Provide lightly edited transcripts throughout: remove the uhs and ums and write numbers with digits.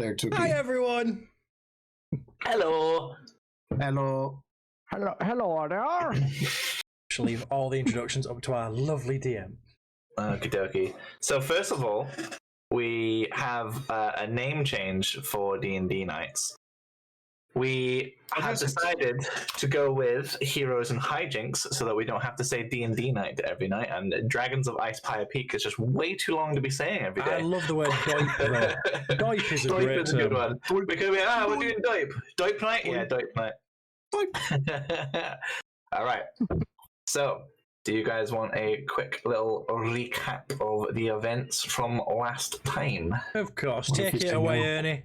there, Tuki. Hi, everyone. Hello. Hello. Hello there. Shall leave all the introductions up to our lovely DM. Okie dokie. So first of all, we have a name change for D&D nights. We have decided to go with Heroes and Hijinks so that we don't have to say D&D night every night, and Dragons of Icepire Peak is just way too long to be saying every day. I love the word doip, though. Doip is a Doip great is a good one. We're doing doip. Doip night? Yeah, doip night. All right. So, do you guys want a quick little recap of the events from last time? Of course. Take it away, Ernie.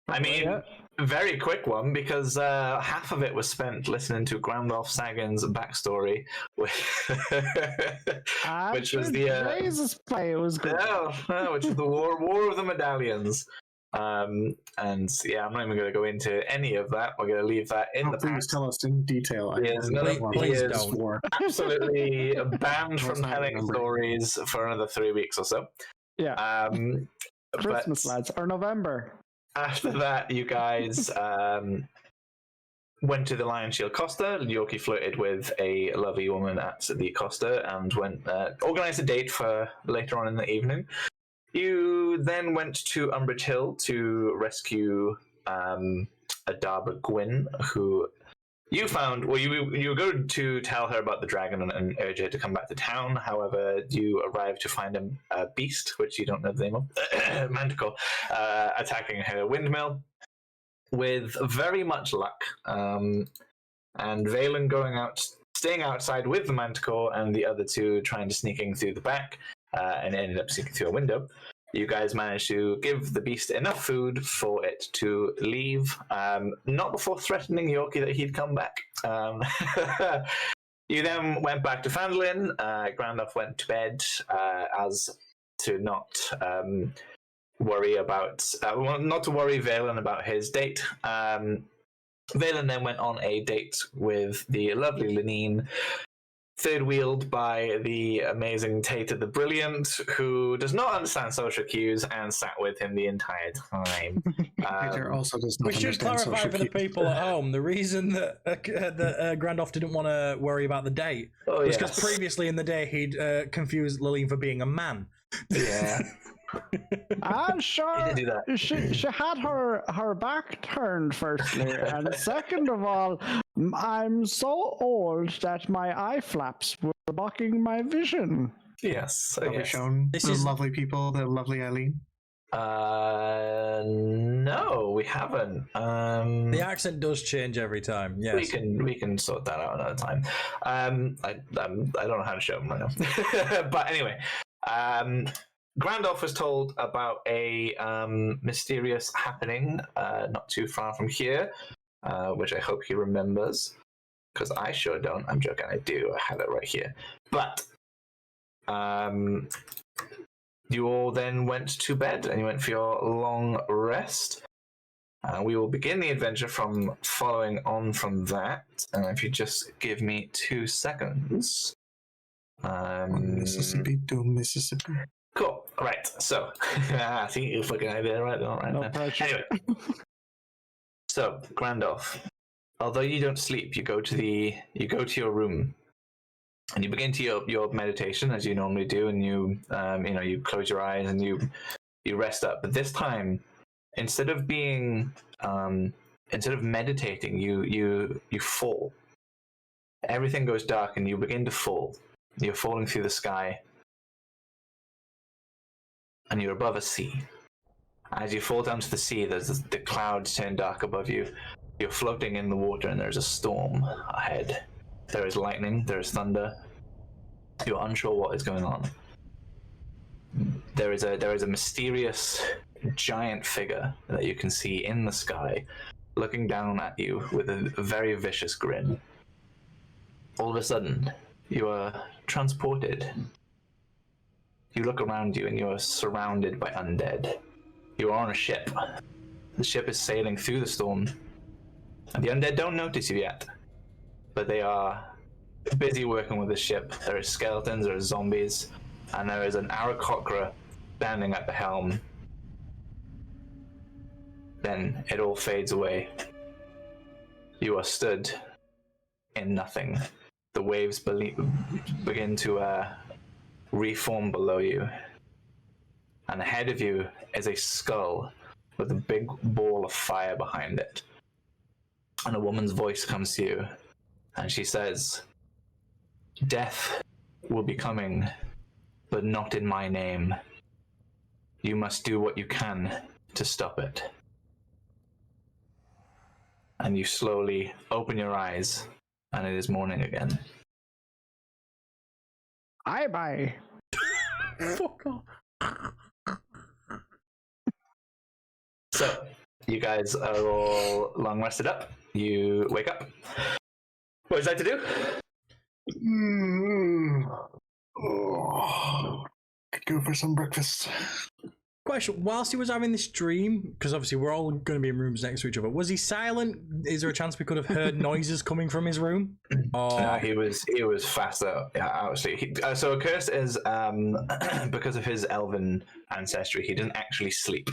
I mean, very quick one, because half of it was spent listening to Grandolph Sagan's backstory, which was the Jesus play. It was good. which is the War of the Medallions. And yeah, I'm not even going to go into any of that. We're going to leave that in the Please past. tell us in detail. Please don't. Absolutely banned from telling stories for another 3 weeks or so. Yeah. Christmas, but lads, or November. after that, you guys went to the Lion Shield Costa. Yorkie flirted with a lovely woman at the Costa and went organized a date for later on in the evening. You then went to Umbridge Hill to rescue Adaba Gwyn, who you found. Well, you were going to tell her about the dragon and urge her to come back to town. However, you arrived to find a beast, which you don't know the name of, Manticore, attacking her windmill with very much luck. And Valen staying outside with the Manticore, and the other two trying to sneak in through the back. And ended up sneaking through a window. You guys managed to give the beast enough food for it to leave, not before threatening Yorkie that he'd come back. You then went back to Fandolin. Grandolph went to bed as to not worry about, not to worry Valen about his date. Valen then went on a date with the lovely Lenine, third wheeled by the amazing Tater the Brilliant, who does not understand social cues and sat with him the entire time. Peter also does not We should understand clarify social for the cues. people at home, the reason that Grandolph didn't want to worry about the date was because previously in the day he'd confused Lillian for being a man. Yeah. I'm sure He did do that. she had her back turned, firstly, and second of all, I'm so old that my eye flaps were blocking my vision. Yes. Have we shown the lovely people, the lovely Eileen? No, we haven't. The accent does change every time. Yes. We can sort that out another time. I don't know how to show them right now. But anyway, Grandolph was told about a mysterious happening not too far from here, which I hope he remembers, because I sure don't. I'm joking, I do. I have it right here. But you all then went to bed and you went for your long rest. We will begin the adventure from following on from that. And if you just give me 2 seconds. Mississippi to Mississippi. Cool. Right. So, I think you're fucking idea right now. No pressure. Anyway. So, Grandolph, although you don't sleep, you go to your room, and you begin to your meditation as you normally do, and you you close your eyes and you rest up. But this time, instead of meditating, you fall. Everything goes dark, and you begin to fall. You're falling through the sky. And you're above a sea. As you fall down to the sea, the clouds turn dark above you. You're floating in the water, and there's a storm ahead. There is lightning, there is thunder. You're unsure what is going on. There is a mysterious giant figure that you can see in the sky, looking down at you with a very vicious grin. All of a sudden, you are transported. You look around you and you are surrounded by undead. You are on a ship. The ship is sailing through the storm. And the undead don't notice you yet. But they are busy working with the ship. There are skeletons, there are zombies, and there is an Aarakocra standing at the helm. Then it all fades away. You are stood in nothing. The waves begin to reform below you. And ahead of you is a skull with a big ball of fire behind it. And a woman's voice comes to you, and she says, "Death will be coming, but not in my name. You must do what you can to stop it." And you slowly open your eyes, and it is morning again. Bye. Fuck off. So, you guys are all long rested up. You wake up. What would you like to do? Could go for some breakfast. Question: whilst he was having this dream, because obviously we're all going to be in rooms next to each other, was he silent? Is there a chance we could have heard noises coming from his room? No, he was faster. Yeah, obviously. So Cursed is because of his elven ancestry, he doesn't actually sleep.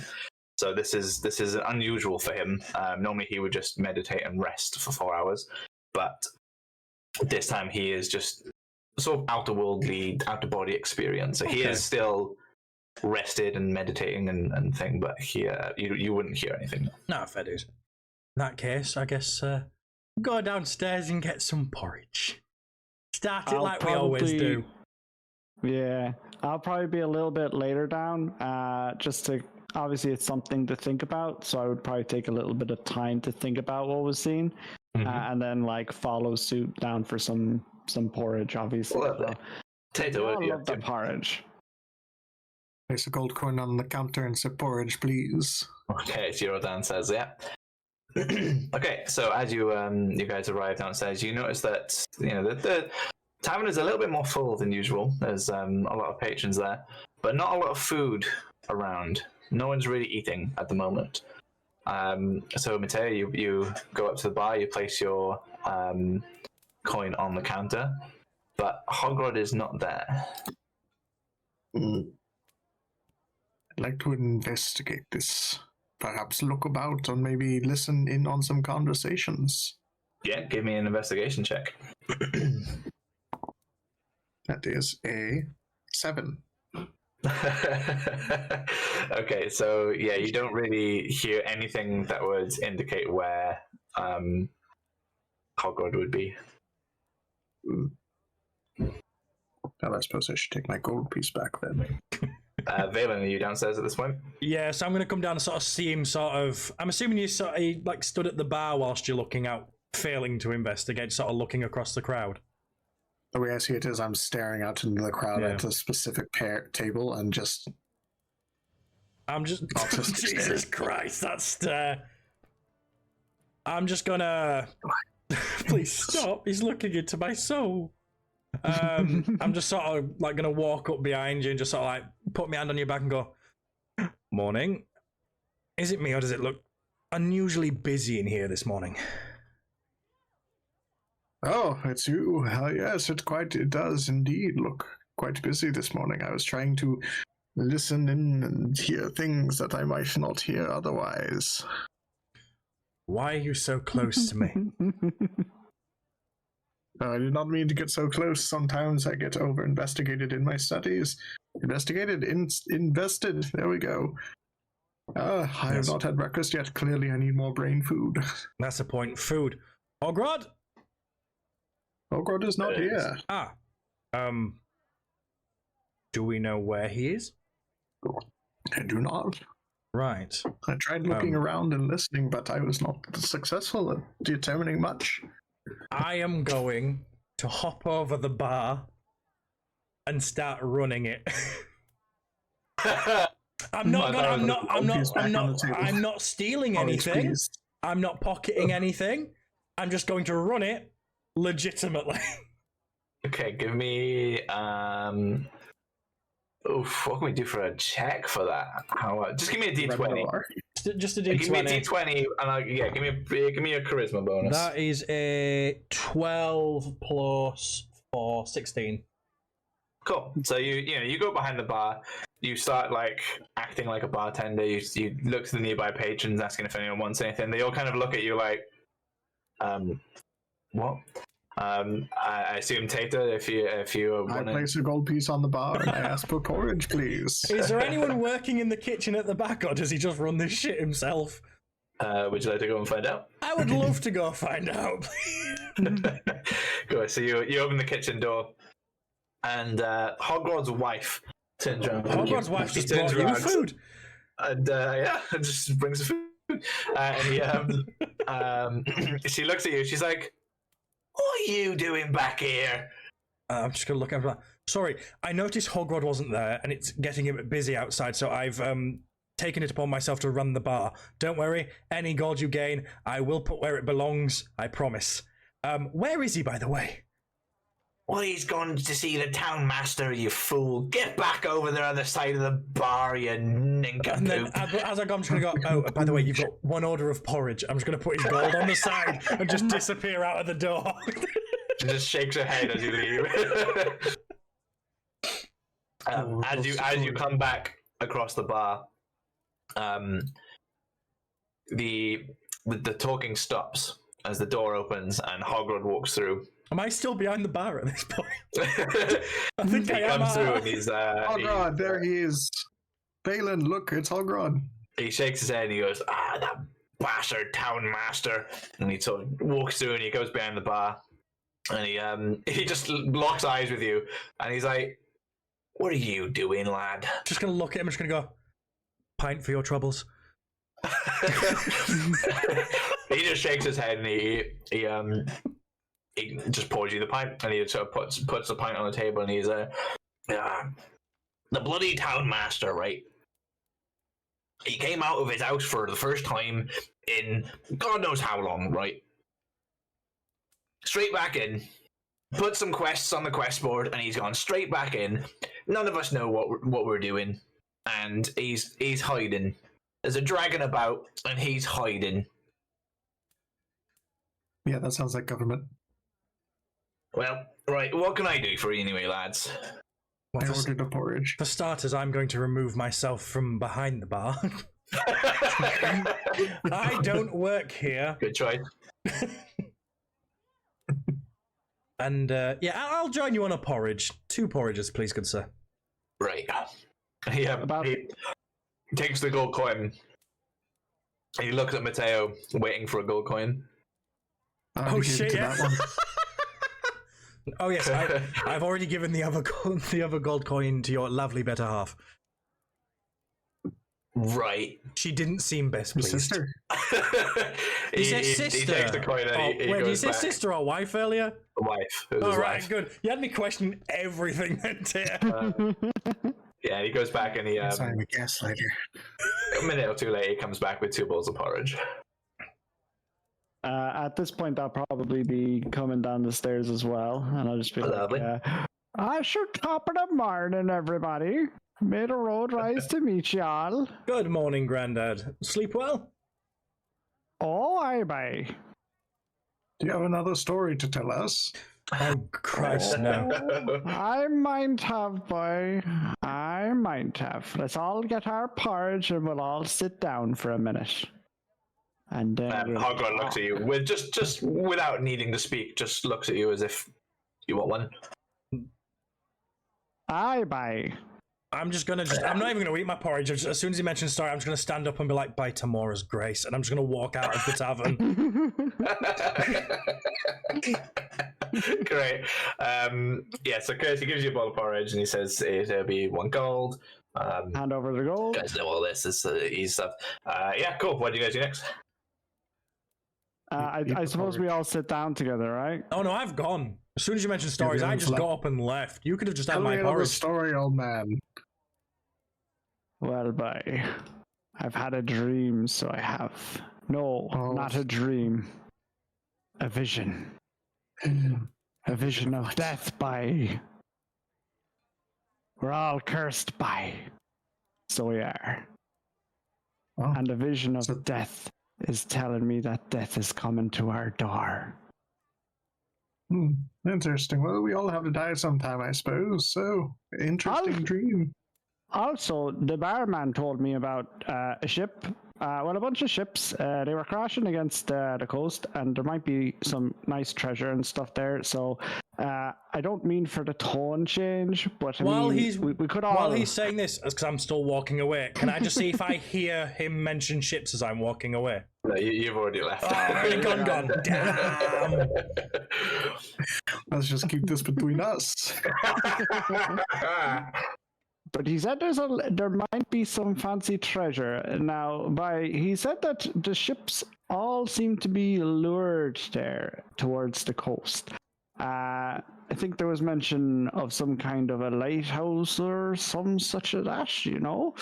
So this is unusual for him. Normally he would just meditate and rest for 4 hours, but this time he is just sort of outer-worldly, out-of-body experience. So he is still rested and meditating and thing, but you wouldn't hear anything. No, fair dues. In that case, I guess go downstairs and get some porridge. Start it like we always do. Yeah, I'll probably be a little bit later down, just to... Obviously, it's something to think about, so I would probably take a little bit of time to think about what was seen, and then follow suit down for some porridge. Obviously, well, I love the porridge. Place a gold coin on the counter and say porridge, please. Okay, Girodan says, yeah. Okay, so as you guys arrive downstairs, you notice that the tavern is a little bit more full than usual. There's a lot of patrons there, but not a lot of food around. No one's really eating at the moment. So Mateo, you go up to the bar, you place your coin on the counter, but Hogrod is not there. I'd like to investigate this. Perhaps look about and maybe listen in on some conversations. Yeah, give me an investigation check. That is a 7. Okay, so yeah, you don't really hear anything that would indicate where Hogrod would be. Well, I suppose I should take my gold piece back then. Valen, are you downstairs at this point? Yeah, so I'm going to come down and sort of see him I'm assuming you sort of stood at the bar whilst you're looking out, failing to investigate, sort of looking across the crowd. The way I see it is I'm staring out into the crowd at a specific table and just... I'm just... Jesus Christ, that stare. I'm just gonna... Please stop, he's looking into my soul. I'm just sort of gonna walk up behind you and just sort of put my hand on your back and go, "Morning. Is it me or does it look unusually busy in here this morning?" Oh, it's you. Yes, it does indeed look quite busy this morning. I was trying to listen in and hear things that I might not hear otherwise. Why are you so close to me? I did not mean to get so close. Sometimes I get over-investigated in my studies. Invested. There we go. I have not had breakfast yet. Clearly I need more brain food. That's the point. Food. Ogrod? Ogrod is not here. Do we know where he is? I do not. Right. I tried looking around and listening, but I was not successful at determining much. I am going to hop over the bar and start running it. I'm not stealing anything. I'm not pocketing anything. I'm just going to run it legitimately. Okay, give me what can we do for a check for that? Just give me a d20. Just a d20. Give me a d20, and give me a charisma bonus. That is a 12 plus 4, 16. Cool. So you go behind the bar. you start like acting like a bartender. You look to the nearby patrons, asking if anyone wants anything. They all kind of look at you like, what? I assume Tater, if you I want place a gold piece on the bar and I ask for porridge, please. Is there anyone working in the kitchen at the back, or does he just run this shit himself? Would you like to go and find out? I would love to go find out. Go. So you open the kitchen door, and Hogrod's wife turns around. Hogwarts wife just brought you food. And just brings the food. And she looks at you. She's like, "What are you doing back here?" I'm just gonna look over. Sorry, I noticed Hogrod wasn't there, and it's getting a bit busy outside, so I've taken it upon myself to run the bar. Don't worry, any gold you gain, I will put where it belongs. I promise. Where is he, by the way? Well, he's gone to see the town master, you fool. Get back over there on the side of the bar, you nincompoop. And then, as I go, I'm just going to go, oh, by the way, you've got one order of porridge. I'm just going to put his gold on the side and just disappear out of the door. She just shakes her head as you leave. As you come back across the bar, the talking stops as the door opens and Hogrod walks through. Am I still behind the bar at this point? I think he comes through and he's Hogrod, there he is. Balin, look, it's Hogrod. He shakes his head and he goes, that bastard town master. And he sort of walks through and he goes behind the bar and he just locks eyes with you and he's like, "What are you doing, lad?" Just gonna look at him. I'm just gonna go, "Pint for your troubles." He just shakes his head and he just pours you the pint and he sort of puts the pint on the table and he's the bloody town master, right? He came out of his house for the first time in God knows how long, right? Straight back in, put some quests on the quest board, and he's gone straight back in. None of us know what we're doing, and he's hiding. There's a dragon about, and he's hiding. Yeah, that sounds like government. Well, right, what can I do for you anyway, lads? I ordered a porridge. For starters, I'm going to remove myself from behind the bar. I don't work here. Good choice. And I'll join you on a porridge. 2 porridges, please, good sir. Right. He takes the gold coin. And he looks at Mateo, waiting for a gold coin. Oh shit! Yeah. Oh yes, I've already given the other gold coin to your lovely better half. Right. She didn't seem best pleased. Sister. he sister. He takes the coin and he wait, goes did you say back. sister or wife earlier? Wife. It was his All right, wife. good. You had me question everything then, Tia. Yeah, he goes back and he I'm a gaslighter. a minute or two later he comes back with 2 bowls of porridge. At this point, I'll probably be coming down the stairs as well, and I'll just be Lovely. like, "I should top of the morning, everybody. Made a road rise to meet y'all. Good morning, Grandad. Sleep well? Oh, aye, bye. Do you have another story to tell us? Oh, Christ, no. I might have, boy. I might have. Let's all get our porridge and we'll all sit down for a minute." And then Hogwarts looks at you with just without needing to speak, just looks at you as if you want one. aye, bye. I'm not even going to eat my porridge. As soon as he mentions story, I'm just going to stand up and be like, "By tomorrow's grace," and I'm just going to walk out of the tavern. Great. So Kirsty gives you a bowl of porridge and he says it'll be 1 gold. Hand over the gold. You guys know all this. It's easy stuff. Yeah, cool. What do you guys do next? I suppose we all sit down together, right? Oh no, I've gone. As soon as you mentioned stories, I just got up and left. You could have just had Tell my me another porridge. story, old man. Well, bye. I've had a dream, so I have. No, not a dream. A vision. A vision of death, bye. We're all cursed by. So we are. Oh. And a vision of death is telling me that death is coming to our door. Interesting. Well, we all have to die sometime, I suppose. So, interesting dream. Also, the barman told me about a ship. A bunch of ships. They were crashing against the coast, and there might be some nice treasure and stuff there. So, I don't mean for the tone change, but we could all. While he's saying this, because I'm still walking away, can I just see if I hear him mention ships as I'm walking away? No, you've already left. Oh, gone. Damn. Let's just keep this between us. But he said there might be some fancy treasure. Now, he said that the ships all seem to be lured there towards the coast. I think there was mention of some kind of a lighthouse or some such as that, you know.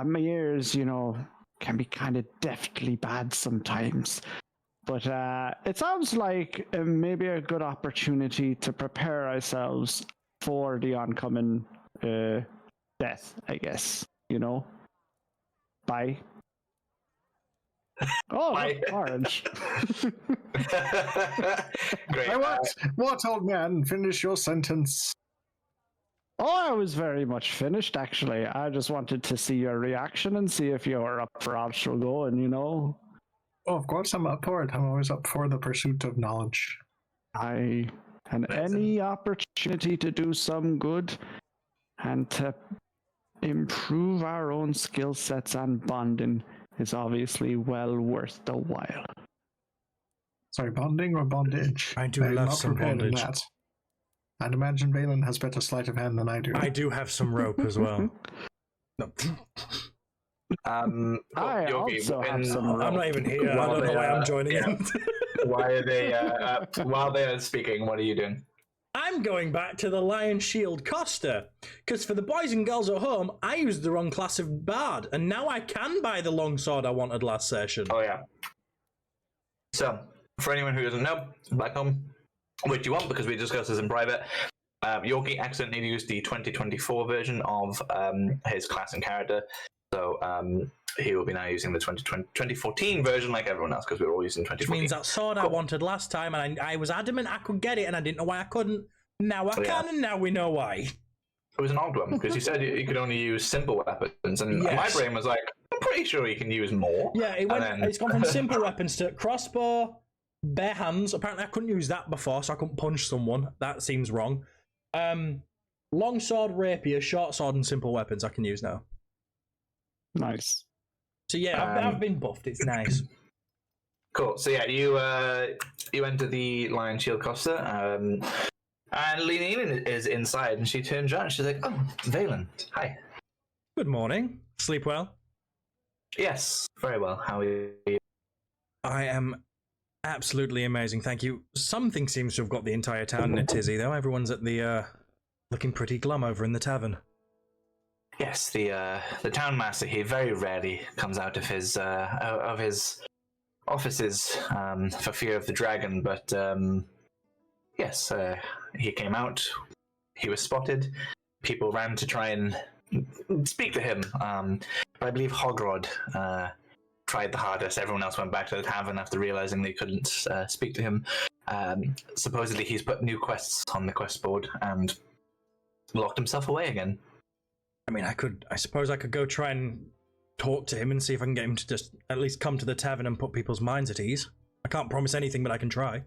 My ears, you know, can be kind of deftly bad sometimes. But it sounds like maybe a good opportunity to prepare ourselves for the oncoming death, I guess, you know. Bye. Oh, Bye. orange. Great. What, old man? Finish your sentence. Oh, I was very much finished, actually. I just wanted to see your reaction and see if you were up for actual going, you know. Oh, of course I'm up for it. I'm always up for the pursuit of knowledge. And any opportunity to do some good and to improve our own skill sets and bonding is obviously well worth the while. Sorry, bonding or bondage? I do love some bondage. That. I'd imagine Valen has better sleight of hand than I do. I do have some rope as well. No. I also have some rope. I'm not even here. I don't know why I'm joining in. Why are they, while they're speaking, what are you doing? I'm going back to the Lion Shield Costa, because for the boys and girls at home, I used the wrong class of bard, and now I can buy the longsword I wanted last session. Oh, yeah. So, for anyone who doesn't know, back home, which you won't because we discussed this in private, Yorkie accidentally used the 2024 version of his class and character, so he will be now using the 2014 version like everyone else, because we were all using 2014. Which means that sword I wanted last time, and I was adamant I could get it, and I didn't know why I couldn't. Now I can, and now we know why. It was an odd one, because you said you could only use simple weapons, and my brain was like, I'm pretty sure you can use more. Yeah, it's gone from simple weapons to crossbow, bare hands. Apparently I couldn't use that before, so I couldn't punch someone. That seems wrong. Long sword, rapier, short sword, and simple weapons I can use now. Nice. So yeah, I've been buffed. It's nice. Cool. So yeah, you enter the Lion Shield Costa, and Leanine is inside, and she turns around and she's like, "Oh, Valen, hi." Good morning. Sleep well? Yes, very well. How are you? I am absolutely amazing, thank you. Something seems to have got the entire town in a tizzy, though. Everyone's at the looking pretty glum over in the tavern. Yes, the town master here very rarely comes out of his offices for fear of the dragon, but yes, he came out. He was spotted. People ran to try and speak to him, but I believe Hogrod tried the hardest. Everyone else went back to the tavern after realizing they couldn't speak to him. Supposedly he's put new quests on the quest board and locked himself away again. I mean, I suppose I could go try and talk to him and see if I can get him to just at least come to the tavern and put people's minds at ease. I can't promise anything, but I can try.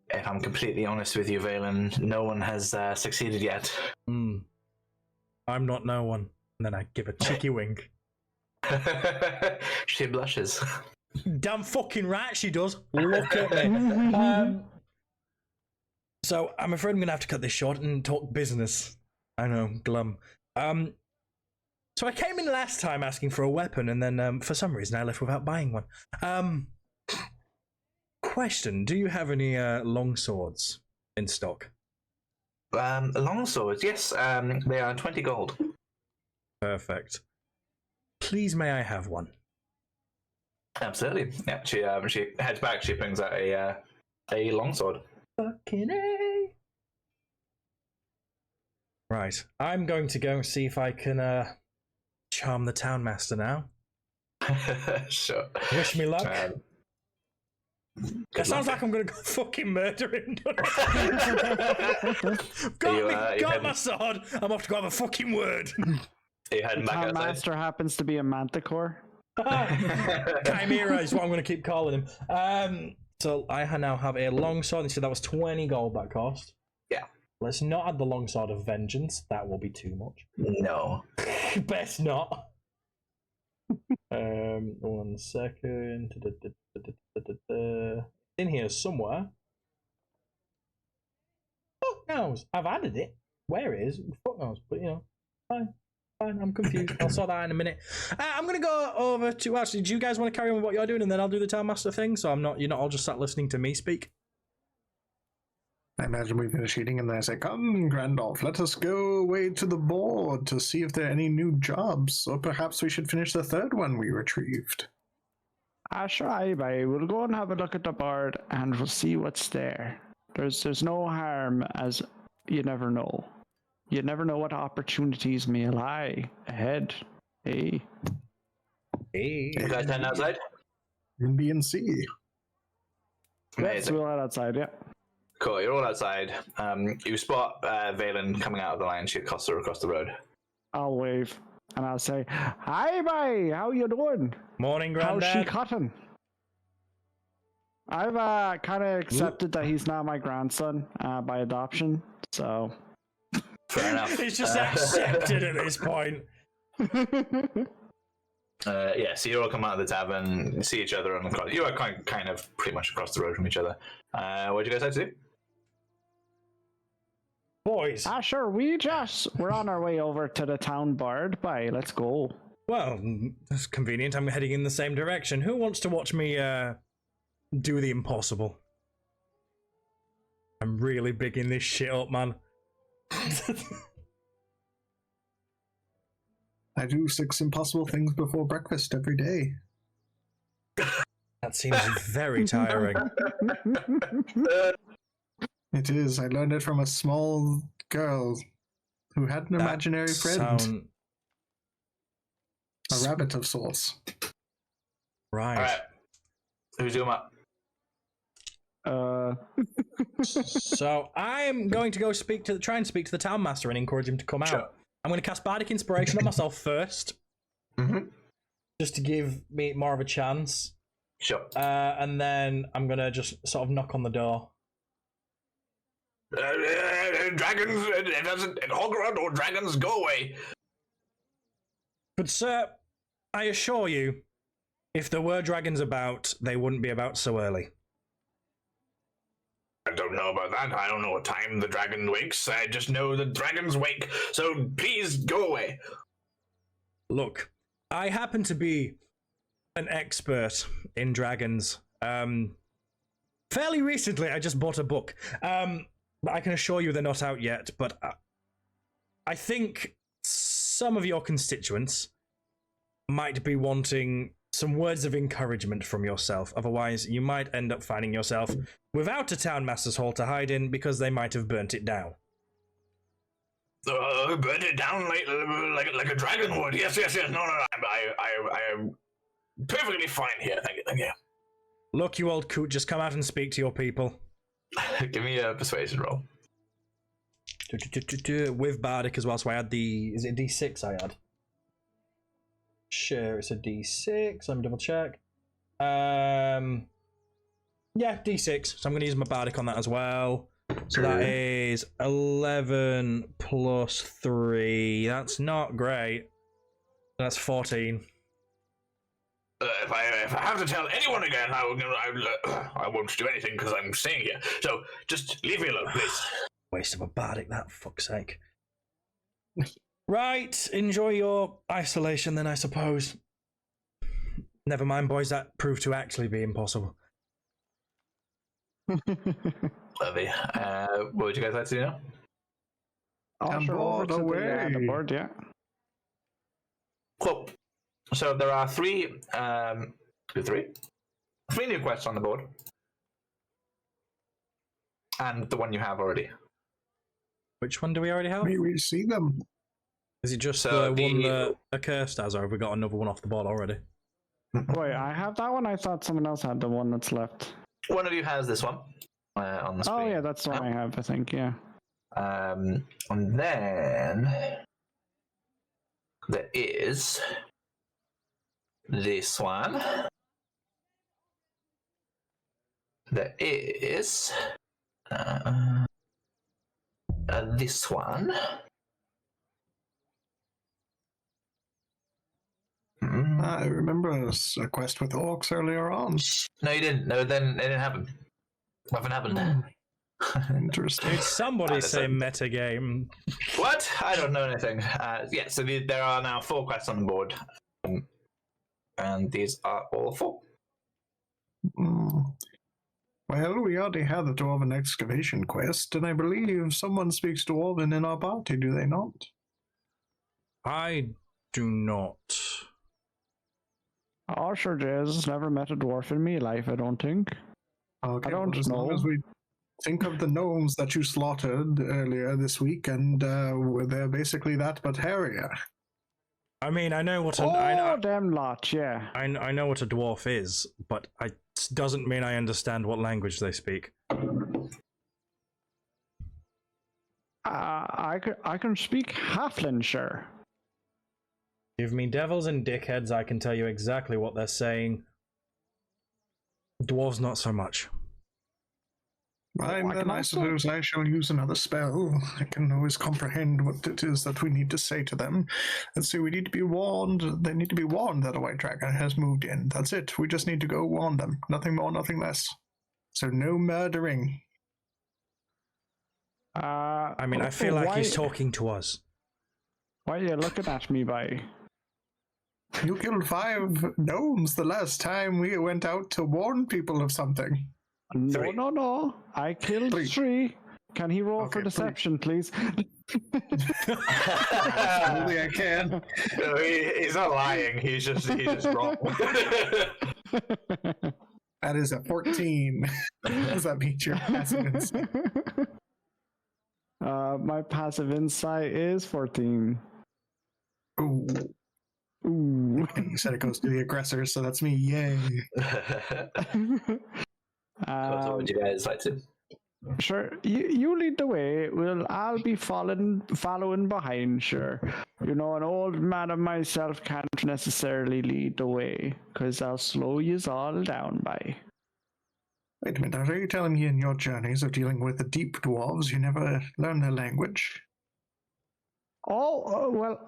If I'm completely honest with you, Valen, no one has succeeded yet. I'm not no one. And then I give a cheeky wink. She blushes. Damn fucking right she does. Look at me. So I'm afraid I'm going to have to cut this short and talk business. I know, glum. So I came in last time asking for a weapon, and then for some reason I left without buying one. Question, do you have any long swords in stock? Long swords, yes. They are 20 gold. Perfect. Please may I have one? Absolutely. Yeah, she heads back, she brings out a longsword. Fucking A. Right, I'm going to go see if I can charm the town master now. Sure. Wish me luck. It sounds like I'm going to go fucking murder him. got my sword. I'm off to go have a fucking word. Are you heading The back town outside? master happens to be a manticore. Chimera is what I'm going to keep calling him. So I now have a longsword. So that was 20 gold that cost. Yeah. Let's not add the longsword of vengeance. That will be too much. No. Best not. 1 second. In here somewhere. Fuck knows. I've added it. Where it is? Fuck knows. But you know, fine. I'm confused. I'll sort that out in a minute. I'm gonna go over to. Actually, do you guys want to carry on with what you're doing, and then I'll do the Town Master thing? So you're not all just sat listening to me speak. I imagine we finish eating and then I say, "Come, Grandolph, let us go away to the board to see if there are any new jobs, or perhaps we should finish the third one we retrieved." Sure, aye. We'll go and have a look at the board and we'll see what's there. There's no harm, as you never know. You never know what opportunities may lie ahead. Hey. Hey. You guys heading outside? In B and C. So we'll head outside, yeah. Cool, you're all outside. You spot Valen coming out of the line. She accosts her across the road. I'll wave and I'll say, "Hi, bye. How you doing? Morning, Grandad. How's she cutting?" I've kind of accepted that he's now my grandson by adoption, so. Fair enough. It's just accepted at this point. Yeah, so you all come out of the tavern, see each other, and you are kind of pretty much across the road from each other. What do you guys like to do? Boys. Sure, we're on our way over to the town bard. Bye, let's go. Well, that's convenient. I'm heading in the same direction. Who wants to watch me do the impossible? I'm really bigging this shit up, man. I do 6 impossible things before breakfast every day. That seems very tiring. It is. I learned it from a small girl who had an imaginary friend. A rabbit of sorts. Right. Alright. Who's doing what? So I'm going to go try and speak to the town master and encourage him to come Sure. out. I'm going to cast Bardic Inspiration on myself first, just to give me more of a chance. Sure. And then I'm going to just sort of knock on the door. Dragons, it doesn't. Hogwarts or dragons, go away. But sir, I assure you, if there were dragons about, they wouldn't be about so early. I don't know about that. I don't know what time the dragon wakes. I just know the dragons wake. So please go away. Look, I happen to be an expert in dragons. Fairly recently, I just bought a book. But I can assure you they're not out yet. But I think some of your constituents might be wanting some words of encouragement from yourself. Otherwise, you might end up finding yourself without a town master's hall to hide in because they might have burnt it down. Burn it down like a dragon would. Yes. No. I am perfectly fine here. Thank you. Look, you old coot, just come out and speak to your people. Give me a persuasion roll. With Bardic as well, so I had is it D6 I had? Sure, it's a D6. Let me double check. Yeah, D6. So I'm going to use my Bardic on that as well. So that is 11 plus 3. That's not great. That's 14. If I have to tell anyone again, I won't do anything because I'm staying here. So just leave me alone, please. Waste of a Bardic, that fuck's sake. Right, enjoy your isolation then, I suppose. Never mind, boys, that proved to actually be impossible. Lovely. What would you guys like to do now? Sure, over to the board, yeah. Cool. So there are three new quests on the board. And the one you have already. Which one do we already have? We see them. Is it just the one that Accursed has, or have we got another one off the board already? Wait, I have that one? I thought someone else had the one that's left. One of you has this one on the screen. Oh yeah, that's the one I have, I think, yeah. And then... there is this one. There is this one. I remember a quest with orcs earlier on. No, you didn't. No, then it didn't happen. Nothing happened. Interesting. Did somebody say metagame? What? I don't know anything. Yeah, so there are now 4 quests on the board. And these are all 4. Well, we already had the Dwarven excavation quest, and I believe someone speaks Dwarven in our party, do they not? I do not. Oh, sure, Jez. Never met a dwarf in me life, I don't think. Okay, I don't as long know. as we think of the gnomes that you slaughtered earlier this week, and they're basically that, but hairier. I mean, I know what them lot, yeah. I know what a dwarf is, but it doesn't mean I understand what language they speak. I can speak Halflinshire. Give me devils and dickheads, I can tell you exactly what they're saying. Dwarves, not so much. Fine, then I suppose I shall use another spell. I can always comprehend what it is that we need to say to them. Let's see, we need to be warned. They need to be warned that a white dragon has moved in. That's it. We just need to go warn them. Nothing more, nothing less. So no murdering. I mean, I feel like he's talking to us. Why are you looking at me, by? You killed 5 gnomes the last time we went out to warn people of something. No. I killed 3. Can he roll for deception, please? Absolutely, I can. No, he's not lying. He's just wrong. That is a 14. Does that beat your passive insight? My passive insight is 14. Ooh. Ooh. You said it goes to the aggressor, so that's me. Yay. What would you guys like to? Sure, you lead the way. I'll be following behind. Sure, an old man of myself can't necessarily lead the way because I'll slow yous all down. By. Wait a minute, are you telling me in your journeys of dealing with the deep dwarves you never learn their language? Oh well,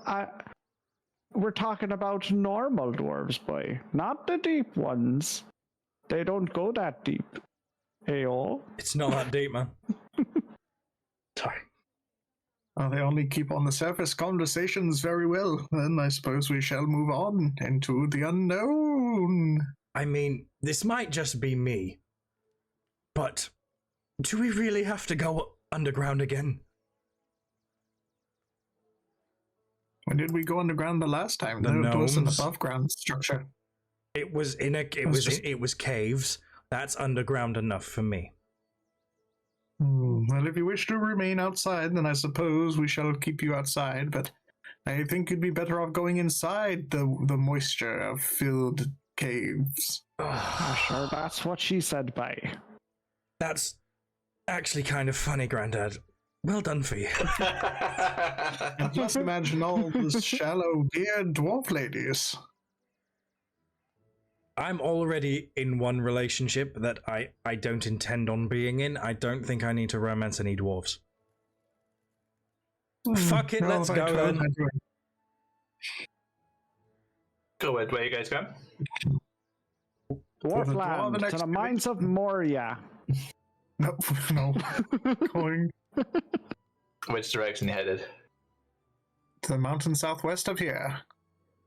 we're talking about normal dwarves, boy, not the deep ones. They don't go that deep. Heyo. It's not that deep, man. Sorry. Well, they only keep on the surface conversations very well. Then I suppose we shall move on into the unknown. I mean, this might just be me, but do we really have to go underground again? When did we go underground the last time? The There was an gnomes. above ground structure. It was it was caves. That's underground enough for me. Well, if you wish to remain outside, then I suppose we shall keep you outside, but I think you'd be better off going inside the moisture of filled caves. Sure, that's what she said, by. That's actually kind of funny, Grandad. Well done for you. And just imagine all those shallow beard dwarf ladies. I'm already in one relationship that I don't intend on being in. I don't think I need to romance any dwarves. Fuck it, let's go then. Cool, where you guys going? Dwarfland, to the mines of Moria. No. Going Which direction you headed? to the mountain southwest of here.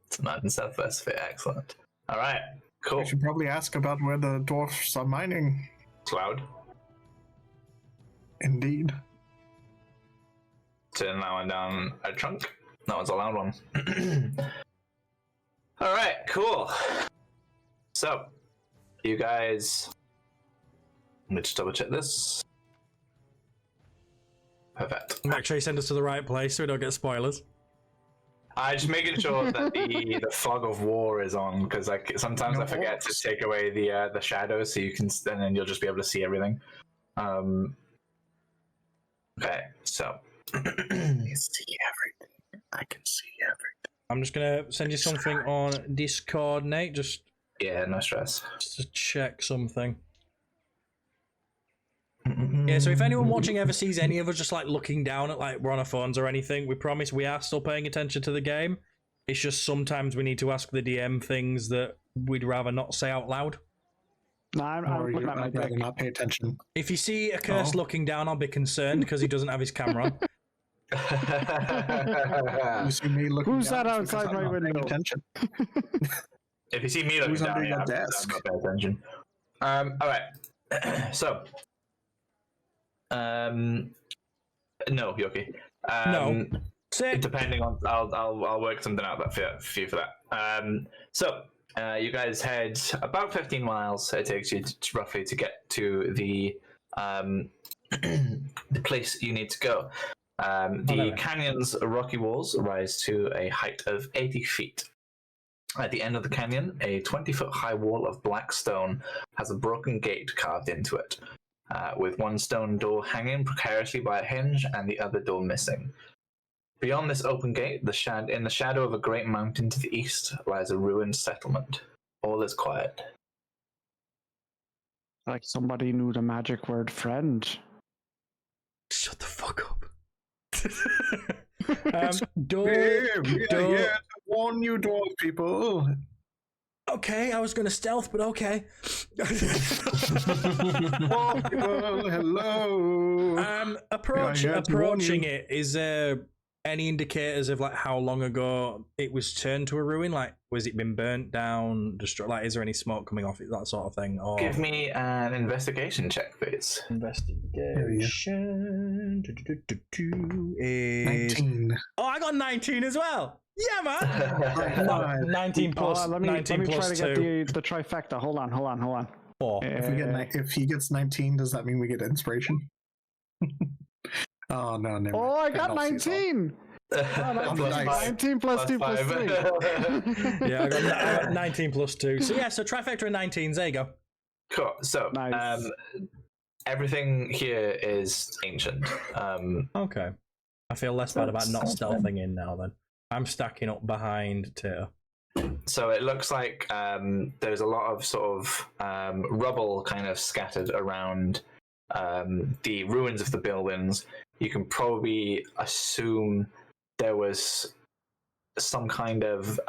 It's the mountain southwest of it. Excellent. All right, cool. We should probably ask about where the dwarfs are mining. Cloud. Indeed. Turn that one down a chunk. That one's a loud one. All right, cool. So, you guys. Let me just double check this. Perfect. Make sure you send us to the right place so we don't get spoilers. I'm just making sure that the fog of war is on, because sometimes I forget to take away the shadows, so you can, and then you'll just be able to see everything. Okay, so I see everything. I can see everything. I'm just gonna send you something on Discord, Nate. Just no stress. to check something. Yeah, so if anyone watching ever sees any of us just like looking down at like we're on our phones or anything, we promise we are still paying attention to the game. It's just sometimes we need to ask the DM things that we'd rather not say out loud. No, I'm looking at my I'd rather dick. not pay attention. If you see a curse looking down, I'll be concerned because he doesn't have his camera on. You see me looking Who's down, that it's because outside I'm my not paying window? attention. If you see me looking Who's down, under your I'm desk? not paying attention. All right. So, no, Yoki. No. Sick. Depending on, I'll work something out that for you for that. So, you guys head about 15 miles. It takes you roughly to get to the the place you need to go. The canyon's rocky walls rise to a height of 80 feet. At the end of the canyon, a 20-foot high wall of black stone has a broken gate carved into it, with one stone door hanging precariously by a hinge and the other door missing. Beyond this open gate, in the shadow of a great mountain to the east, lies a ruined settlement. All is quiet. Like somebody knew the magic word friend. Shut the fuck up. Yeah, warn you, dwarf people. Okay, I was gonna stealth, but okay. Dwarf people, hello. Approaching it, is there any indicators of like how long ago it was turned to a ruin? Like, was it been burnt down, destroyed? Like, is there any smoke coming off it, that sort of thing? Or Give me an investigation check, please. investigation is 19. Oh, I got 19 as well. Yeah, man. Five. 19 plus. Let me 19 try plus to get 2. the trifecta. Hold on. 4. If he gets 19, does that mean we get inspiration? Oh no, never. Oh, I got 19. Plus nice. 19 plus 2 plus 3. Yeah, I got 19 plus 2. So yeah, so trifecta and 19s. There you go. Cool. So, Nice. everything here is ancient. Okay. I feel less bad about not stealthing in now then. I'm stacking up behind Tater. So it looks like there's a lot of sort of rubble kind of scattered around the ruins of the buildings. You can probably assume there was some kind of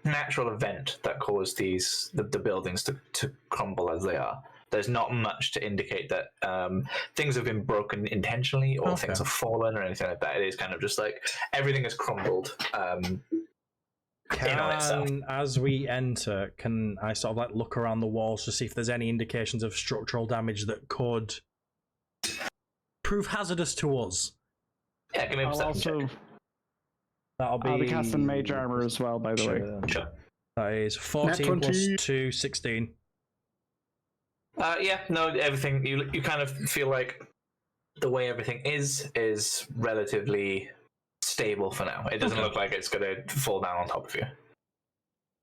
natural event that caused the buildings to crumble as they are. There's not much to indicate that things have been broken intentionally or things have fallen or anything like that. It is kind of just like everything has crumbled. As we enter, can I sort of like look around the walls to see if there's any indications of structural damage that could prove hazardous to us? Yeah, give me a perception check. That'll be... I'll be casting mage armor as well, by the way. Sure. That is 14 plus 2, 16. Yeah, no, everything, you kind of feel like the way everything is relatively stable for now. It doesn't look like it's going to fall down on top of you.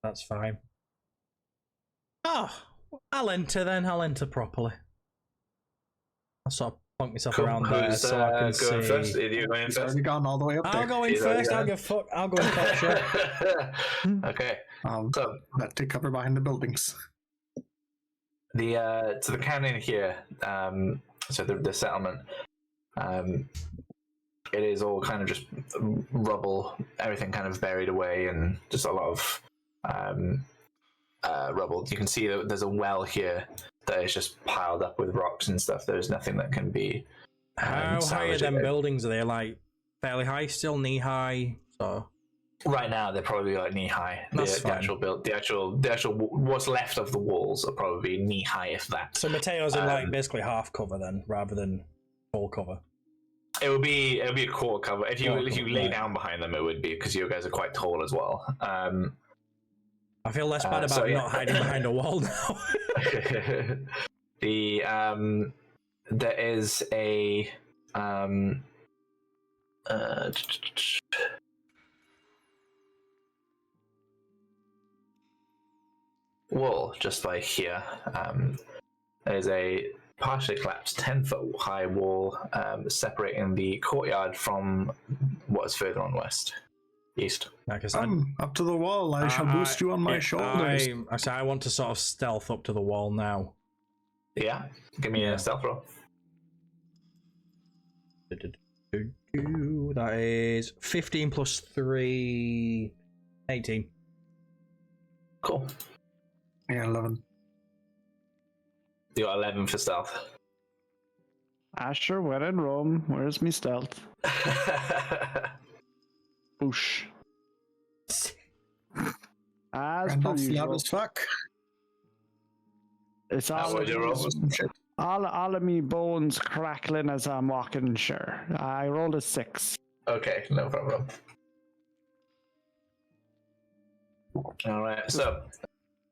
That's fine. Oh, I'll enter then. I'll enter properly. I'll sort of plunk myself around there so I can see. First? Are you going in He's first? already gone all the way up there. I'll go in first. I'll give fuck. I'll go in first. Sure. Okay. So take cover behind the buildings. To the canyon here, so the settlement, it is all kind of just rubble, everything kind of buried away, and just a lot of rubble. You can see that there's a well here that is just piled up with rocks and stuff. There's nothing that can be. How high are them buildings? Are they like fairly high, still knee high? So right now they're probably like knee high. That's the actual what's left of the walls are probably knee high, if that. So Mateo's in like basically half cover then, rather than full cover. It would be a quarter cover. If you lay down behind them, it would be, because you guys are quite tall as well. I feel less bad about not hiding behind a wall now. There is a wall just by here. There's a partially collapsed 10-foot high wall separating the courtyard from what is further on west. East. Come up to the wall. I shall boost you on my shoulders. I want to sort of stealth up to the wall now. Yeah, give me a stealth roll. That is 15 plus 3, 18. Cool. Yeah, 11. You got 11 for stealth. Asher, when in Rome, where's me stealth? Boosh. As per Randolph's loud usual. as fuck. It's all, What would you roll? all of me bones crackling as I'm walking, sure. I rolled a 6. Okay, no problem. Alright, so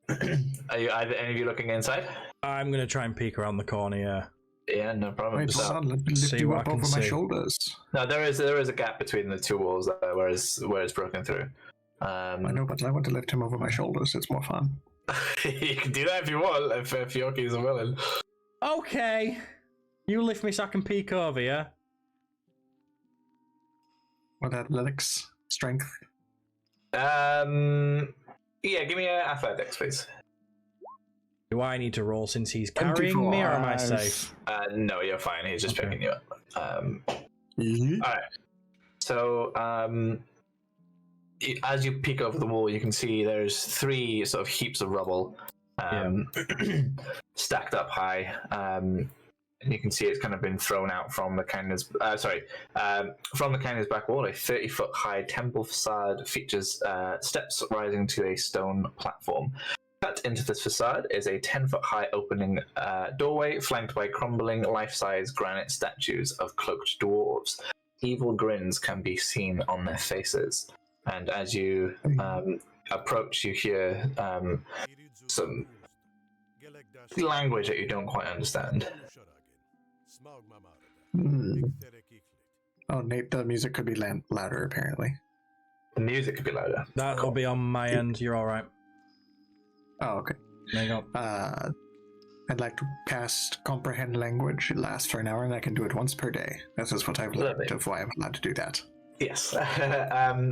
are you any of you looking inside? I'm gonna try and peek around the corner, yeah. Yeah, no problem. Wait, So, hold on, let me lift see you what up I can over my see. shoulders. no, there is a gap between the two walls there where it's broken through. I know, but I want to lift him over my shoulders. It's more fun. You can do that if you want, if Yorkies are willing. Okay. You lift me so I can peek over, yeah? With athletics, strength. Yeah, give me an athletics, please. Do I need to roll since he's carrying me, or am I safe? No, you're fine. He's just Okay. picking you up. Yeah. All right. So, as you peek over the wall, you can see there's 3 sort of heaps of rubble stacked up high. And you can see it's kind of been thrown out from the canyon's from the canyon's back wall. A 30-foot high temple facade features steps rising to a stone platform. Cut into this facade is a 10-foot high opening doorway flanked by crumbling life-size granite statues of cloaked dwarves. Evil grins can be seen on their faces. And as you approach, you hear some language that you don't quite understand. Oh, Nate, the music could be louder, apparently. The music could be louder. That'll be on my end. You're alright. Oh, okay. There you go. I'd like to cast Comprehend Language. It lasts for an hour, and I can do it once per day. This is what I've learned of why I'm allowed to do that. Yes.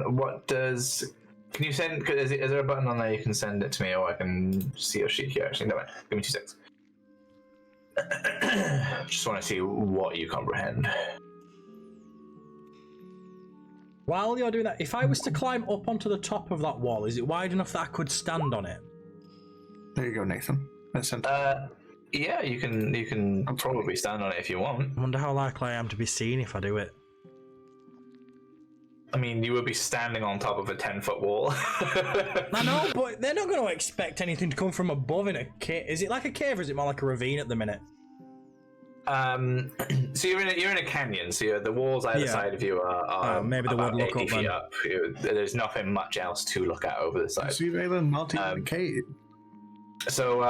What does... Can you send... Is there a button on there you can send it to me, or I can see your sheet here? Actually, no, wait. Give me 2 seconds. Just want to see what you comprehend. While you're doing that, if I was to climb up onto the top of that wall, is it wide enough that I could stand on it? There you go, Nathan. Listen. Yeah, you can probably stand on it if you want. I wonder how likely I am to be seen if I do it. I mean, you would be standing on top of a 10-foot wall. I know, but they're not going to expect anything to come from above in a cave. Is it like a cave, or is it more like a ravine at the minute? So you're in a canyon. So the walls either side of you are maybe the about would look 80 up feet then. up. There's nothing much else to look at over the side. See, Valen, not even a cave. So,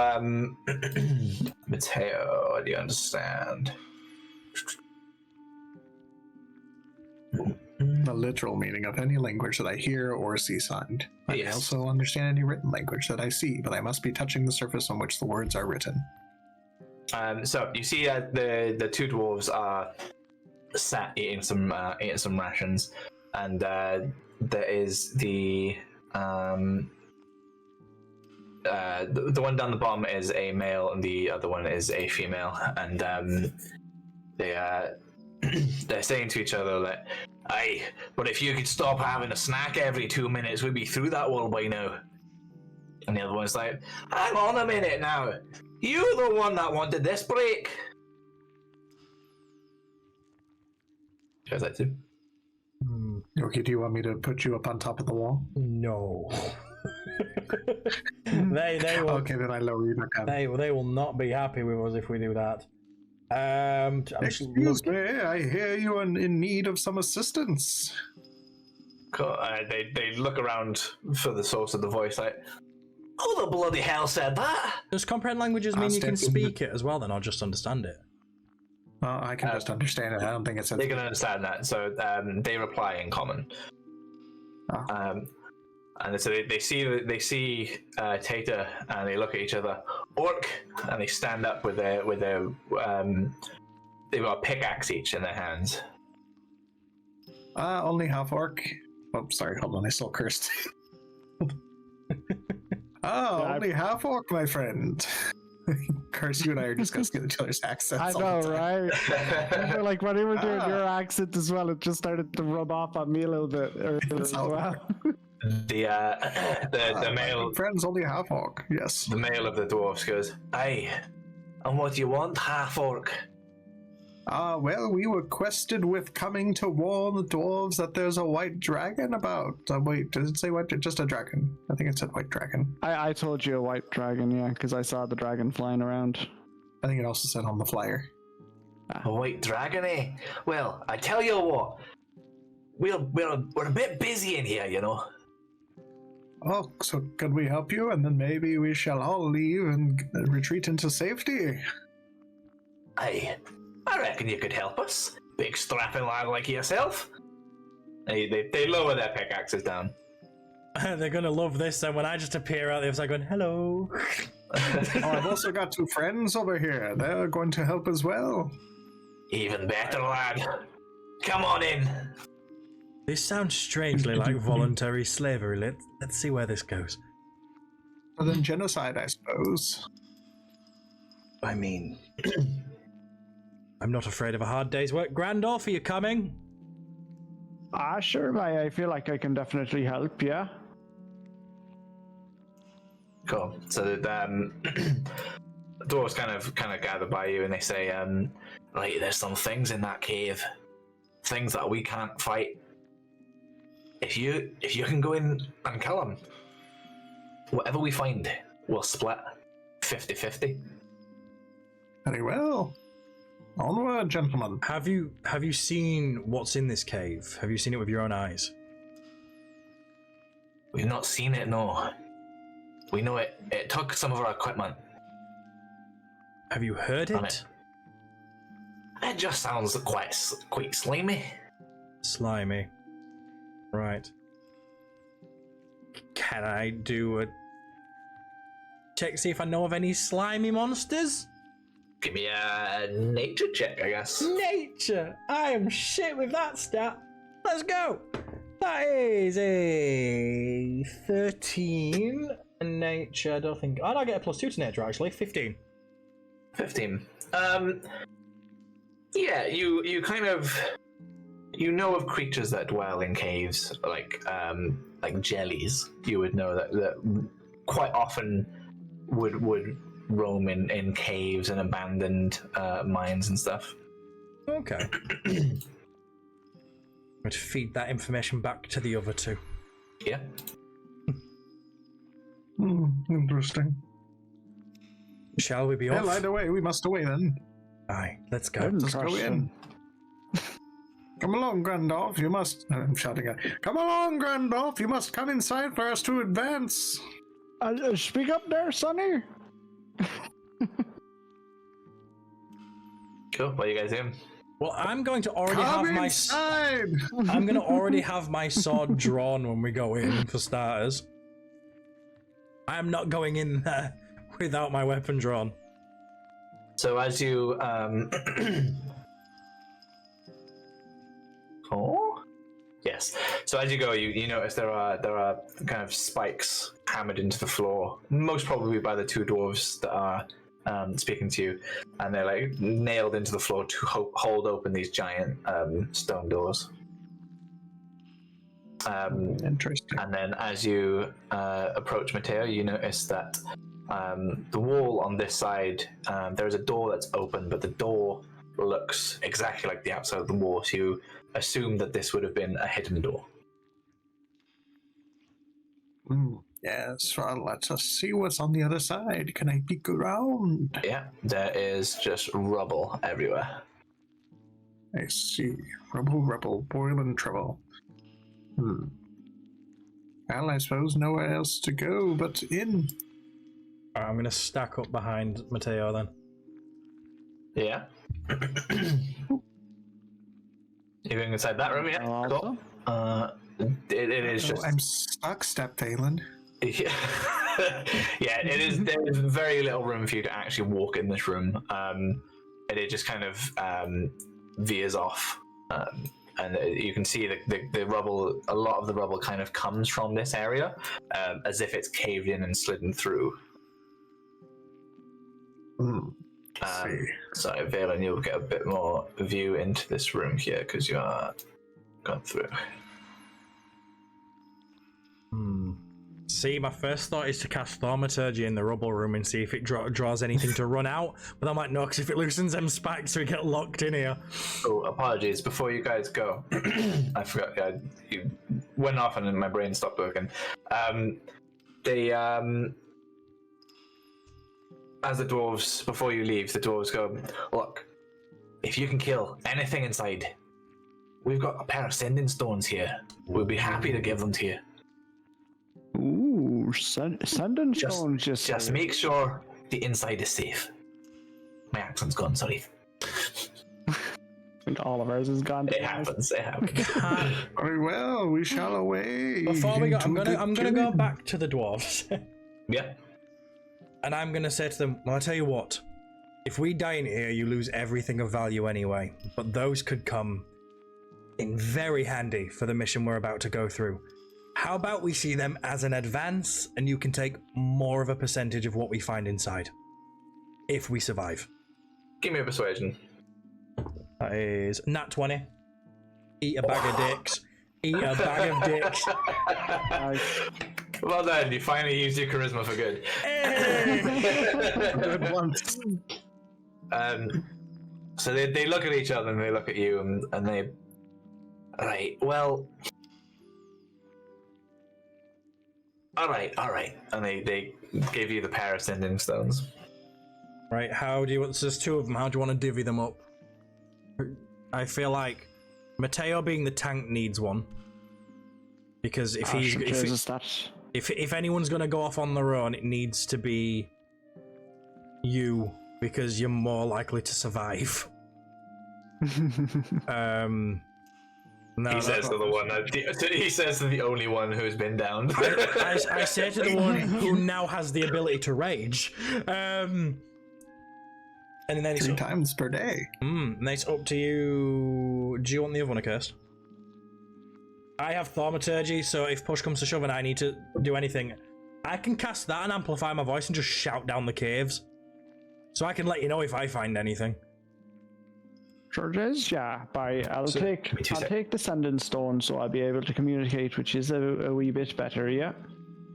Mateo, do you understand? The literal meaning of any language that I hear or see signed. I Yes. also understand any written language that I see, but I must be touching the surface on which the words are written. So you see the 2 dwarves are sat eating some rations, and there is the one down the bottom is a male and the other one is a female, and they're saying to each other that, "Aye, but if you could stop having a snack every 2 minutes, we'd be through that wall by now." And the other one's like, "Hang on a minute now, you're the one that wanted this break." How's that too? Okay, do you want me to put you up on top of the wall? No. they will. Okay, then I lower you back down. They will not be happy with us if we do that. I'm just Excuse me, I hear you are in need of some assistance. Cool. They look around for the source of the voice, like, who the bloody hell said that? Does comprehend languages mean you can Stand in speak it as well, then, or just understand it? Well, I can just understand it. I don't think it's... They can understand that, so they reply in common. Oh. And so they see Tata, and they look at each other. Orc, and they stand up with their they've got a pickaxe each in their hands. Only half orc. Oh, sorry, hold on, I still cursed. Only half orc, my friend. Curse, you and I are just gonna steal each other's accents. I know, right? Like when you were doing your accent as well, it just started to rub off on me a little bit as well. The male friend's only half orc. Yes. The male of the dwarfs goes, "Aye, and what do you want, half orc?" Well, we were quested with coming to warn the dwarves that there's a white dragon about. Wait, does it say white? Just a dragon. I think it said white dragon. I told you a white dragon, yeah, because I saw the dragon flying around. I think it also said on the flyer. A white dragon, eh? Well, I tell you what, we're a bit busy in here, you know. Oh, so can we help you? And then maybe we shall all leave and retreat into safety. Aye, I reckon you could help us. Big strapping lad like yourself. They lower their pickaxes down. They're gonna love this then when I just appear out the other side going, hello. I've also got 2 friends over here. They're going to help as well. Even better, lad. Come on in. This sounds strangely like voluntary slavery. Let's see where this goes. Other than genocide, I suppose. I mean, I'm not afraid of a hard day's work. Grandolph, are you coming? Sure, I feel like I can definitely help, yeah. Cool. So the dwarves kind of gather by you and they say, right, there's some things in that cave, things that we can't fight. If you can go in and kill them, whatever we find, we'll split 50-50. Very well. Onward, gentlemen. Have you seen what's in this cave? Have you seen it with your own eyes? We've not seen it, no. We know it took some of our equipment. Have you heard it? It just sounds quite slimy. Slimy. Right. Can I do a check, see if I know of any slimy monsters? Give me a nature check, I guess. Nature! I am shit with that stat. Let's go! That is a 13. Nature, I don't think... I don't get a +2 to nature, actually. 15. 15. Yeah, you kind of... You know of creatures that dwell in caves, like jellies. You would know that quite often would roam in caves and abandoned mines and stuff. Okay. I'd feed that information back to the other 2. Yeah. Interesting. Shall we be off? Light away. We must away then. Aye, let's go. Let's go in. Come along, Grandolph. You must... I'm shouting at... Come along, Grandolph. You must come inside for us to advance. Speak up there, Sonny. Cool. What are you guys doing? Well, I'm going to already come have inside. I'm going to already have my sword drawn when we go in, for starters. I am not going in there without my weapon drawn. So as you Oh? Yes. So as you go, you notice there are kind of spikes hammered into the floor, most probably by the 2 dwarves that are speaking to you, and they're like nailed into the floor to hold open these giant stone doors. Interesting. And then as you approach Mateo, you notice that the wall on this side, there's a door that's open, but the door looks exactly like the outside of the wall, so you assume that this would have been a hidden door. Yes, well, let us see what's on the other side. Can I peek around? Yeah, there is just rubble everywhere. I see. Rubble, boiling trouble. Well, I suppose nowhere else to go but in. Alright, I'm going to stack up behind Mateo then. Yeah. You're going inside that room, yeah? Cool. It is just... I'm stuck, Step Phelan. Yeah. Yeah, it is. There is very little room for you to actually walk in this room. And it just kind of veers off and you can see the rubble. A lot of the rubble kind of comes from this area, as if it's caved in and slidden through. So, Valen, you'll get a bit more view into this room here because you are gone through. See, my first thought is to cast Thaumaturgy in the rubble room and see if it draws anything to run out. But I'm like, no, because if it loosens them spikes, we get locked in here. Oh, apologies. Before you guys go, I forgot. You went off and then my brain stopped working. As the dwarves, before you leave, the dwarves go, look, if you can kill anything inside, we've got a pair of sending stones here. We'll be happy to give them to you. Ooh, sending stones. Just make sure the inside is safe. My accent's gone, sorry. I think all of ours is gone. It happens. Very well, we shall away. Before we go, I'm gonna go back to the dwarves. Yeah. And I'm gonna say to them, well, I'll tell you what. If we die in here, you lose everything of value anyway. But those could come in very handy for the mission we're about to go through. How about we see them as an advance, and you can take more of a percentage of what we find inside. If we survive. Give me a persuasion. That is nat 20. Eat a bag of dicks. Eat a bag of dicks. Well done, you finally used your charisma for good. Good once. So they look at each other and they look at you and they... Alright, well... Alright. And they give you the pair of sending stones. Right, how do you want... So there's two of them, how do you want to divvy them up? I feel like Mateo being the tank needs one. Because if he's... If anyone's going to go off on their own, it needs to be you, because you're more likely to survive. He says to the one he says to the only one who's been down. I say to the one who now has the ability to rage. And then it's 3 times per day. And it's up to you. Do you want the other one accursed? I have Thaumaturgy, so if push comes to shove and I need to do anything, I can cast that and amplify my voice and just shout down the caves. So I can let you know if I find anything. Sure is, yeah. I'll take the sending stone, so I'll be able to communicate, which is a wee bit better, yeah?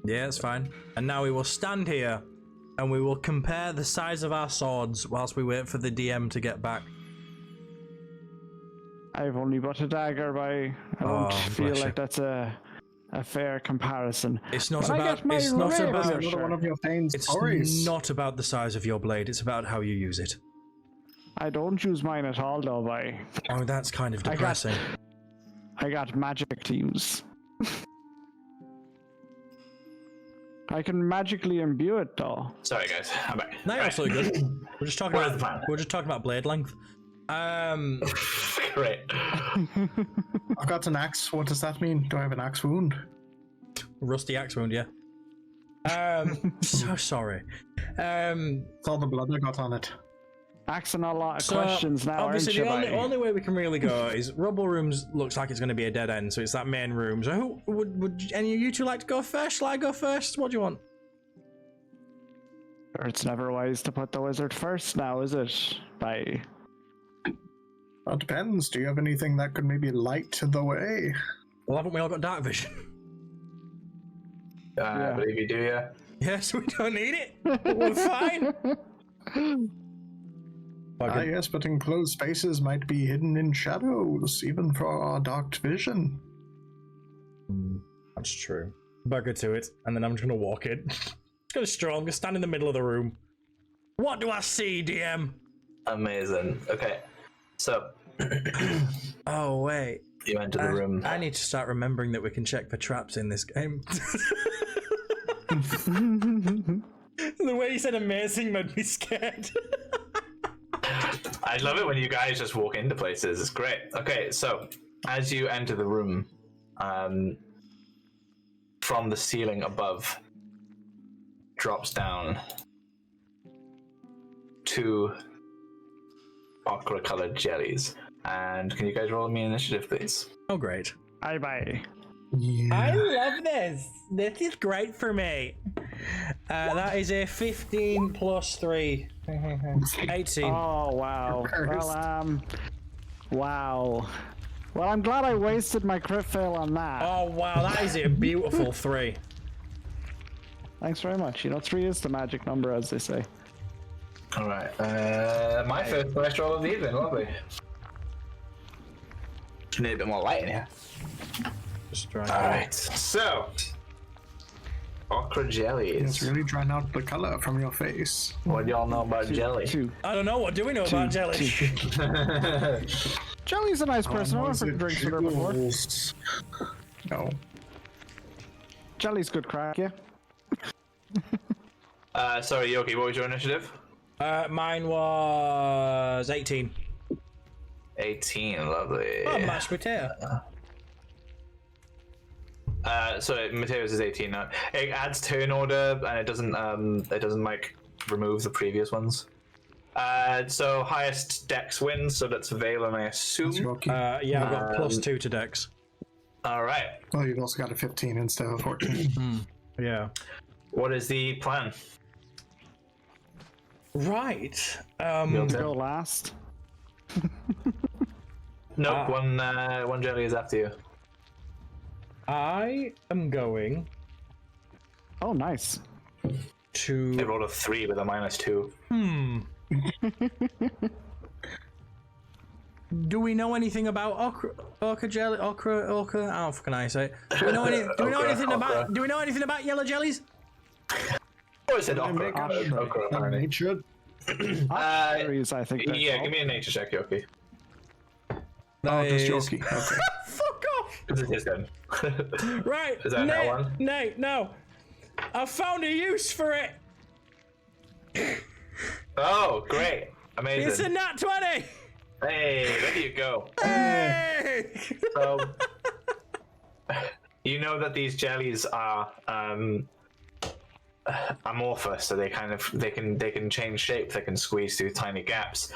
Yeah, it's fine. And now we will stand here and we will compare the size of our swords whilst we wait for the DM to get back. I've only got a dagger, I don't feel like that's a fair comparison. It's not about one of your pains. It's not about the size of your blade, it's about how you use it. I don't use mine at all, though, Oh, that's kind of depressing. I got magic teams. I can magically imbue it, though. Sorry, guys. I'm back. No, you're absolutely good. We're just talking about blade length. Great. I've got an axe. What does that mean? Do I have an axe wound? Rusty axe wound, yeah. So sorry. It's all the blood I got on it. Asking a lot of questions now, obviously aren't you, the only way we can really go is Rubble Rooms looks like it's going to be a dead end, so it's that main room. So who would any of you two like to go first? Shall I go first? What do you want? It's never wise to put the wizard first now, is it? Well, it depends. Do you have anything that could maybe light the way? Well, haven't we all got dark vision? I believe you do, yeah. Yes, we don't need it. We're fine. Yes, but enclosed spaces might be hidden in shadows, even for our dark vision. That's true. Bugger to it, and then I'm just gonna walk in. Just gonna stroll. I'm gonna stand in the middle of the room. What do I see, DM? Amazing. Okay, so. Oh wait. You enter the room. I need to start remembering that we can check for traps in this game. The way you said "amazing" made me scared. I love it when you guys just walk into places. It's great. Okay, so as you enter the room, from the ceiling above drops down 2 ochre-colored jellies. And can you guys roll me initiative, please? Oh, great. Bye. Yeah. I love this. This is great for me. That is a 15 plus 3. 18. Oh wow. Well, wow. Well, I'm glad I wasted my crit fail on that. Oh, wow. That is a beautiful 3. Thanks very much. You know, 3 is the magic number, as they say. All right. My first roll of the evening. Lovely. Need a bit more light in here. Just try. All right. So, okra jellies. It's really drawing out the color from your face. What do y'all know about jelly? 2. I don't know. What do we know about jelly? Jelly's a nice person. I went for drinks with her before. No. Jelly's good crack, yeah. Sorry, Yoki. What was your initiative? Mine was 18. 18. Lovely. Oh, mashed potato. So Mateo's is 18 now. It adds turn order and it doesn't like remove the previous ones. So highest dex wins, so that's Valen, I assume. Yeah, I've got plus 2 to dex. All right. Well, you've also got a 15 instead of 14. Yeah. What is the plan? Right. Go last. Nope. One jelly is after you. I am going Oh, nice. They to. rolled a 3 with a -2. Do we know anything about ochre jelly? Ochre? How can I say it? Do we know anything about? Do we know anything about yellow jellies? Oh, I said okra. Make a Okra, apparently. nature. Berries, I think. Yeah, give me a nature check, Yoki. Oh, just Is- Yoki. Okay. Fuck off! This is his gun. Right. Is that Nate, one? Nate, no. I found a use for it. Oh, great. Amazing. It's a nat 20. Hey, there you go. Hey! So, you know that these jellies are amorphous, so they can change shape. They can squeeze through tiny gaps.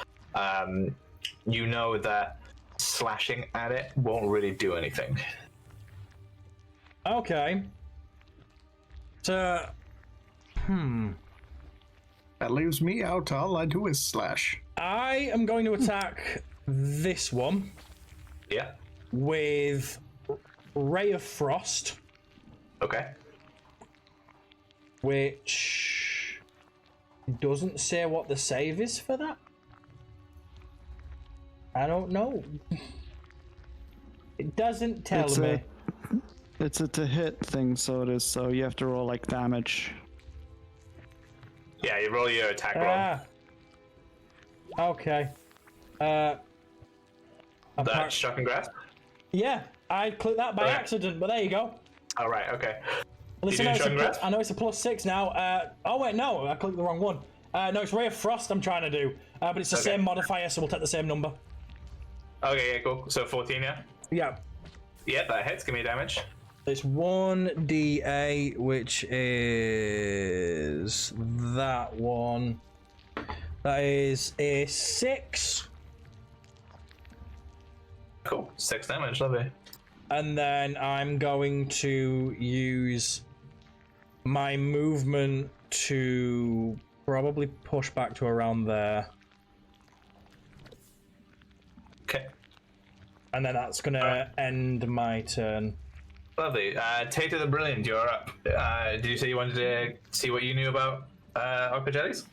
You know that slashing at it won't really do anything. Okay. So, That leaves me out. All I do is slash. I am going to attack this one Yeah. with Ray of Frost, Okay. which doesn't say what the save is for that. I don't know. It doesn't tell It's me. It's a to hit thing, so it is. So you have to roll like damage. Yeah, you roll your attack roll. Okay. That shock and grasp. Yeah, I clicked that by Okay. accident, but there you go. All right. Okay. Listen, do I know, shock and grasp? I know it's a +6 now. Oh wait, no, I clicked the wrong one. No, it's Ray of Frost I'm trying to do, but it's the Okay. same modifier, so we'll take the same number. Okay. Yeah. Cool. So 14. Yeah. Yeah, Yeah. That hits. Give me damage. it's 1d8, which is that one. That is a 6, Cool. 6 damage. Lovely. and then I'm going to use my movement to probably push back to around there. Okay. And then that's gonna end my turn. Lovely. Tater the Brilliant, you're up. Did you say you wanted to see what you knew about okra jellies?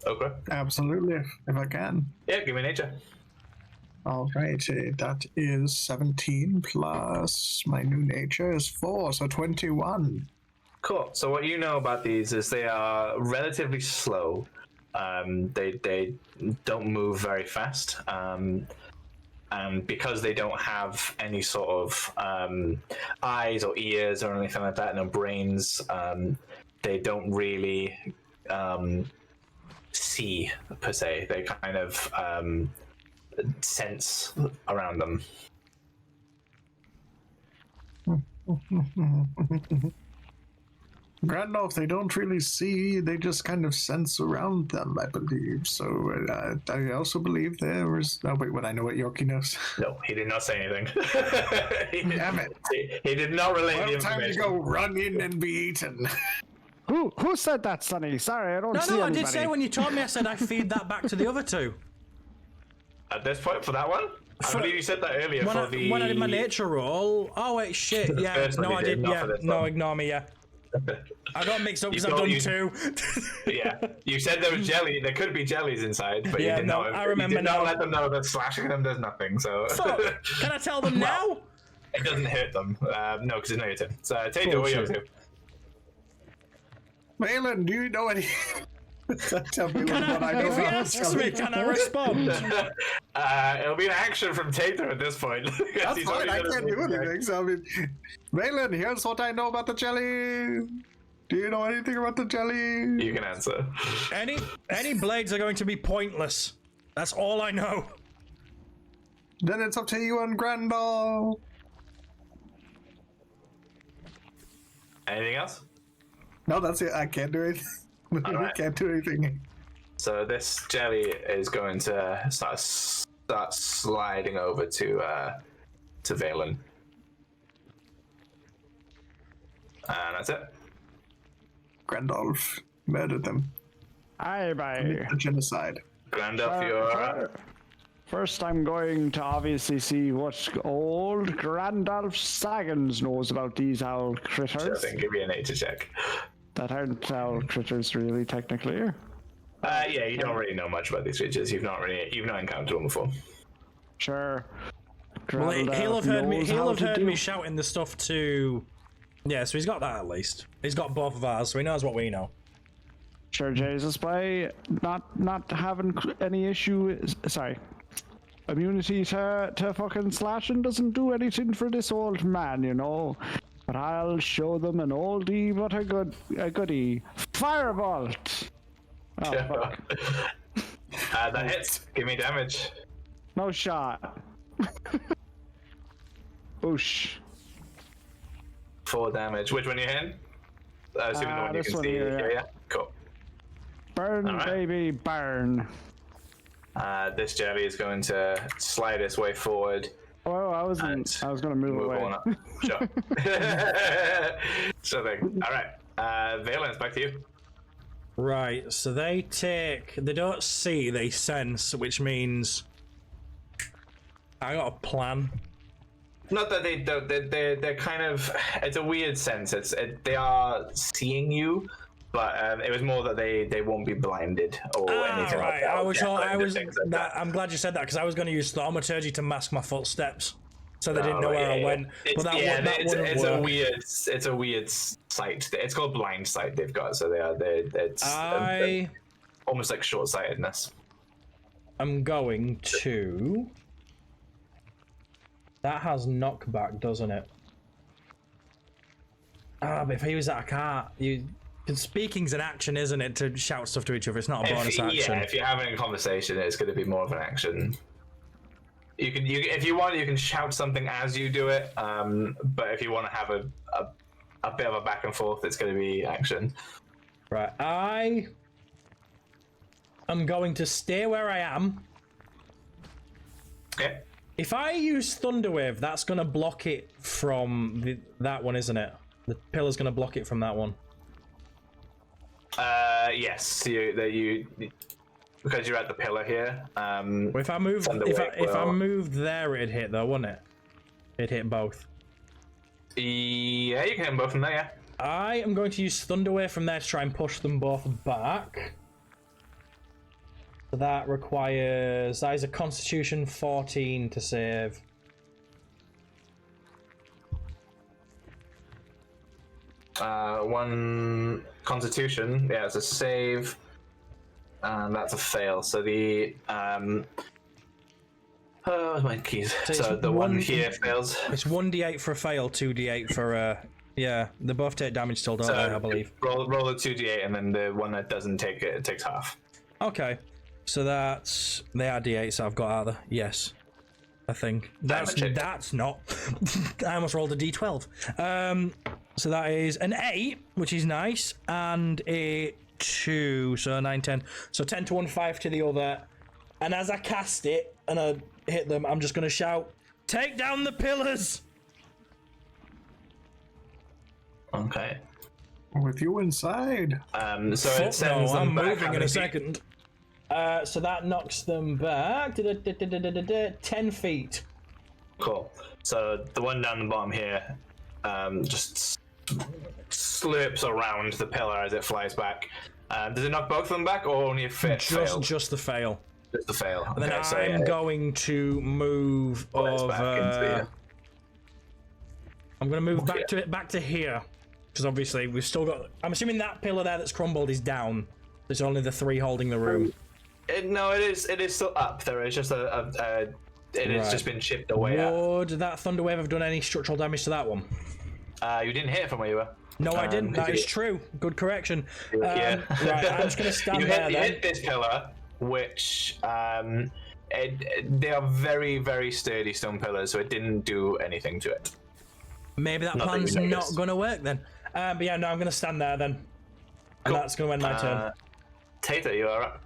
Okra? Absolutely, if I can. Yeah, give me nature. All right, that is 17 plus my new nature is 4, so 21. Cool. So what you know about these is they are relatively slow. They don't move very fast. And because they don't have any sort of eyes or ears or anything like that, no brains, they don't really see per se. They kind of sense around them. Gandalf, they don't really see, they just kind of sense around them, I believe. So I also believe there was. Oh, wait, what? I know what Yorkie knows. No, he did not say anything. Damn it. He did not relay the Well, time to information. go run in and be eaten. Who said that, Sonny? Sorry, I don't see No, I anybody. did say when you told me, I said I feed that back to the other two. At this point, for that one? I believe you said that earlier When I did my nature roll. Oh, wait, shit. Yeah, first one no, you I did, did. not Yeah, for this no, one. ignore me, yeah. I got mixed up because I've got- done you- two. Yeah, you said there was jelly. There could be jellies inside, but Yeah, you did no, not. I remember you did not now. let them know that slashing them does nothing. So Fuck. Can I tell them now? it doesn't hurt them. No, because it's not your turn. So Tato, what are you up to? Malin, do you know any? Tell me what I know If he about asks me, can I respond? It'll be an action from Tato at this point. That's fine. I can't do anything. So I mean, Malin, here's what I know about the jelly. Do you know anything about the jelly? You can answer. Any blades are going to be pointless. That's all I know. Then it's up to you and Grandal. Anything else? No, that's it. I can't do anything. We right. can't do anything. So this jelly is going to start sliding over to Valen. And that's it. Grandolph murdered them. Aye, bye. The genocide. Gandalf, you're First, I'm going to obviously see what old Grandalf Saggins knows about these owl critters. give you a nature check. That aren't owl critters, really, technically. Yeah, you don't really know much about these creatures. You've not encountered them before. Sure. Well, he'll have heard me. knows He'll how have to heard do- me shouting the stuff to. Yeah, so he's got that at least. He's got both of ours, so he knows what we know. Sure, Jesus, by not having any issue. Sorry. Immunity to fucking slashing doesn't do anything for this old man, you know. But I'll show them an oldie but a goodie. Firebolt! Oh, fuck. That hits. Give me damage. No shot. Oosh. 4 damage. Which one you hitting? Assuming the one you this can one see. here, Yeah. Cool. Burn, All right. baby, burn. This jelly is going to slide its way forward. Oh, I was gonna move away. on up. Sure. Sure thing. All right. Valen, it's back to you. Right, so they don't see, they sense, which means I got a plan. Not that they don't. They're kind of. It's a weird sense. They are seeing you, but it was more that they won't be blinded or anything like Right, that. I'm glad you said that because I was going to use thaumaturgy to mask my footsteps, so they didn't know Oh, where I yeah. went. But that wouldn't it's work. a weird sight. It's called blind sight. They've got so it's almost like short sightedness. I'm going to. That has knockback, doesn't it? But if I use that, I can't. Because speaking's an action, isn't it? To shout stuff to each other. It's not a bonus action. Yeah, if you're having a conversation, it's going to be more of an action. You can, if you want, you can shout something as you do it. But if you want to have a bit of a back and forth, it's going to be action. Right, I am going to stay where I am. Okay. If I use Thunderwave, that's going to block it from that one, isn't it? The pillar's going to block it from that one. Yes. You because you're at the pillar here. If I moved, if I moved there, it'd hit though, wouldn't it? It'd hit both. Yeah, you can hit them both from there. Yeah. I am going to use Thunderwave from there to try and push them both back. So that requires a Constitution 14 to save. One Constitution. Yeah, it's a save, and that's a fail. So the where's my keys? So the one here fails. It's 1d8 for a fail, 2d8 for a. Yeah, they both take damage still, don't they? I believe. Roll a 2d8, and then the one that doesn't take it takes half. Okay, so they are d8s I've got out there. Yes, I think that's not. I almost rolled a d12. So that is an 8, which is nice, and a 2, so 9, 10. So 10 to one, 5 to the other. And as I cast it and I hit them, I'm just going to shout, "Take down the pillars!" Okay. With you inside. So it sends them I'm back moving in a second. So that knocks them back 10 feet. Cool. So the one down the bottom here just slurps around the pillar as it flies back. Does it knock both of them back, or only if it failed? Just the fail. Just the fail. And then Okay, I'm going to move back into I'm going to move back to here, because obviously we've still got. I'm assuming that pillar there that's crumbled is down. There's only the 3 holding the room. No, it is still up. There is just it has just been chipped away at. Would that thunder wave have done any structural damage to that one? You didn't hit it from where you were. No, I didn't. That is true. Good correction. Yeah. Right, I'm just going to stand there You then. hit this pillar, which they are very, very sturdy stone pillars, so it didn't do anything to it. Maybe that plan's not going to work then. But yeah, no, I'm going to stand there then. And that's going to end my turn. Tater, you are up.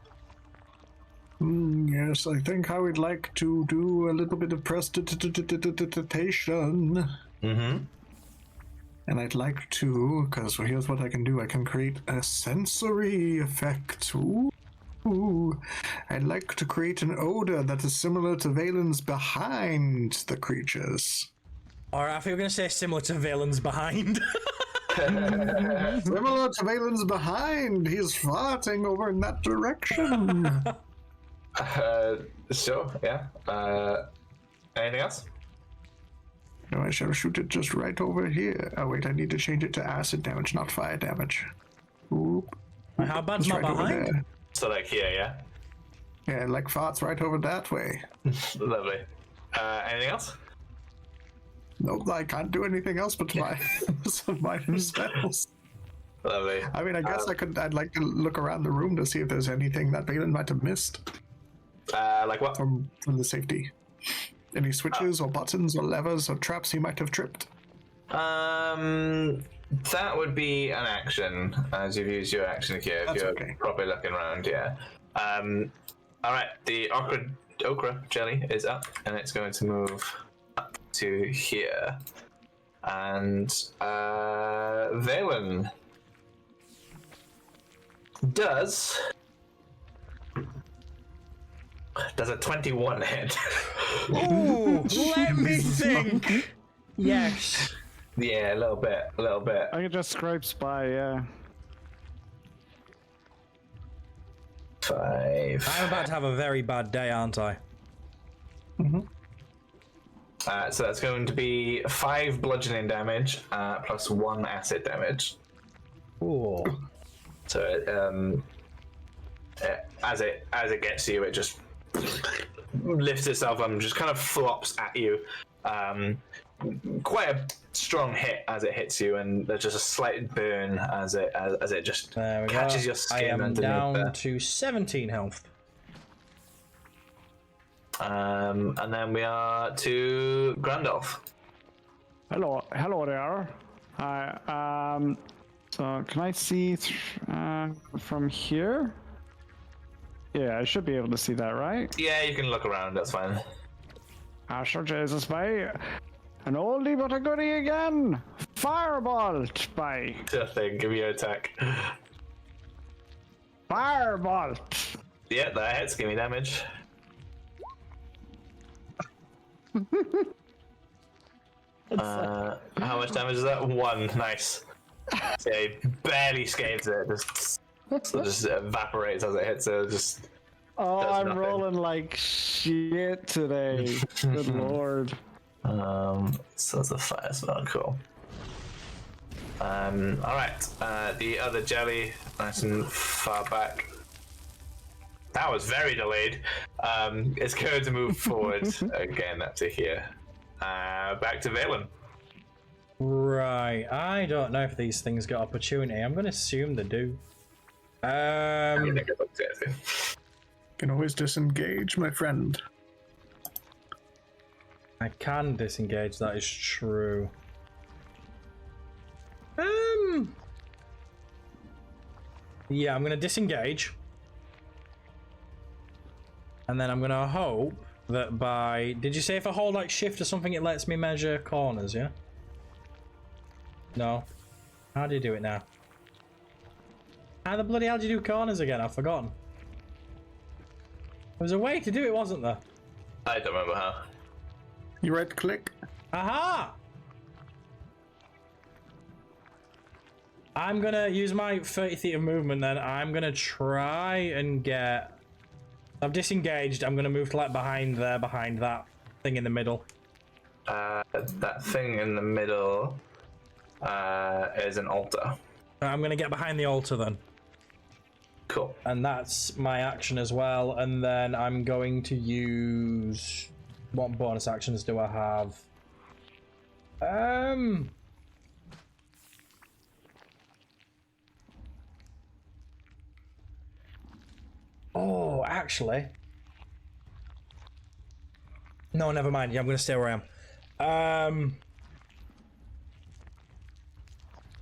Yes, I think I would like to do a little bit of prestidigitation. Mm-hmm. And I'd like to, because here's what I can do. I can create a sensory effect. Ooh. I'd like to create an odor that is similar to Valen's behind the creatures. Or I thought you were going to say similar to Valen's behind. Similar to Valen's behind. He's farting over in that direction. Sure, yeah. Anything else? No, I shall shoot it just right over here. Oh wait, I need to change it to acid damage, not fire damage. Oop. How bad's It's my right over behind? there. So like here, yeah? Yeah, like farts right over that way. Lovely. Anything else? Nope, I can't do anything else but my some minor spells. Lovely. I mean, I guess I'd like to look around the room to see if there's anything that Valen might have missed Like what? from the safety. Any switches or buttons or levers or traps he might have tripped. That would be an action, as you've used your action here, if That's you're okay. properly looking around, yeah. Alright, the okra jelly is up, and it's going to move up to here. And, Valen does a 21 hit. Ooh, let me think. Yes. Yeah, a little bit. I can just scrapes by, yeah. 5. I'm about to have a very bad day, aren't I? So that's going to be 5 bludgeoning damage, plus 1 acid damage. Ooh. So as it gets to you, it just lifts itself up and just kind of flops at you. Quite a strong hit as it hits you, and there's just a slight burn as it just catches your skin. I am underneath down there. to 17 health. And then we are to Grandolph. Hello there. Hi. So can I see from here? Yeah, I should be able to see that, right? Yeah, you can look around. That's fine. Sure, Jesus, bye. An oldie but a goodie again. Firebolt, bye. Nothing. Give me your attack. Firebolt. Yeah, that hits. Give me damage. How much damage is that? 1. Nice. So it barely scathes it. Just evaporates as it hits it. Just. Oh, I'm nothing. rolling like shit today. Good lord. So it's a fire spell. Cool. Alright. The other jelly, nice and far back. That was very delayed. It's going to move forward again up to here. Back to Valen. Right. I don't know if these things got opportunity. I'm going to assume they do. Can always disengage, my friend. I can disengage, that is true. Yeah, I'm gonna disengage. And then I'm gonna hope that by... Did you say if I hold like shift or something it lets me measure corners, yeah? No. How do you do it now? How the bloody hell do you do corners again? I've forgotten. There was a way to do it, wasn't there? I don't remember how. You right click. Aha! I'm gonna use my 30 feet of movement then. I'm gonna try and get... I've disengaged. I'm gonna move to like behind there, behind that thing in the middle. That thing in the middle is an altar. I'm gonna get behind the altar then. Cool. And that's my action as well. And then I'm going to use... What bonus actions do I have? Oh, actually. No, never mind. Yeah, I'm going to stay where I am.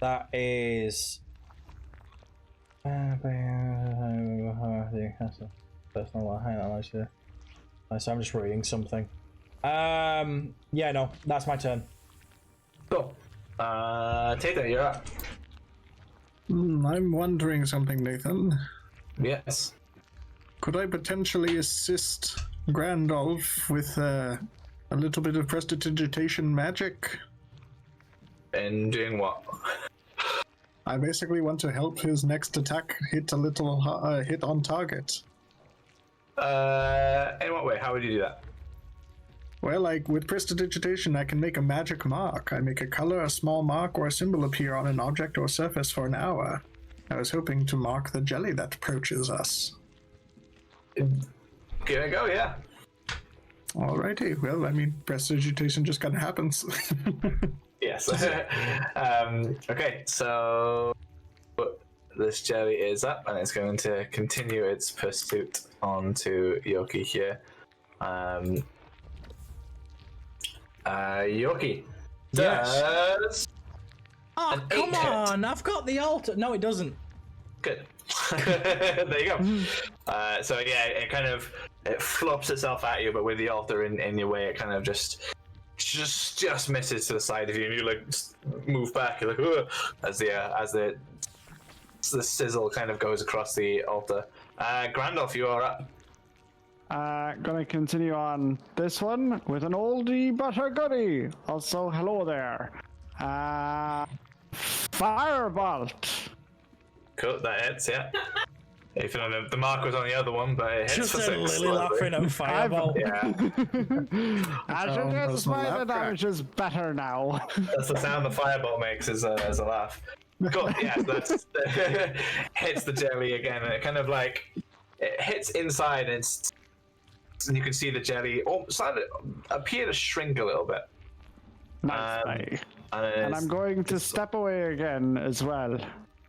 That is... So I'm just reading something. Yeah, no, that's my turn. Cool. Tata, you're up. I'm wondering something, Nathan. Yes. Could I potentially assist Grandolph with a little bit of prestidigitation magic? And doing what? I basically want to help his next attack hit a little hit on target. In what way? How would you do that? Well, like with prestidigitation, I can make a magic mark. I make a color, a small mark, or a symbol appear on an object or surface for an hour. I was hoping to mark the jelly that approaches us. Give it a go, yeah. Alrighty, well, I mean, prestidigitation just kind of happens. Yes. Okay, so this jelly is up and it's going to continue its pursuit onto Yoki here. Yoki does Oh, come on! I've got the altar. No, it doesn't. Good. There you go. So yeah, it flops itself at you, but with the altar in your way, it kind of just misses to the side of you, and you like move back. You're like, ugh, as the sizzle kind of goes across the altar. Grandolph, you are up. Gonna continue on this one with an oldie but a goodie. Also, hello there. Firebolt. Cool, that hits, yeah. Even though the mark was on the other one, but it hits Just for a 6. Lily laughing at Fireball. Yeah, As it is, my damage is better now. that's the sound the fireball makes as a laugh. Cool, yeah, that's hits the jelly again, and it kind of like it hits inside, and you can see the jelly appear to shrink a little bit. Nice. And I'm going to step away again as well.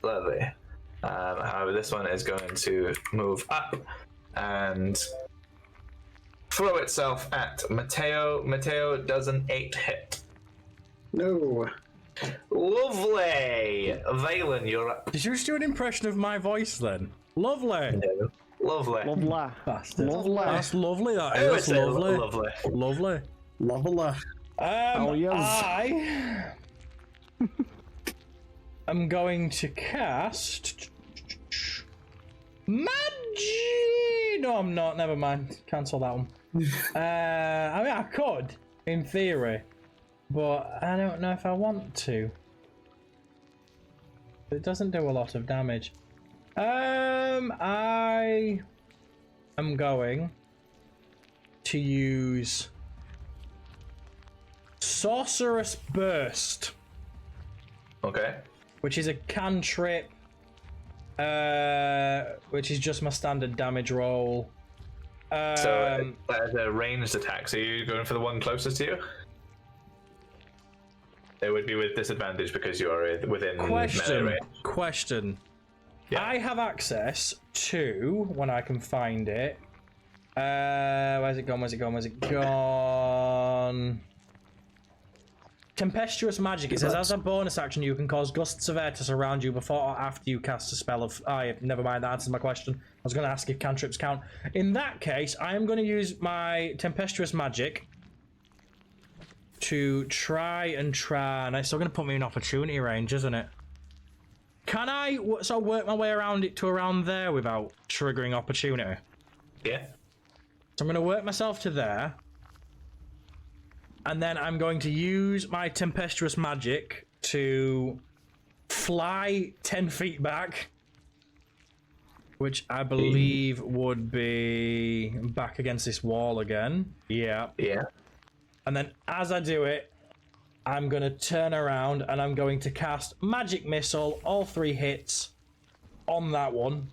Lovely. However, this one is going to move up and throw itself at Mateo. Mateo does an 8 hit. No. Lovely. Valen, you're up. Did you just do an impression of my voice then? Lovely. No. Lovely. Lovely. Bastard. Lovely. That's lovely. That I is. would That's say lovely. lovely. Lovely. Lovely. Oh, yes. I am going to cast Magic. No, I'm not. Never mind. Cancel that one. I mean, I could, in theory, but I don't know if I want to. It doesn't do a lot of damage. I am going to use Sorcerous Burst. Okay. Which is a cantrip, which is just my standard damage roll. So that is a ranged attack. So you're going for the one closest to you? It would be with disadvantage because you are within melee range. Question. Yeah. I have access to, when I can find it. Where's it gone? Where's it gone? Where's it gone? tempestuous magic. It says, as a bonus action, you can cause gusts of air to surround you before or after you cast a spell of... never mind, that answers my question. I was going to ask if cantrips count. In that case, I am going to use my tempestuous magic to try, and it's still going to put me in opportunity range, isn't it? Can I work my way around it to around there without triggering opportunity? Yeah. So I'm going to work myself to there. And then I'm going to use my tempestuous magic to fly 10 feet back. Which I believe would be back against this wall again. Yeah. Yeah. And then as I do it, I'm going to turn around and I'm going to cast Magic Missile, all 3 hits on that one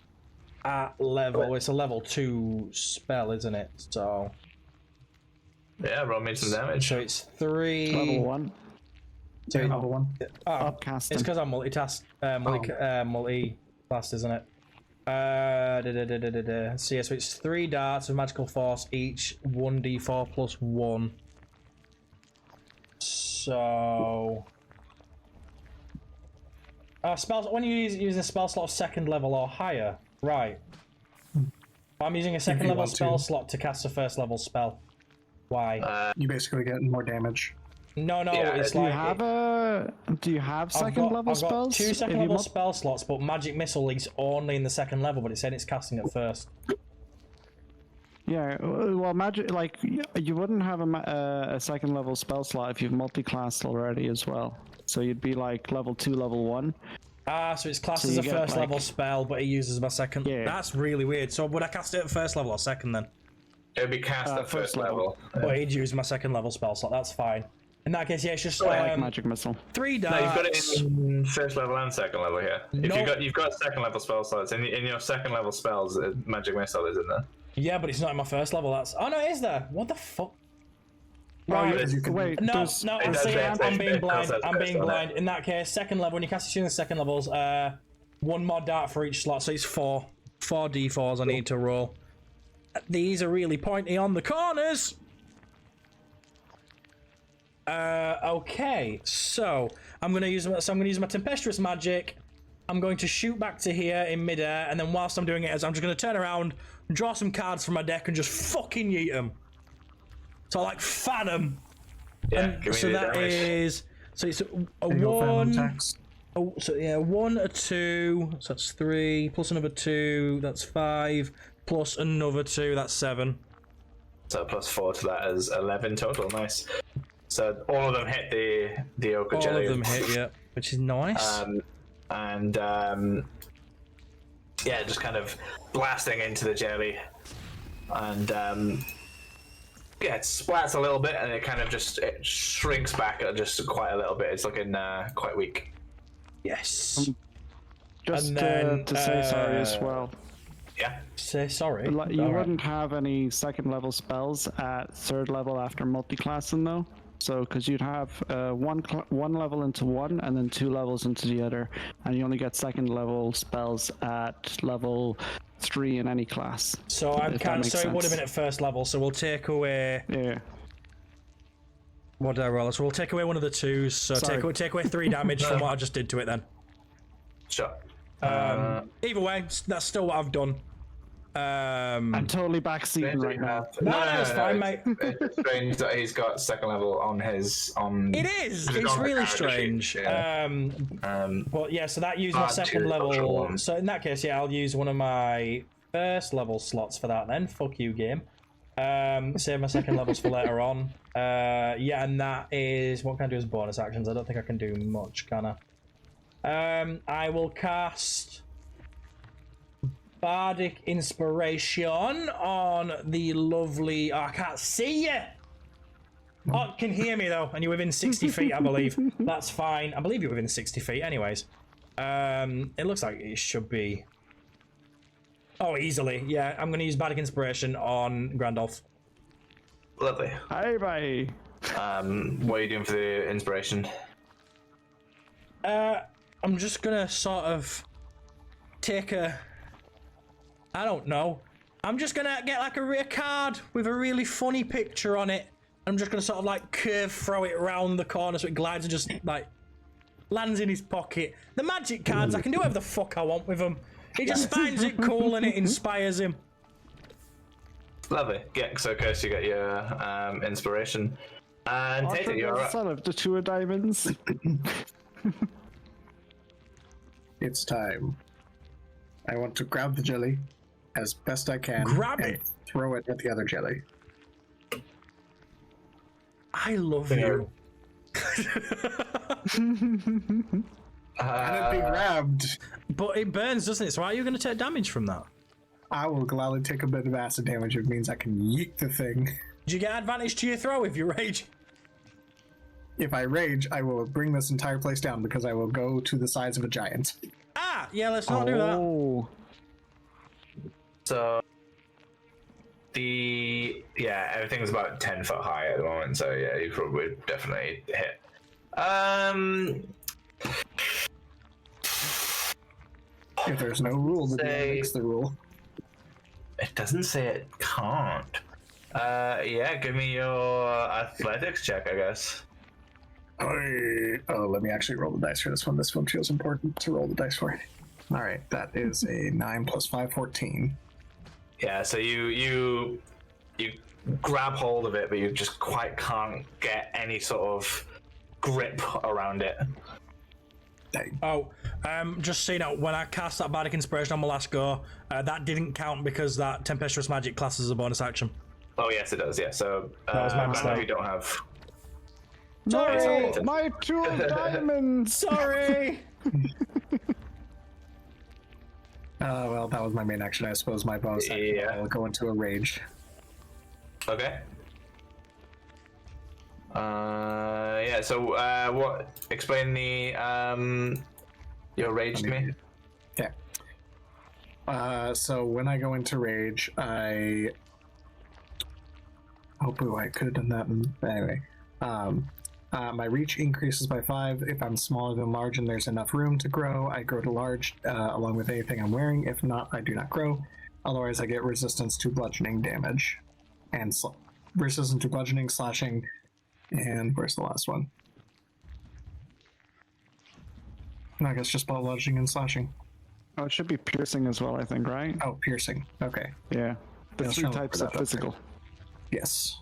at level. It's a level 2 spell, isn't it? So. Yeah, roll me some damage. So it's 3. Level 1. So level 1. Upcasting. It's because I'm multi-classed, isn't it? So yeah, so it's 3 darts of magical force each, 1d4 plus 1. So spells when you use a spell slot of 2nd level or higher, right? I'm using a 2nd level spell slot to cast a 1st level spell. Why? You basically get more damage. No, Yeah, it's Do like you have 2nd level spells? I've got 2 2nd level spell slots, but Magic Missile is only in the 2nd level, but it said it's casting at 1st. Yeah, well, magic, like, you wouldn't have a 2nd level spell slot if you've multi-classed already as well. So you'd be like level 2, level 1. So it's classed So as you a get, 1st level spell, but it uses my 2nd. Yeah. That's really weird. So would I cast it at 1st level or 2nd then? It'd be cast at first level. But he'd use my 2nd level spell slot. That's fine. In that case, yeah, it's just Like Magic Missile. 3 No, darts. you've got it in 1st level and 2nd level here. No. You've got 2nd level spell slots. In your 2nd level spells, Magic Missile is in there. Yeah, but it's not in my 1st level. That's oh no, it is there. What the fuck? Right, Right. wait, No, does- no, It does I'm being it blind. does I'm being on it. blind. In that case, 2nd level. When you cast it in the 2nd levels, 1 more dart for each slot, so it's 4 d4s I need to roll. These are really pointy on the corners. Okay, so I'm gonna use my tempestuous magic. I'm going to shoot back to here in midair, and then whilst I'm doing it, I'm just gonna turn around, draw some cards from my deck, and just fucking yeet them. So like fan them. Yeah, give me So the that damage. is so it's a Your fan 1. attacks. Oh, so yeah, 1, a 2, so that's 3, plus another 2, that's 5, plus another 2, that's 7. So plus 4 to that is 11 total. Nice. So all of them hit the ochre All jelly. of them hit, yeah, which is nice. Yeah, just kind of blasting into the jelly, and yeah, it splats a little bit, and it kind of it shrinks back just quite a little bit. It's looking quite weak. Yes. Just And then, to say sorry as well. Yeah. Say sorry. Like, you All right. wouldn't have any 2nd level spells at 3rd level after multi-classing though. So, because you'd have one level into one and then 2 levels into the other, and you only get 2nd level spells at level 3 in any class. So I'm if that kind of, makes so it would have sense. been at 1st level. So we'll take away. Yeah. What did I roll? So we'll take away one of the 2s. So Sorry. take away 3 damage from what I just did to it. Then. Sure. Either way, that's still what I've done. I'm totally backseating right now. No, it's fine, mate. It's strange that he's got 2nd level on his It is. It's It's on the really character sheet, strange. yeah. But yeah, so that used my Add 2nd to level. optional one. So in that case, yeah, I'll use one of my 1st level slots for that. Then fuck you, game. Save my 2nd levels for later on. Yeah, and that is what can I do as bonus actions. I don't think I can do much, can I? I will cast Bardic Inspiration on the lovely. Oh, I can't see you. Oh, you can hear me though, and you're within 60 feet, I believe. That's fine. I believe you're within 60 feet, anyways. It looks like it should be. Oh, easily. Yeah, I'm gonna use Bardic Inspiration on Grandolph. Lovely. Hi, bye. What are you doing for the inspiration? I'm just gonna sort of take a. I don't know. I'm just gonna get like a rare card with a really funny picture on it, I'm just gonna sort of like curve throw it around the corner so it glides and just like lands in his pocket. The magic cards, I can do whatever the fuck I want with them. He just finds it cool and it inspires him. Lovely. Yeah, so Curse, you get your inspiration. And Tater, you're right. Son of the 2 of diamonds. It's time. I want to grab the jelly as best I can. Grab and it. Throw it at the other jelly. I love you. Can it be grabbed? But it burns, doesn't it? So are you going to take damage from that? I will gladly take a bit of acid damage. It means I can yeet the thing. Do you get advantage to your throw if you rage? If I rage, I will bring this entire place down because I will go to the size of a giant. Ah, yeah, let's not do that. Oh. So everything's about 10 foot high at the moment, so yeah, you probably definitely hit. If there's no rule, then makes the rule. It doesn't say it can't. Yeah, give me your athletics check, I guess. Oh, let me actually roll the dice for this one. This one feels important to roll the dice for. All right, that is a 9 plus 5, 14. Yeah, so you grab hold of it, but you just quite can't get any sort of grip around it. Dang. Oh, just so you know, when I cast that Bardic Inspiration on my last go, that didn't count because that Tempestuous Magic class is a bonus action. Oh, yes, it does, yeah. So, That was my I know mistake. you don't have... No, my 2 of diamonds. Sorry! Well, that was my main action. I suppose my bonus action will go into a rage. Okay. Yeah, so, what... Explain the, your rage to me. Okay. So when I go into rage, I... Oh, boo, I could have done that. Anyway. My reach increases by 5. If I'm smaller than large and there's enough room to grow, I grow to large, along with anything I'm wearing. If not, I do not grow. Otherwise, I get resistance to bludgeoning damage. And resistance to bludgeoning, slashing, and where's the last one? No, I guess just bludgeoning and slashing. Oh, it should be piercing as well, I think, right? Oh, piercing. Okay. Yeah. The Yeah, 3 sure, types put of that up physical. Yes.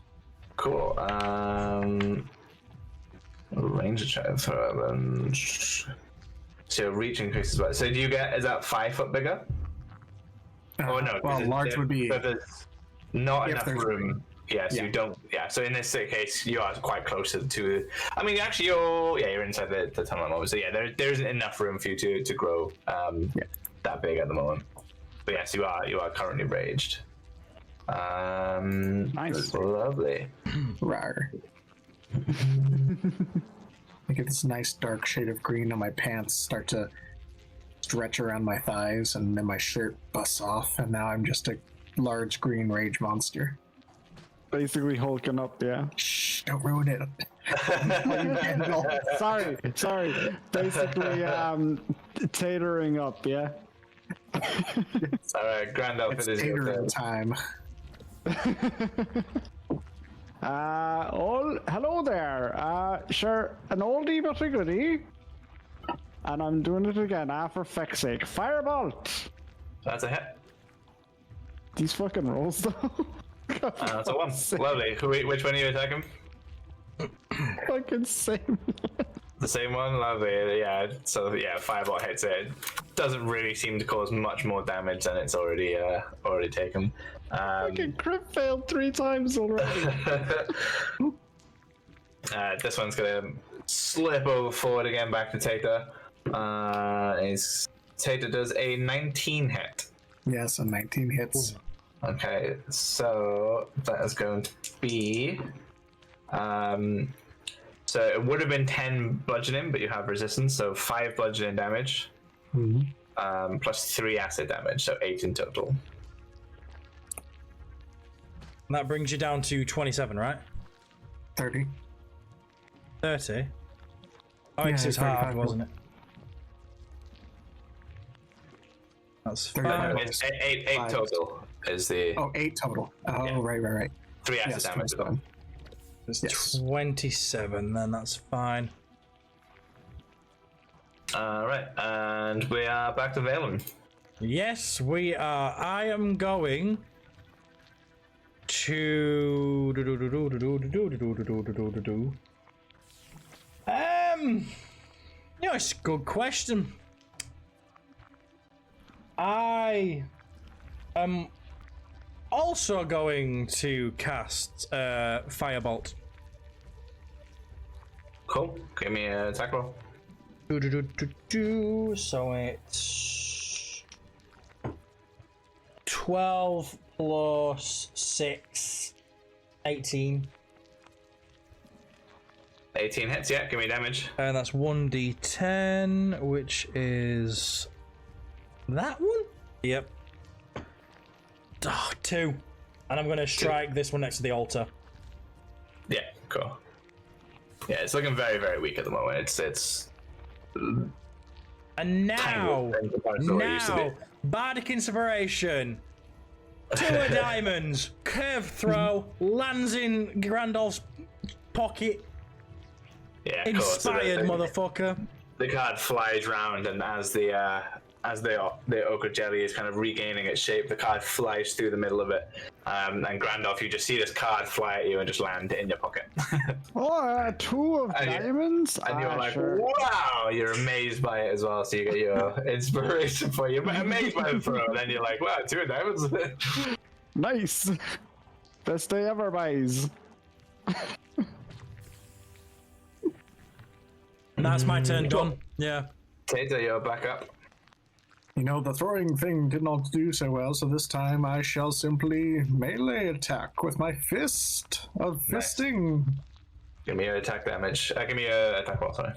Cool. Range check for them. So reach increases by. So do you get? Is that 5 foot bigger? Oh no. Well, large would be. So there's not if enough there's room. Yeah, so you don't. Yeah, so in this case, you are quite close to. I mean, actually, you're inside the tunnel at the moment. So yeah, there isn't enough room for you to grow that big at the moment. But yes, you are currently raged. Nice. Lovely. Rawr. I get this nice dark shade of green on my pants start to stretch around my thighs, and then my shirt busts off, and now I'm just a large green rage monster. Basically hulking up, yeah. Shh, don't ruin it. Sorry. Basically, tatering up, yeah. Alright, grand outfit It's is your catering turn. time. Hello there. Sure, an oldie but a goodie. And I'm doing it again, for feck's sake. Firebolt! That's a hit. These fucking rolls, though. That's a 1. Lovely. Which one are you attacking? Fucking same. The same one? Lovely. Yeah, so yeah, Firebolt hits it. Doesn't really seem to cause much more damage than it's already taken. Fucking crit failed 3 times already. This one's gonna slip over forward again back to Tater. Tater does a 19 hit. Yes, a 19 hits. Okay, so that is going to be so it would have been 10 bludgeoning, but you have resistance, so 5 bludgeoning damage. Plus 3 acid damage, so 8 in total. And that brings you down to 27, right? 30. 30? Oh, Yeah, it's it's half, 35. wasn't it? That's 35. 5. It's 8 5. total is the... Oh, 8 total. Oh, Yeah. right. 3 acid Yes, damage. 27. It's Yes. 27, then that's fine. Alright, and we are back to Valen. Yes, we are. I am going to it's a good question. I am also going to cast Firebolt. Cool. Give me an attack roll. So it's 12 plus 6, 18. 18 hits, yeah, give me damage. And that's 1d10, which is that one? Yep. Oh, 2. And I'm going to strike this one next to the altar. Yeah, cool. Yeah, it's looking very, very weak at the moment. It's And now, tiny compared to what it used to be. Bardic Inspiration. 2 of diamonds. Curve throw. Lands in Grandolph's pocket. Yeah, cool. Inspired, motherfucker. The card flies round, and as the ochre jelly is kind of regaining its shape, the card flies through the middle of it. And Grandolph, you just see this card fly at you and just land in your pocket. 2 of diamonds? And you're like, sure. wow! You're amazed by it as well, so you get your inspiration for you. But amazed by the throw, and then you're like, wow, 2 of diamonds. Nice. Best day ever, boys. That's my turn done. Yeah. Tater, you're back up. You know, the throwing thing did not do so well, so this time I shall simply melee attack with my fist of fisting. Give me your attack damage. Give me a attack roll, sorry.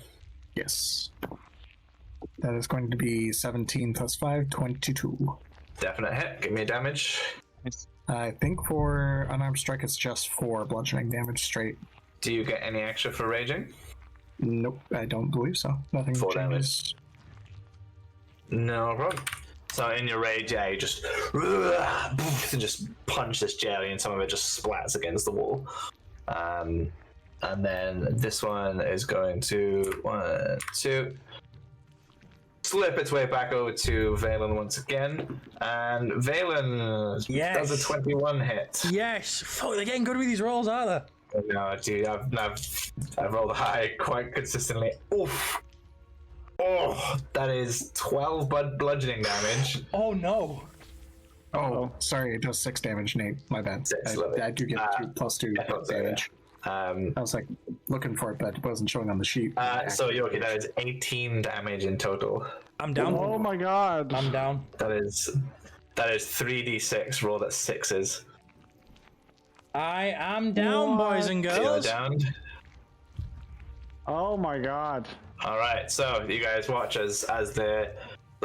Yes. That is going to be 17 plus 5, 22. Definite hit. Give me a damage. I think for unarmed strike, it's just 4 bludgeoning damage straight. Do you get any extra for raging? Nope, I don't believe so. Nothing 4 changes. No problem. So in your rage, yeah, you just punch this jelly, and some of it just splats against the wall. And then this one is going to slip its way back over to Valen once again, and Valen does a 21 hit. Yes. Fuck, they're getting good with these rolls, aren't they? No, dude, I've rolled high quite consistently. Oof. Oh, that is 12 bludgeoning damage. Oh no. Oh, sorry, it does 6 damage, Nate. My bad. I do get 2+2 damage. I was like looking for it, but it wasn't showing on the sheet. So Yoki, that is 18 damage in total. I'm down. Oh my god. I'm down. That is 3d6 rolled at 6s. I am down, boys and girls. You're down. Oh my god. All right, so you guys watch as the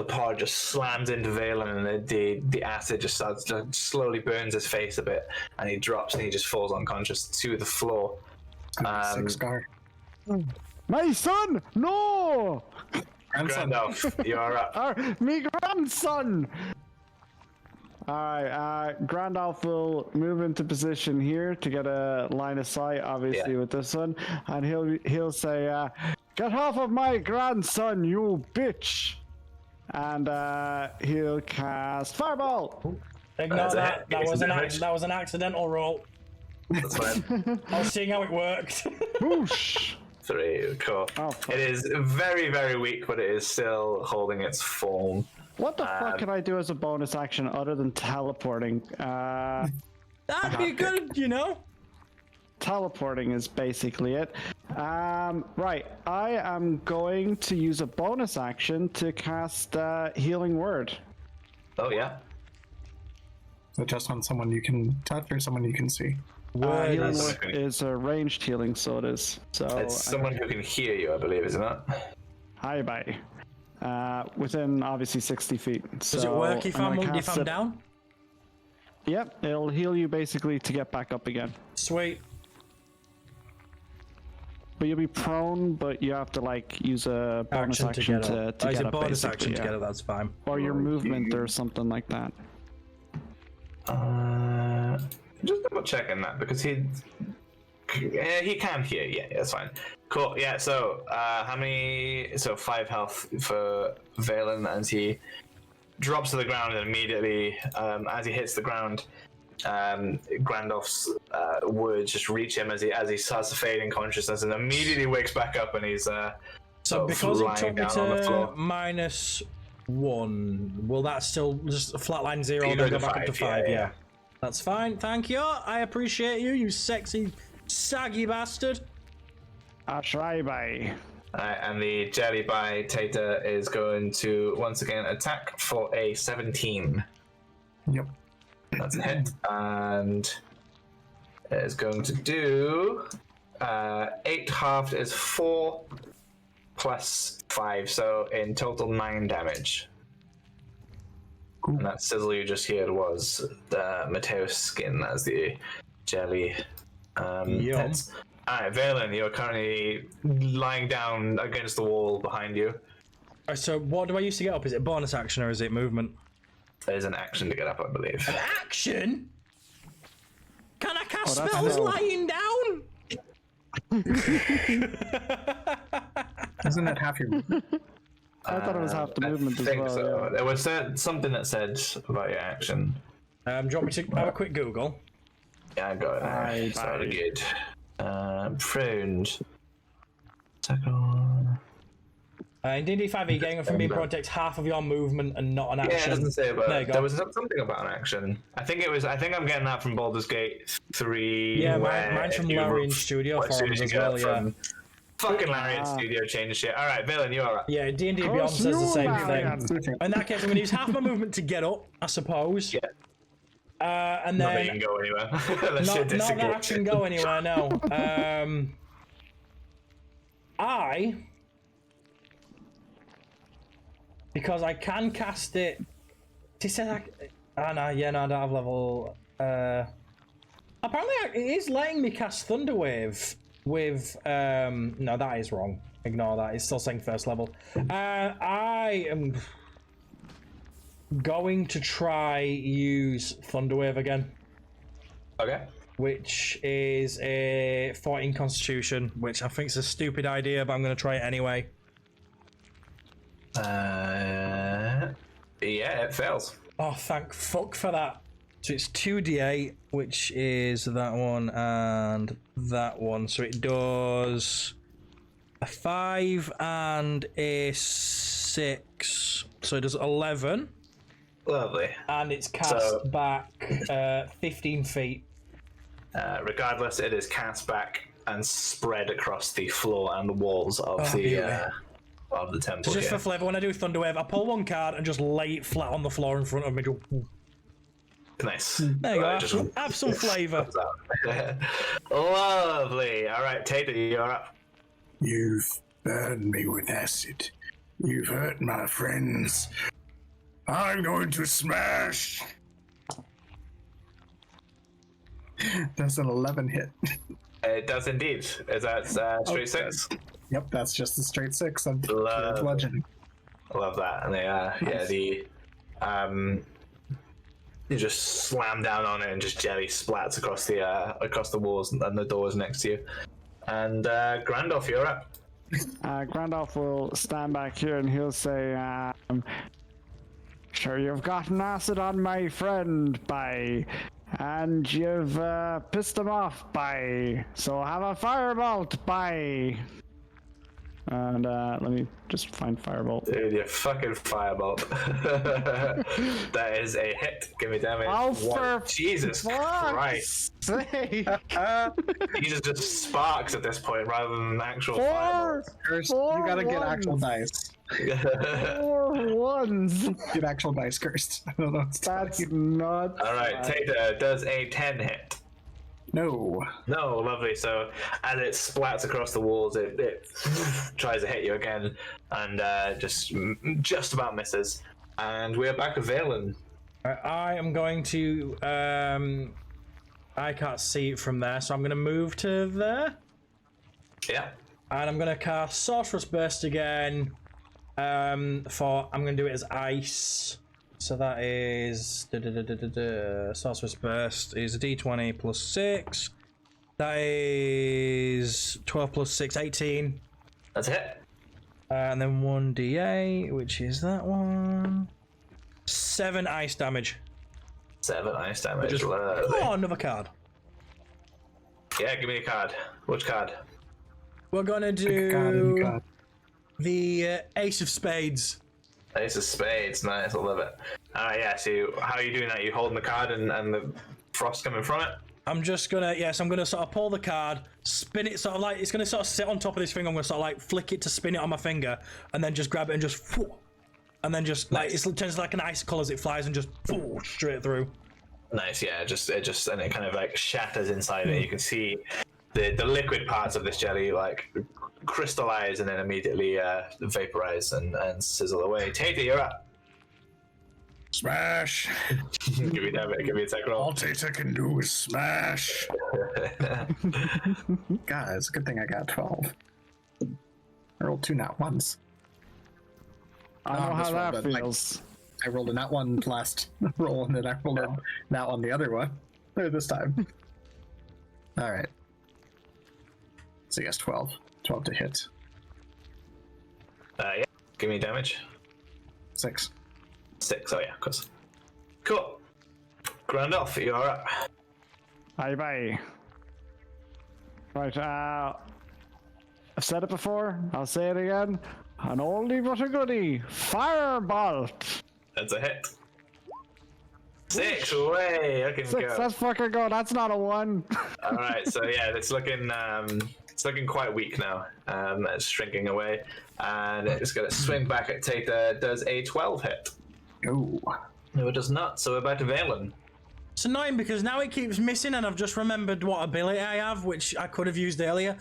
pod just slams into Valen, and the acid just starts to slowly burns his face a bit, and he drops and he just falls unconscious to the floor. 6 scar. My son! No! Grandolph, you're up. Me grandson! Alright, Grandolph will move into position here to get a line of sight, obviously, with this one. And he'll say, get off of my grandson, you bitch! And he'll cast Fireball! Ignore that. That was an accidental roll. That's fine. I was seeing how it worked. Boosh! 3, cool. Oh, fuck. It is very, very weak, but it is still holding its form. What the fuck can I do as a bonus action other than teleporting? That'd be good, you know? Teleporting is basically it. Right, I am going to use a bonus action to cast Healing Word. Oh, yeah. So just on someone you can touch or someone you can see. Healing is- Word is a ranged healing, so it is. So It's someone who can hear you, I believe, isn't it? hi bye. Within obviously 60 feet. Does it work if I'm down? Yep, it'll heal you basically to get back up again. Sweet. But you'll be prone, but you have to like use a bonus action to use get a up. bonus basically, action to get it, that's fine. Or your movement or something like that. Just double checking that, because He can hear. Yeah, that's fine. Cool. Yeah. So, how many? So 5 health for Valen as he drops to the ground, and immediately, as he hits the ground, Grandolph's words just reach him as he starts to fade in consciousness, and immediately wakes back up, and he's so because it took me to -1, will that still just flatline 0 and then go back up to 5? Yeah. That's fine. Thank you. I appreciate you, you sexy, saggy bastard. I'll try by. And the jelly by Tater is going to once again attack for a 17. Yep. That's a hit, and it is going to do 8 halved is 4 plus 5, so in total 9 damage. Cool. And that sizzle you just heard was the Mateos skin as the jelly. Hits. Alright, Valen, you're currently lying down against the wall behind you. Alright, so what do I use to get up? Is it bonus action or is it movement? There's an action to get up, I believe. An action? Can I cast spells lying down? Isn't it half your movement? I thought it was half the movement as well. So. Yeah. There was something that said about your action. Do you want me to have a quick Google? Yeah, I got it there. Sorry, good. Pruned. Second one. In D&D 5e, getting it from being prone takes half of your movement and not an action. Yeah, it doesn't say about there. There was something about an action. I think I'm getting that from Baldur's Gate 3. Yeah, mine's from Larian Studio forums as well, yeah. Fucking Larian Studio changed shit. Alright, Valen, you alright? Yeah, D&D Beyond says the same thing. In that case, I'm going to use half my movement to get up, I suppose. Yeah. And not then... that you can go anywhere. not that I can go anywhere, no. Because I can cast it... He said I don't have level... Apparently it is letting me cast Thunderwave with... no, that is wrong. Ignore that. It's still saying first level. I am going to try use Thunderwave again. Okay. Which is a 14 Constitution, which I think is a stupid idea, but I'm going to try it anyway. Yeah, it fails. Oh, thank fuck for that. So it's 2d8, which is that one and that one. So it does a 5 and a 6. So it does 11. Lovely. And it's cast back 15 feet. Regardless, it is cast back and spread across the floor and the walls of the temple. So just for flavour, when I do Thunderwave, I pull one card and just lay it flat on the floor in front of me. Nice. There you go. Have some flavour. Lovely. All right, Tater, you're up. You've burned me with acid. You've hurt my friends. I'm going to smash. That's an 11 hit. It does indeed. Is that straight 6? Yep, that's just a straight 6. I'm bludgeoning. I love that. And you just slam down on it and just jelly splats across the walls and the doors next to you. And Grandolph, you're up. Grandolph will stand back here and he'll say, sure, you've gotten acid on my friend, bye. And you've pissed him off, bye. So have a firebolt, bye. And let me just find firebolt. Dude, you fucking firebolt. That is a hit. Give me damage. Oh, for Jesus Christ. Sake. He just sparks at this point rather than actual firebolt. Cursed, you gotta get actual dice. 4 ones. Get actual dice, Cursed. I don't know what's That's not. Alright, Tater does a 10 hit. No, lovely. So as it splats across the walls, it tries to hit you again, and just about misses. And we're back with Valen. I am going to. I can't see it from there, so I'm going to move to there. Yeah. And I'm going to cast Sorcerer's Burst again. I'm going to do it as ice. So that is Sorcerer's Burst is a d20 plus 6. That is 12 plus 6, 18. That's a hit. And then 1d8, which is that one. 7 ice damage. 7 ice damage. Just, oh, another card. Yeah, give me a card. Which card? We're gonna do the Ace of Spades. Ace of Spades. Nice, I love it. Yeah, so how are you doing that? You holding the card and the frost coming from it? I'm just gonna, I'm gonna sort of pull the card, spin it sort of like, it's gonna sort of sit on top of this finger. I'm gonna sort of like flick it to spin it on my finger, and then just grab it and just, and then just like, it turns like an icicle as it flies and just straight through. Nice, yeah, and it kind of like shatters inside it. You can see the liquid parts of this jelly like crystallize and then immediately vaporize and sizzle away. Tata, you're up. Smash! Give me a tech roll. All Tata can do is smash. God, it's a good thing I got 12. I rolled 2 nat ones. I know how that feels. I rolled a nat one last roll, and then I rolled a nat one the other one. This time. All right. So yes, 12. 12 to hit. Yeah. Give me damage. 6. 6. Oh yeah, of course. Cool. Grandolph, you're up. Bye. Right. I've said it before. I'll say it again. An oldie but a goodie. Firebolt. That's a hit. 6 away. I can 6. go. Let's fucking go. That's not a 1. All right. So yeah, it's looking quite weak now. It's shrinking away, and it's gonna swing back at Tata. Does a 12 hit? Oh. No, it does not. So we're back to Valen. It's annoying because now it keeps missing, and I've just remembered what ability I have, which I could have used earlier.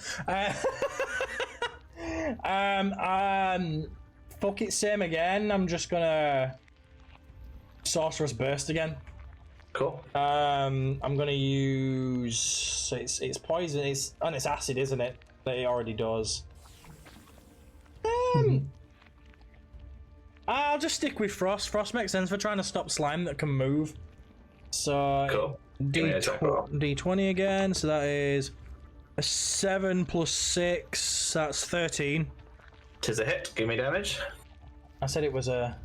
Fuck it, same again. I'm just gonna Sorcerous Burst again. Cool. I'm gonna use. So it's poison. It's acid, isn't it? That it already does. I'll just stick with Frost. Frost makes sense for trying to stop slime that can move. So Cool. D20 again. So that is a 7 plus 6. That's 13. 'Tis a hit. Give me damage. I said it was a.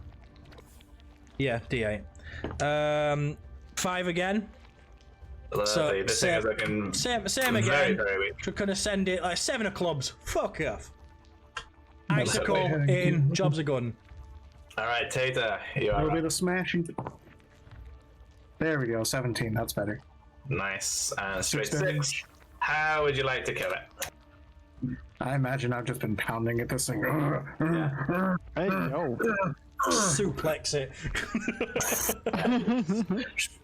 Yeah, D8. 5 again. So this thing is looking same very, again. very weak. We're gonna send it like 7 of clubs. Fuck off. Icicle in. Jobs are gone. All right, Tata, you That'll be are the smashing. There we go, 17. That's better. nice. Straight 6 6. damage. How would you like to kill it? I imagine I've just been pounding at this thing. Hey, yo. Suplex it.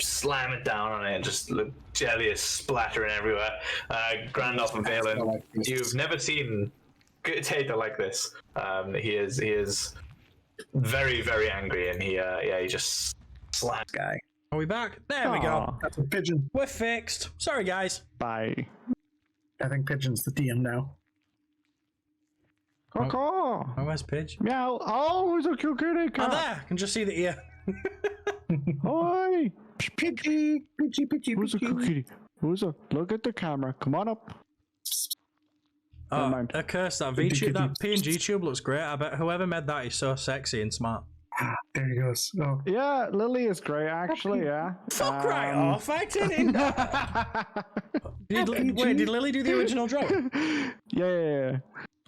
Slam it down on it. Just the jelly is splattering everywhere. Grandolph and Valen, you've never seen Tata like this. He is very, very angry, and he just slams Guy. Are we back? There we go. Aw. That's a pigeon. We're fixed. Sorry, guys. Bye. I think pigeon's the DM now. Caw. Oh, where's Pidge? Meow. Oh, it's a cute kitty Oh, cat. there. I can just see the ear. Hi. Pidgey, Pidgey, Who's a cute Pidgey. kitty? Who's a? Look at the camera. Come on up. Never Oh, mind. a curse. That VTube, that PNG tube looks great. I bet whoever made that is so sexy and smart. There he goes. Oh, Yeah, Lily is great, actually. Yeah. Fuck right off. I didn't. Did Lily do the original drum? Yeah.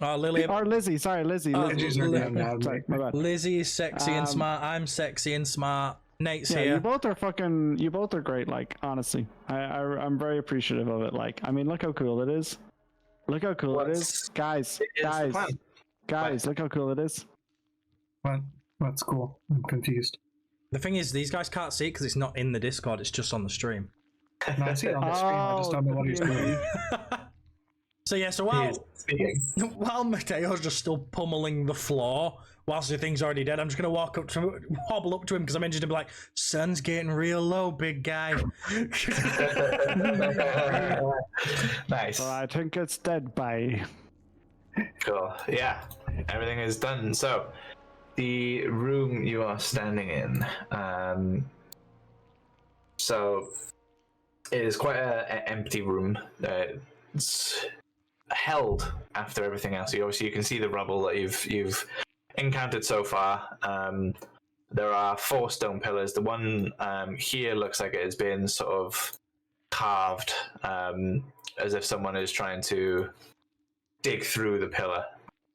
Oh, Lily. Or Lizzie. Sorry, Lizzie. Oh, Lizzie. Pidgeys are Li- DM now. Sorry, my bad. Lizzie is sexy and smart. I'm sexy and smart. Nate's Yeah, here. you both are fucking. You both are great. Like, honestly, I'm very appreciative of it. Like, I mean, look how cool it is. Look how cool it is, guys. It is the plan. Guys. Look how cool it is. what? That's cool. I'm confused. The thing is, these guys can't see it because it's not in the Discord. It's just on the stream. No, I see it on the screen. I just don't know what he's doing. So yeah, so while Mateo's just still pummeling the floor whilst the thing's already dead, I'm just gonna hobble up to him because I mentioned to be like, "Sun's getting real low, big guy." Nice. So I think it's dead. Bye. Cool. Yeah, everything is done. So, the room you are standing in. So, It is quite an empty room. It's held after everything else. You can see the rubble that you've encountered so far. There are 4 stone pillars. The one here looks like it has been sort of carved, as if someone is trying to dig through the pillar,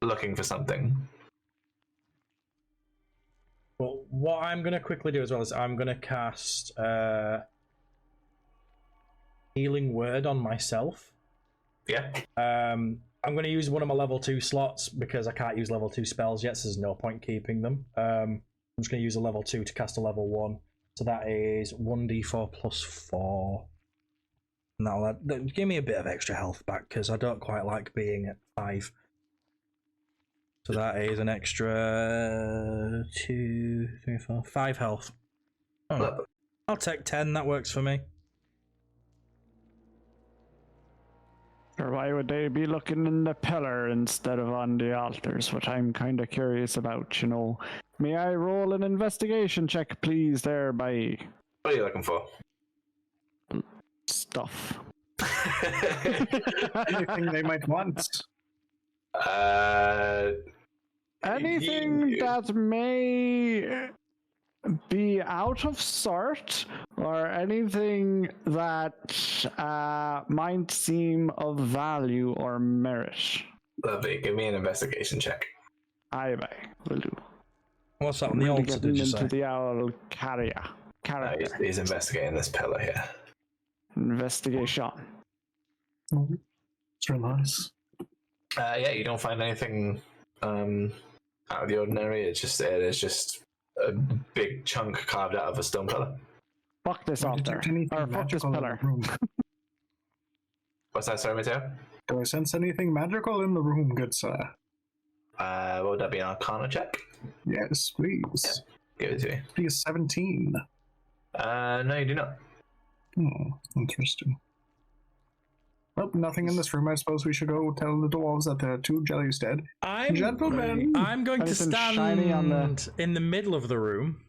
looking for something. Well, what I'm going to quickly do as well is I'm going to cast Healing Word on myself. Yeah. I'm going to use one of my level 2 slots because I can't use level 2 spells yet, so there's no point keeping them. I'm just going to use a level 2 to cast a level 1. So that is 1d4 plus 4. Now, give me a bit of extra health back because I don't quite like being at 5. So that is an extra 2, 3, 4, 5 health. Oh, I'll take 10, that works for me. Or why would they be looking in the pillar instead of on the altars? What I'm kind of curious about, you know. May I roll an investigation check, please, there, by... What are you looking for? Stuff. Anything they might want. Anything that may be out of sort, or anything that might seem of value or merit. Lovely. Give me an investigation check. Aye, will do. What's that on the altar, did you say? Into the owl carrier. He's investigating this pillar here. Investigation. It's real nice. Yeah, you don't find anything out of the ordinary. It is just a big chunk carved out of a stone pillar. Fuck this altar. Or fuck this pillar. What's that, sorry, Mateo? Do I sense anything magical in the room, good sir? What would that be, an Arcana check? Yes, please. Yeah, give it to me. Please, 17. No, you do not. Oh, interesting. Well, nothing in this room. I suppose we should go tell the dwarves that there are 2 jellies dead. Gentlemen! I'm going to Anything stand shiny on the... in the middle of the room.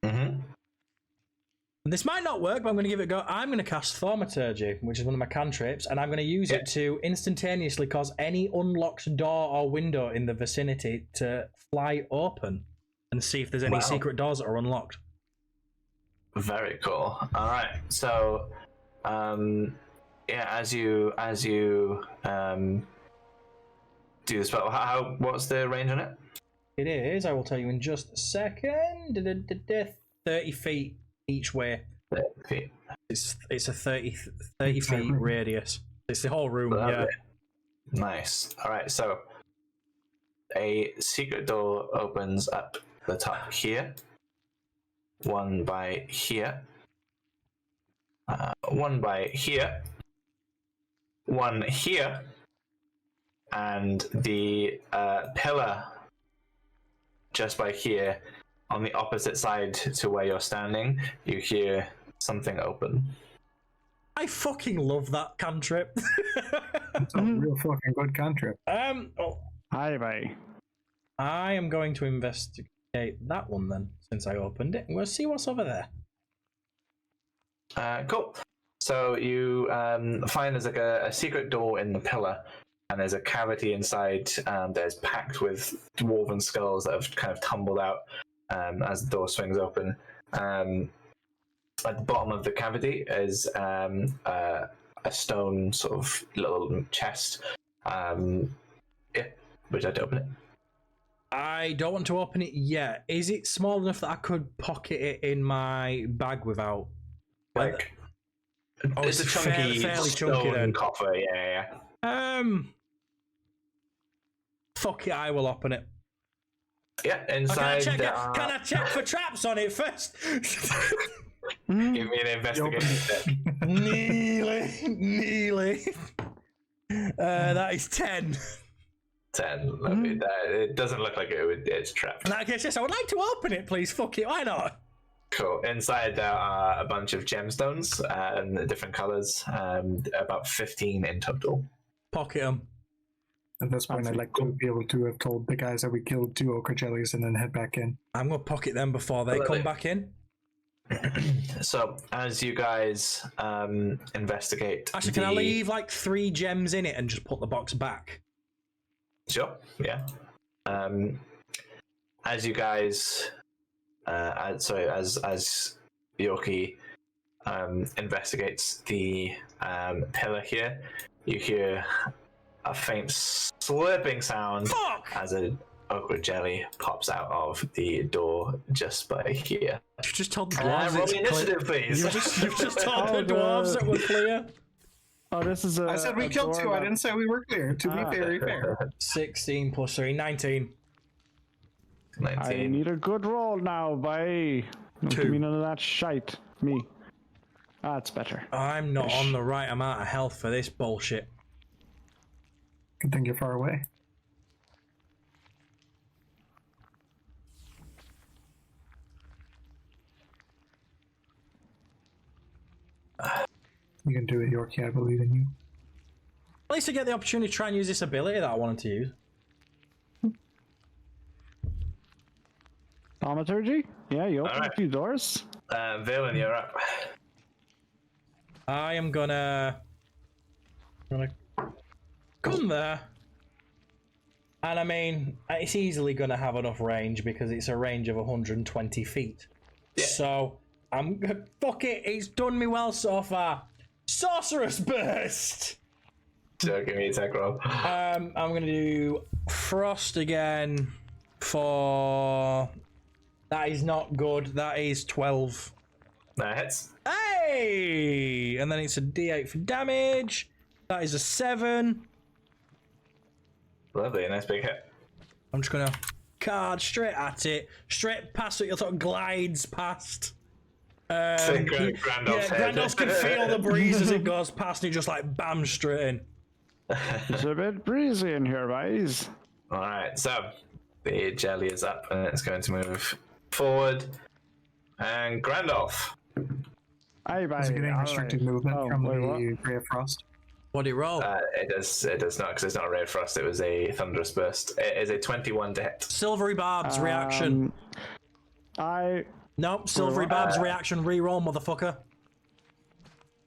Mm-hmm. This might not work, but I'm going to give it a go. I'm going to cast Thaumaturgy, which is one of my cantrips, and I'm going to use it to instantaneously cause any unlocked door or window in the vicinity to fly open and see if there's any secret doors that are unlocked. Very cool. All right. So, yeah, as you do the spell, what's the range on it? It is. I will tell you in just a second. 30 feet each way. 30 feet. It's a 30 feet radius. It's the whole room. Yeah. Nice. All right. So, a secret door opens up the top here. One by here. One by here. One here. And the pillar just by here, on the opposite side to where you're standing, you hear something open. I fucking love that cantrip. It's a real fucking good cantrip. Hi, bye. I am going to investigate that one then, since I opened it. We'll see what's over there. Cool. So you find there's like a secret door in the pillar, and there's a cavity inside that's packed with dwarven skulls that have kind of tumbled out as the door swings open. At the bottom of the cavity is a stone sort of little chest. Would you like to open it? I don't want to open it yet. Is it small enough that I could pocket it in my bag without? Like, it's a chunky, fairly stone chunky then. coffer. Yeah. Fuck it, I will open it. Yeah, inside. Can I check for traps on it first? Give me an investigation check. Nearly. That is 10. 10. Lovely. It doesn't look like it's trapped. In that case, yes, I would like to open it, please. Fuck it, why not? Cool. Inside there are a bunch of gemstones in different colors, about 15 in total. Pocket them. At this point, I'd like to be able to have told the guys that we killed 2 ochre jellies and then head back in. I'm going to pocket them before they come back in. So, as you guys investigate, Actually, can I leave like 3 gems in it and just put the box back? Sure. Yeah. As you guys, as Yorkie investigates the pillar here, you hear a faint slurping sound as a okra jelly pops out of the door just by here. You just told the dwarves Roll the initiative, please. You've just told the dwarves that we're clear. Oh, this is a. I said we killed 2. I didn't say we were clear. To be very fair. 16 plus 3, 19. 19. I need a good roll now, bye. Don't 2. give me none of that shite. Me. That's better. I'm not on the right amount of health for this bullshit. Good thing you're far away. You can do it, Yorkie. I believe in you. At least I get the opportunity to try and use this ability that I wanted to use. Thaumaturgy? Yeah, you open Alright. a few doors. Valen, you're up. I am gonna come there. And I mean, it's easily gonna have enough range because it's a range of 120 feet. Yeah. So, fuck it, it's done me well so far. Sorcerous Burst! So give me a attack roll. I'm gonna do Frost again for... That is not good, that is 12. That hits. Hey! And then it's a d8 for damage. That is a 7. Lovely, nice big hit. I'm just gonna card straight at it, straight past it. It sort of glides past. Grandolph's head. Grandolph can feel the breeze as it goes past, and he just like bam straight in. It's a bit breezy in here, guys. Alright, so the jelly is up and it's going to move forward. And Grandolph. Aye, bye. Is it getting restricted movement from the Ray of Frost? What did he roll? It does not, because it's not a ray of frost. It was a thunderous burst. It is a 21 to hit. Silvery Barb's reaction. Nope, Silvery Barb's reaction. Reroll, motherfucker.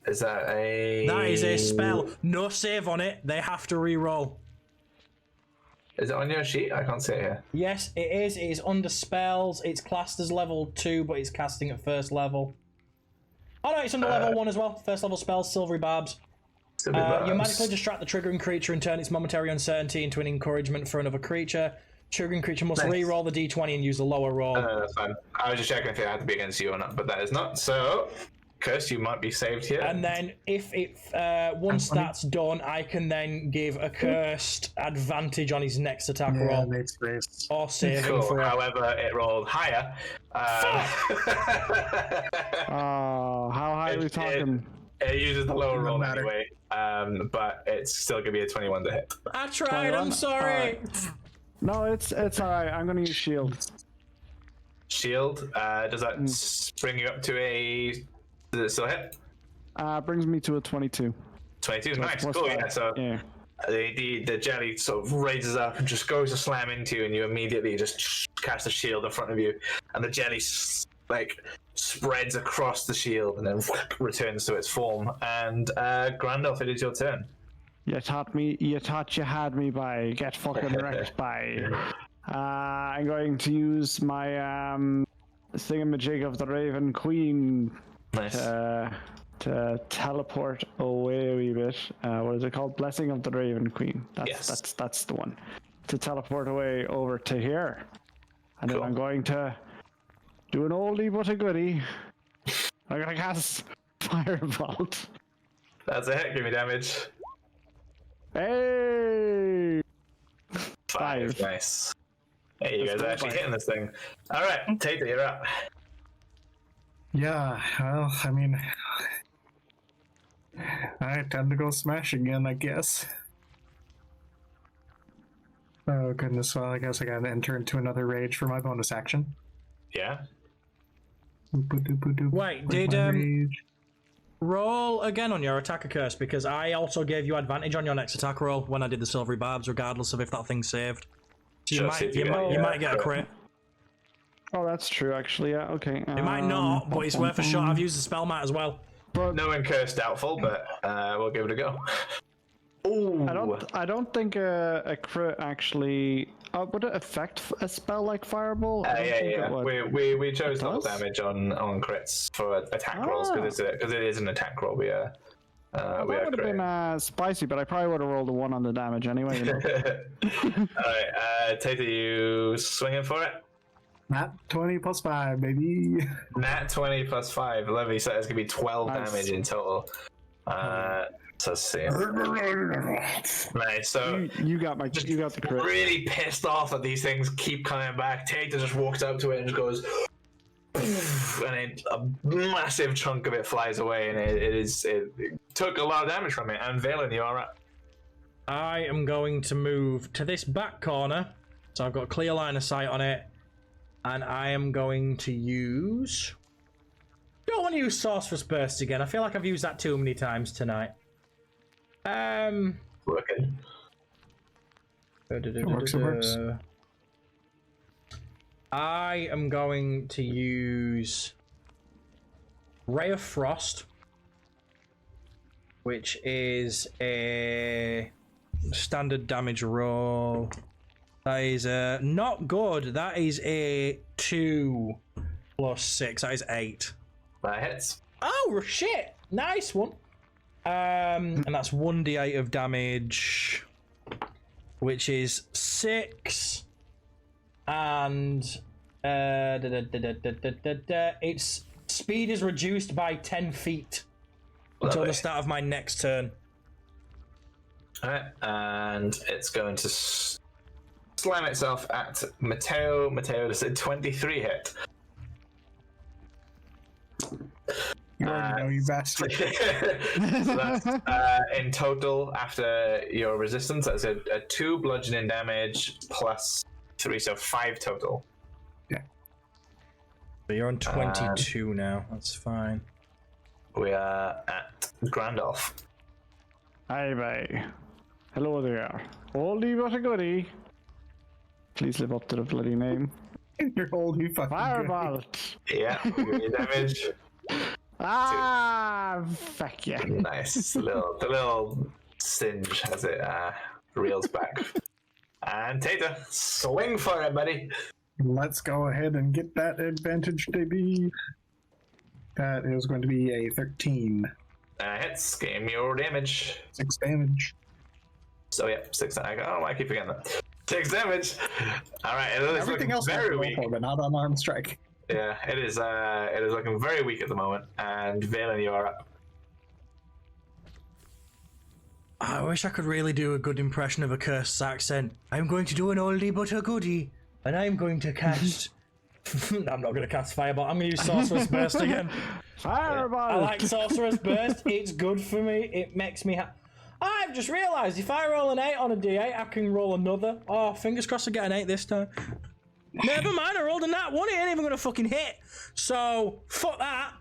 Is that a? That is a spell. No save on it. They have to reroll. Is it on your sheet? I can't see it here. Yes, it is. It is under spells. It's classed as level 2, but it's casting at first level. Oh no, it's under level 1 as well. First level spells, Silvery Barbs. You magically distract the triggering creature and turn its momentary uncertainty into an encouragement for another creature. Triggering creature must re-roll the d20 and use the lower roll. That's fine. I was just checking if it had to be against you or not, but that is not. So, Curse, you might be saved here. And then if once that's done, I can then give a cursed advantage on his next attack roll. Or save him for However, it rolled higher. How high are we talking? It uses the lower roll anyway, but it's still going to be a 21 to hit. I tried, I'm sorry. No, it's alright. I'm going to use shield. Shield? Does that bring you up to a... Does it still hit? Brings me to a 22. 22, So nice, plus cool, 5. yeah. So Yeah. the jelly sort of raises up and just goes to slam into you, and you immediately just cast a shield in front of you, and the jelly spreads across the shield and then returns to its form. And Grandolph, it is your turn. You thought you had me by get fucking wrecked by. I'm going to use my thingamajig of the Raven Queen Nice. to teleport away a wee bit. What is it called? Blessing of the Raven Queen. That's the one. To teleport away over to here. And Cool. then I'm going to do an oldie but a goodie. I'm gonna cast Firebolt. That's a hit, give me damage. Hey! 5. Nice. Hey, you That's guys are actually hitting this thing. Alright, Tate, you're up. Yeah, well, I mean, alright, time to go smash again, I guess. Oh goodness, well, I guess I gotta enter into another rage for my bonus action. Yeah? Wait, did roll again on your attacker curse, because I also gave you advantage on your next attack roll when I did the Silvery Barbs, regardless of if that thing's saved. So Sure, you might get a crit. Oh, that's true, actually. Yeah, okay. It might not, but it's worth a shot. I've used the spell mat as well. But No one cursed doubtful, but we'll give it a go. Ooh. I don't think a crit actually. Would it affect a spell like Fireball? Yeah. We chose double does? damage on crits for attack rolls because it is an attack roll. That would have been spicy, but I probably would have rolled a 1 on the damage anyway. You know? Alright, Tata, you swinging for it? Nat 20 plus 5, baby. Nat 20 plus 5. Lovely, so it's going to be 12 Nice. damage in total. So let's see. Nice, so You got the crit. really pissed off that these things keep coming back. Tata just walks up to it and just goes, and a massive chunk of it flies away, and it took a lot of damage from it. And Valen, you alright? I am going to move to this back corner, so I've got a clear line of sight on it, and I am going to use. Don't want to use Sorcerer's Burst again. I feel like I've used that too many times tonight. Working. Works. I am going to use Ray of Frost, which is a standard damage roll. That is not good. That is a 2 plus 6. That is 8. That hits. Oh shit! Nice one. And that's 1d8 of damage, which is 6. And its speed is reduced by 10 feet until the start of my next turn. Alright, and it's going to slam itself at Mateo. Mateo does a 23 hit. You already know, you bastard. So that's in total, after your resistance, that's a 2 bludgeoning damage plus 3, so 5 total. Yeah. So you're on 22 now. That's fine. We are at Grandolph. Hi, bye. Hello there. Oldie but a goodie. Please live up to the bloody name. You're old, you fucking Fireball. Yeah, give me damage. Fuck yeah. Nice. The little singe as it reels back. And Tata, swing for it, buddy. Let's go ahead and get that advantage, baby. That is going to be a 13. Hits, game your damage. 6 damage. So yeah, 6. I don't know why I keep forgetting that. 6 damage. All right, it is Everything looking else very is weak. but not unarmed strike. Yeah, it is. It is looking very weak at the moment. And Valen, you are up. I wish I could really do a good impression of a cursed accent. I'm going to do an oldie but a goodie, and I'm going to cast. I'm not going to cast Fireball. I'm going to use Sorcerer's Burst again. Fireball. I like Sorcerer's Burst. It's good for me. It makes me I've just realised if I roll an 8 on a d8, I can roll another. Oh, fingers crossed I get an 8 this time. Never mind, I rolled a nat 1. It ain't even going to fucking hit. So, fuck that.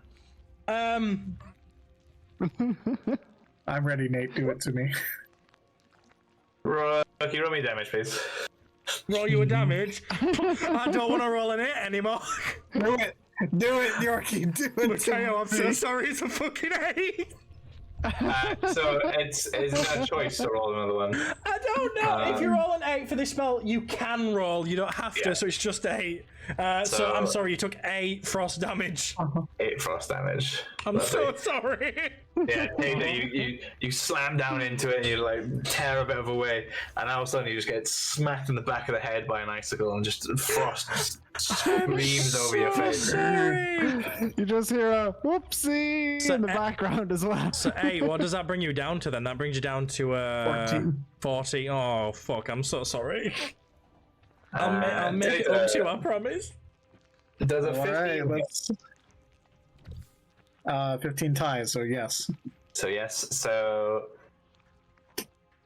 I'm ready, Nate. Do it to me. Rocky, roll me damage, please. Roll you a damage. I don't want to roll an 8 anymore. Do it. Do it, Yorkie. Do it. Mateo, I'm so sorry. It's a fucking 8. So is it a choice to roll another one? I don't know. If you roll an 8 for this spell, you can roll. You don't have to, so it's just 8. So I'm sorry, you took 8 frost damage. 8 frost damage. I'm so sorry. Yeah, you slam down into it and you like tear a bit of away, and all of a sudden you just get smacked in the back of the head by an icicle, and just frost screams over your face. Sorry. You just hear a whoopsie in the background as well. So 8, what does that bring you down to then? That brings you down to 40. Oh fuck, I'm so sorry. I'll make it up to you, I promise. Does a 15 Alright, let's 15 ties, so yes. So yes, so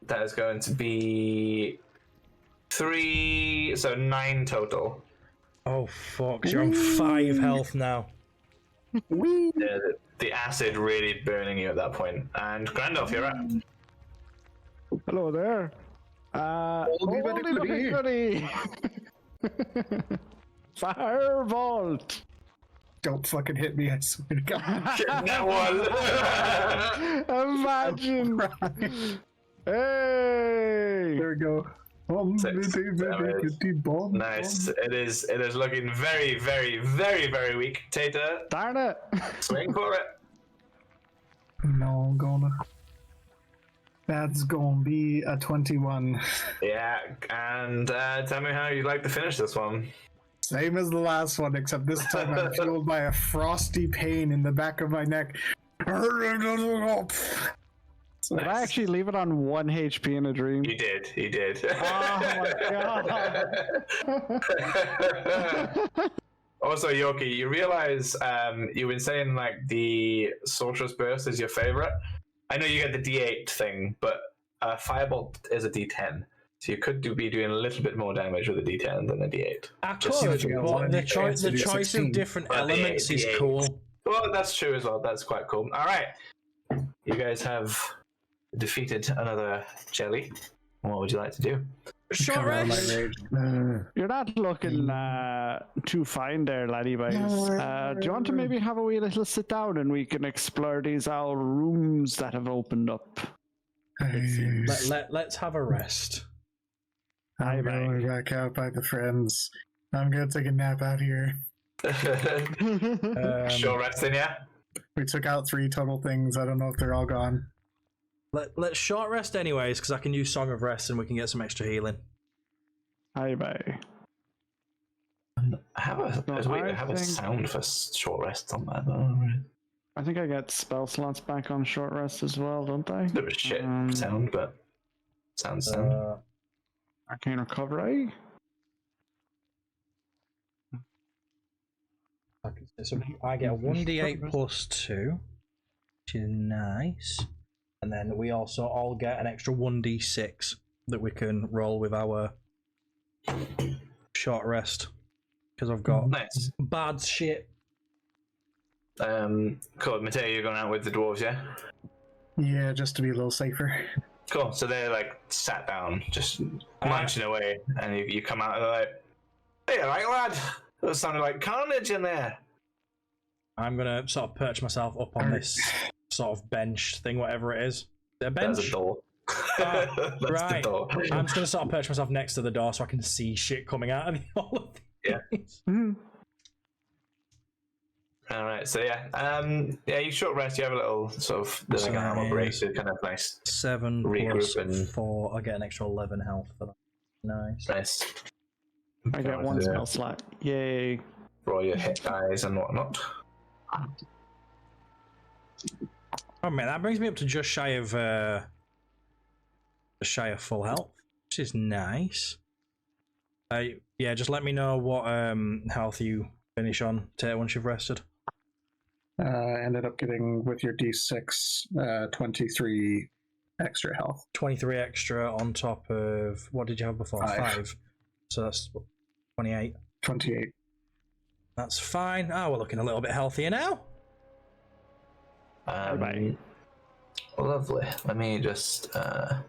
that is going to be 3, so 9 total. Oh fuck, you're on 5 health now. The acid really burning you at that point. And Grandolph, you're up. Hello there. Oldie but a goodie. goodie. Firebolt! Don't fucking hit me, I swear to God. That one. Imagine! Hey! There we go. Six damage. Nice. It is looking very, very, very, very weak. Tater, Darn it! swing for it. No, I'm gonna. That's gonna be a 21. Yeah, and tell me how you'd like to finish this one. Same as the last one, except this time I'm fueled by a frosty pain in the back of my neck. Did I actually leave it on 1 HP in a dream? You did. Oh my god! Also, Yoki, you realize you've been saying like the Sorcerer's Burst is your favorite. I know you get the D8 thing, but Firebolt is a D10. So you could be doing a little bit more damage with a D10 than a D8. I could, but the choice of 16. different elements is cool. Well, that's true as well. That's quite cool. All right. You guys have defeated another jelly. What would you like to do? Short rest. You're not looking too fine there, laddie boys. Do you want to maybe have a wee little sit down and we can explore these old rooms that have opened up? Let's have a rest. I'm going back out by the friends. I'm gonna take a nap out here. Short resting, yeah? We took out 3 total things. I don't know if they're all gone. Let's short rest anyways, because I can use Song of Rest and we can get some extra healing. Bye bye. I have a sound for short rest on that. I think I get spell slots back on short rest as well, don't I? Bit of a shit sound, but sound. Arcane Recovery. So I get a 1d8 plus 2, which is nice. And then we also all get an extra 1d6 that we can roll with our short rest. Because I've got bad shit. Cool. Mateo, you're going out with the dwarves, yeah? Yeah, just to be a little safer. Cool. So they're like sat down, just munching away, and you come out and they're like, "Hey, all right, lad? That sounded like carnage in there." I'm gonna sort of perch myself up on this sort of bench thing, whatever it is. Is it a bench? There's a door. That's the door. I'm just gonna sort of perch myself next to the door so I can see shit coming out of the all of these. Yeah. All right, so you short rest. You have a little sort of an armor break, so kind of nice. 7 regroup plus 4. I get an extra 11 health for that. Nice. I get 1 spell slot. Yay! For all your hit dice and whatnot. Oh man, that brings me up to just shy of full health, which is nice. Yeah, just let me know what health you finish on once you've rested. Ended up getting, with your D6, 23 extra health. 23 extra on top of, what did you have before? 5. So that's 28. 28. That's fine. We're looking a little bit healthier now. Lovely. Let me just... I'm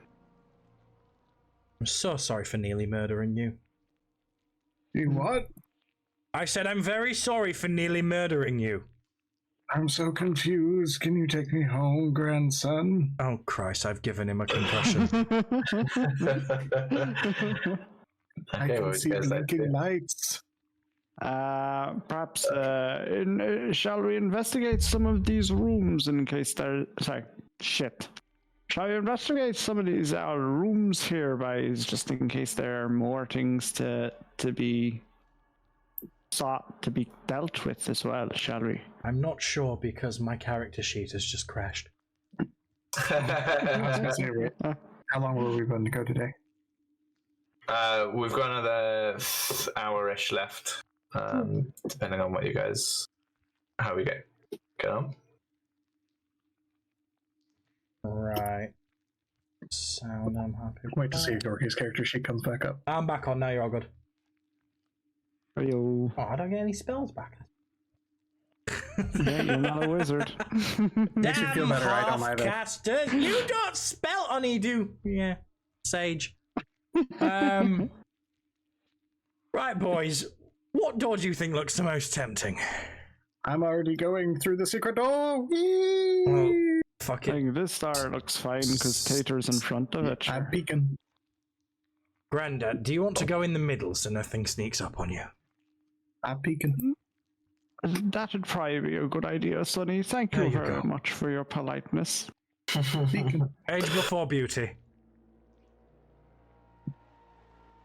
so sorry for nearly murdering you. You what? I said I'm very sorry for nearly murdering you. I'm so confused. Can you take me home, grandson? Oh Christ, I've given him a concussion. I can see blinking lights. Perhaps shall we investigate some of these rooms in case they're... Sorry, shit. Shall we investigate some of these rooms here, guys, just in case there are more things to be sought to be dealt with as well, shall we? I'm not sure because my character sheet has just crashed. I was gonna say, how long were we going to go today? We've got another hour-ish left, depending on what you guys, how we get on. Right. Sound, I'm happy. Wait to see if Dorothy's character sheet comes back up. I'm back on now, you're all good. Yo. Oh, I don't get any spells back. Yeah, you're not a wizard. Makes you feel better, I don't either. Casters, you don't spell honeydew. Yeah, sage. Right, boys. What door do you think looks the most tempting? I'm already going through the secret door. Well, fuck I it. think this star looks fine because Tater's in front of it. I'm peeking. Grandad, do you want to go in the middle so nothing sneaks up on you? I'm peeking. That'd probably be a good idea, Sonny. Thank There you you very go. much for your politeness. Peeking. Age before beauty.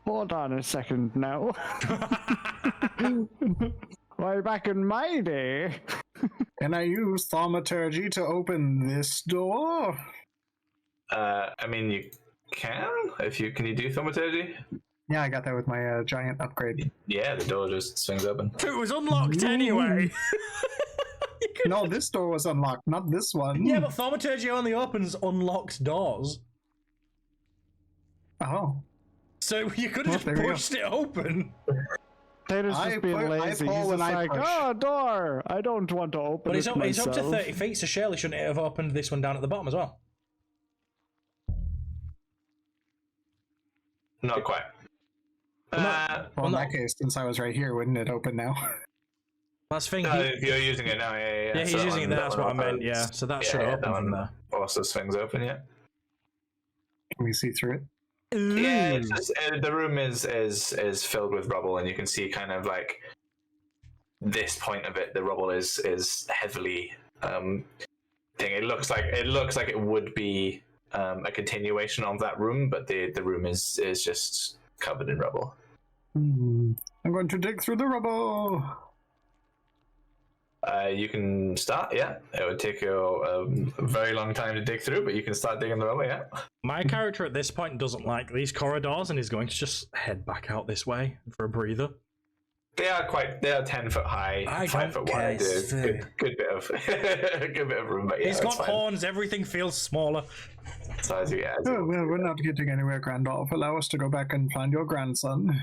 Hold on a second now. Why, back in my day. Can I use thaumaturgy to open this door? I mean, you can. Can you do thaumaturgy? Yeah, I got that with my giant upgrade. Yeah, the door just swings open. It was unlocked anyway. No, this door was unlocked, not this one. Yeah, but thaumaturgy only opens unlocked doors. Oh. So you could have just there we go. pushed it open. Tater's I just being pull- I lazy. pull He's when just I like, push. oh, door. I don't want to open But it it's up to myself. 30 feet, so surely shouldn't it have opened this one down at the bottom as well? Not quite. Well, in that case, since I was right here, wouldn't it open now? That's the thing. You're using it now, yeah. Yeah, he's So using it there, that's what I meant, yeah. So that should have that opened from one there. also swings open, yeah. Can we see through it? Yeah, it's just, the room is filled with rubble, and you can see kind of like this point of it. The rubble is heavily thing. It looks like it would be a continuation of that room, but the room is just covered in rubble. I'm going to dig through the rubble. You can start, yeah. It would take you a very long time to dig through, but you can start digging the rubble, yeah. My character at this point doesn't like these corridors and is going to just head back out this way for a breather. They are 10 foot high, I 5 don't foot wide. care. Good bit of good bit of room, but yeah, He's got it's fine. horns, everything feels smaller. So as you Oh, well, we're not getting anywhere, Grandolph. Allow us to go back and find your grandson.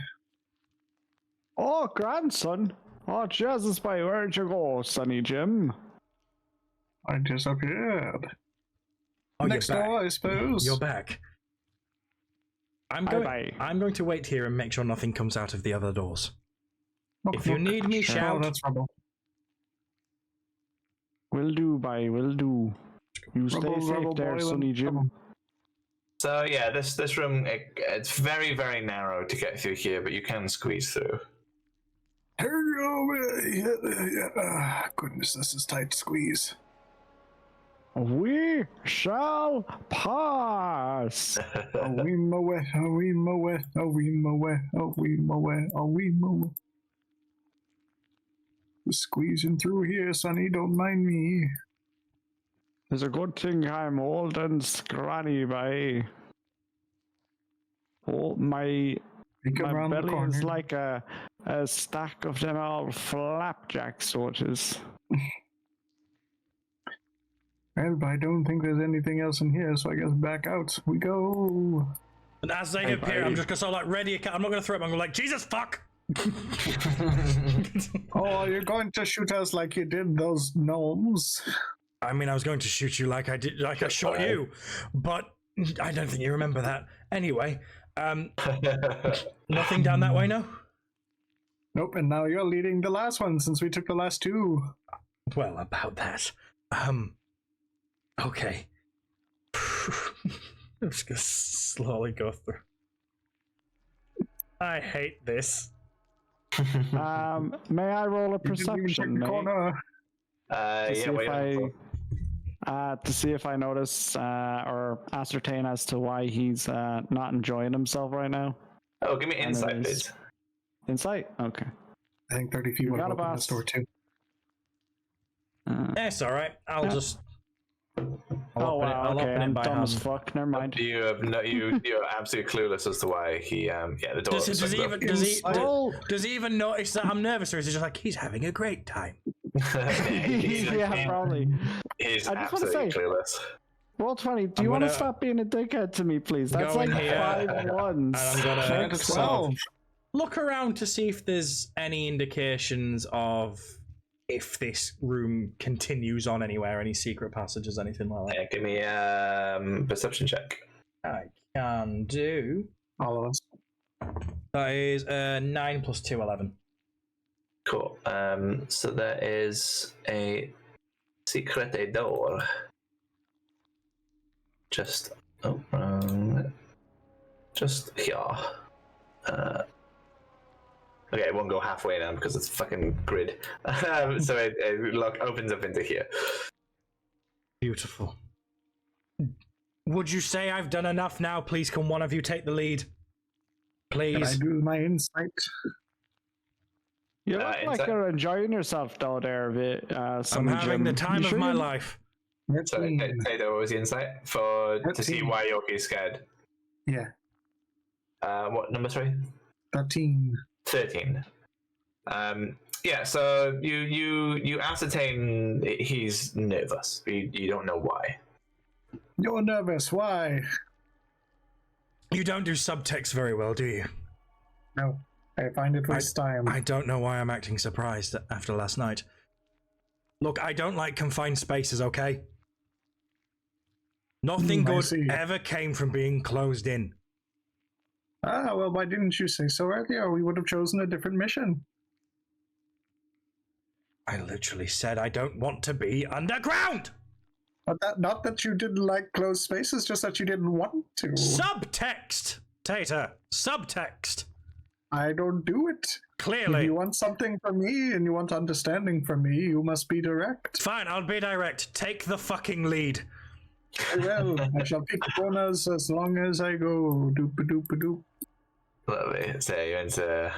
Oh, grandson. Oh, Jesus, boy, where'd you go, Sonny Jim? I disappeared. Oh, Next you're back. door, I suppose. You're back. I'm going to wait here and make sure nothing comes out of the other doors. Look, If you look. need me, Oh, shout. that's rubble. Will do, boy, will do. You stay Rubble, safe rubble, there, boy, Sonny Jim. So yeah, this room it's very very narrow to get through here, but you can squeeze through. Goodness, this is tight squeeze. We shall pass. A wee moe, a wee moe, a wee moe, a wee moe, a wee moe. Squeezing through here, Sonny, don't mind me. It's a good thing I'm old and scrawny, boy. Oh, my Peek around the belly corner. is like a stack of them old flapjack sorters. Well, I don't think there's anything else in here, so I guess back out we go. And as they appear, I'm just gonna sort of like ready. I'm not gonna throw it. I'm gonna like Jesus fuck. Oh, you're going to shoot us like you did those gnomes? I mean, I was going to shoot you like I did, like I shot you, but I don't think you remember that. Anyway, nothing down that way, no. Nope, and now you're leading the last one since we took the last two. Well, about that. Okay. I'm just gonna slowly go through. I hate this. May I roll a You didn't even check perception, the mate? corner. To see yeah, wait. to see if I notice or ascertain as to why he's not enjoying himself right now. Oh, give me insight, it is- please. Insight? Okay. I think 30 feet would got have a opened boss. this door too. It's all right. I'll Yeah. just. Oh wow, I'll okay, open it I'm by dumb as hand. fuck, never mind. You have no, you're absolutely clueless as to why he the door. Does he swings even open. does he even notice that I'm nervous, or is he just like he's having a great time? Yeah, probably. He's I just wanna absolutely say- clueless. Roll 20, do you I'm want to gonna stop being a dickhead to me, please? That's go like in here, 5 ones. And I'm gonna That's 12. look around to see if there's any indications of if this room continues on anywhere, any secret passages, anything like that. Yeah, give me a perception check. I can do. All of us. That is 9 plus 2, 11. Cool. So there is a secret door. Just here. Okay, it won't go halfway now because it's fucking grid. So it opens up into here. Beautiful. Would you say I've done enough now? Please, can one of you take the lead? Please. Can I do my insight? You look like you're enjoying yourself down there a bit. I'm having the time of my life. So, Tato, what was the insight to see why Yorkie's scared? Yeah. What number? Sorry. 13. 13. Yeah. So you ascertain he's nervous. You don't know why. You're nervous. Why? You don't do subtext very well, do you? No. I find it waste time. I don't know why I'm acting surprised after last night. Look, I don't like confined spaces, okay? Nothing good ever came from being closed in. Ah, well, why didn't you say so earlier? We would have chosen a different mission. I literally said I don't want to be underground! But not that you didn't like closed spaces, just that you didn't want to. Subtext! Tater, subtext! I don't do it. Clearly. If you want something from me and you want understanding from me, you must be direct. Fine, I'll be direct. Take the fucking lead. Well, I shall pick corners as long as I go. Doop-a-doop-a-doop. Lovely. So you enter.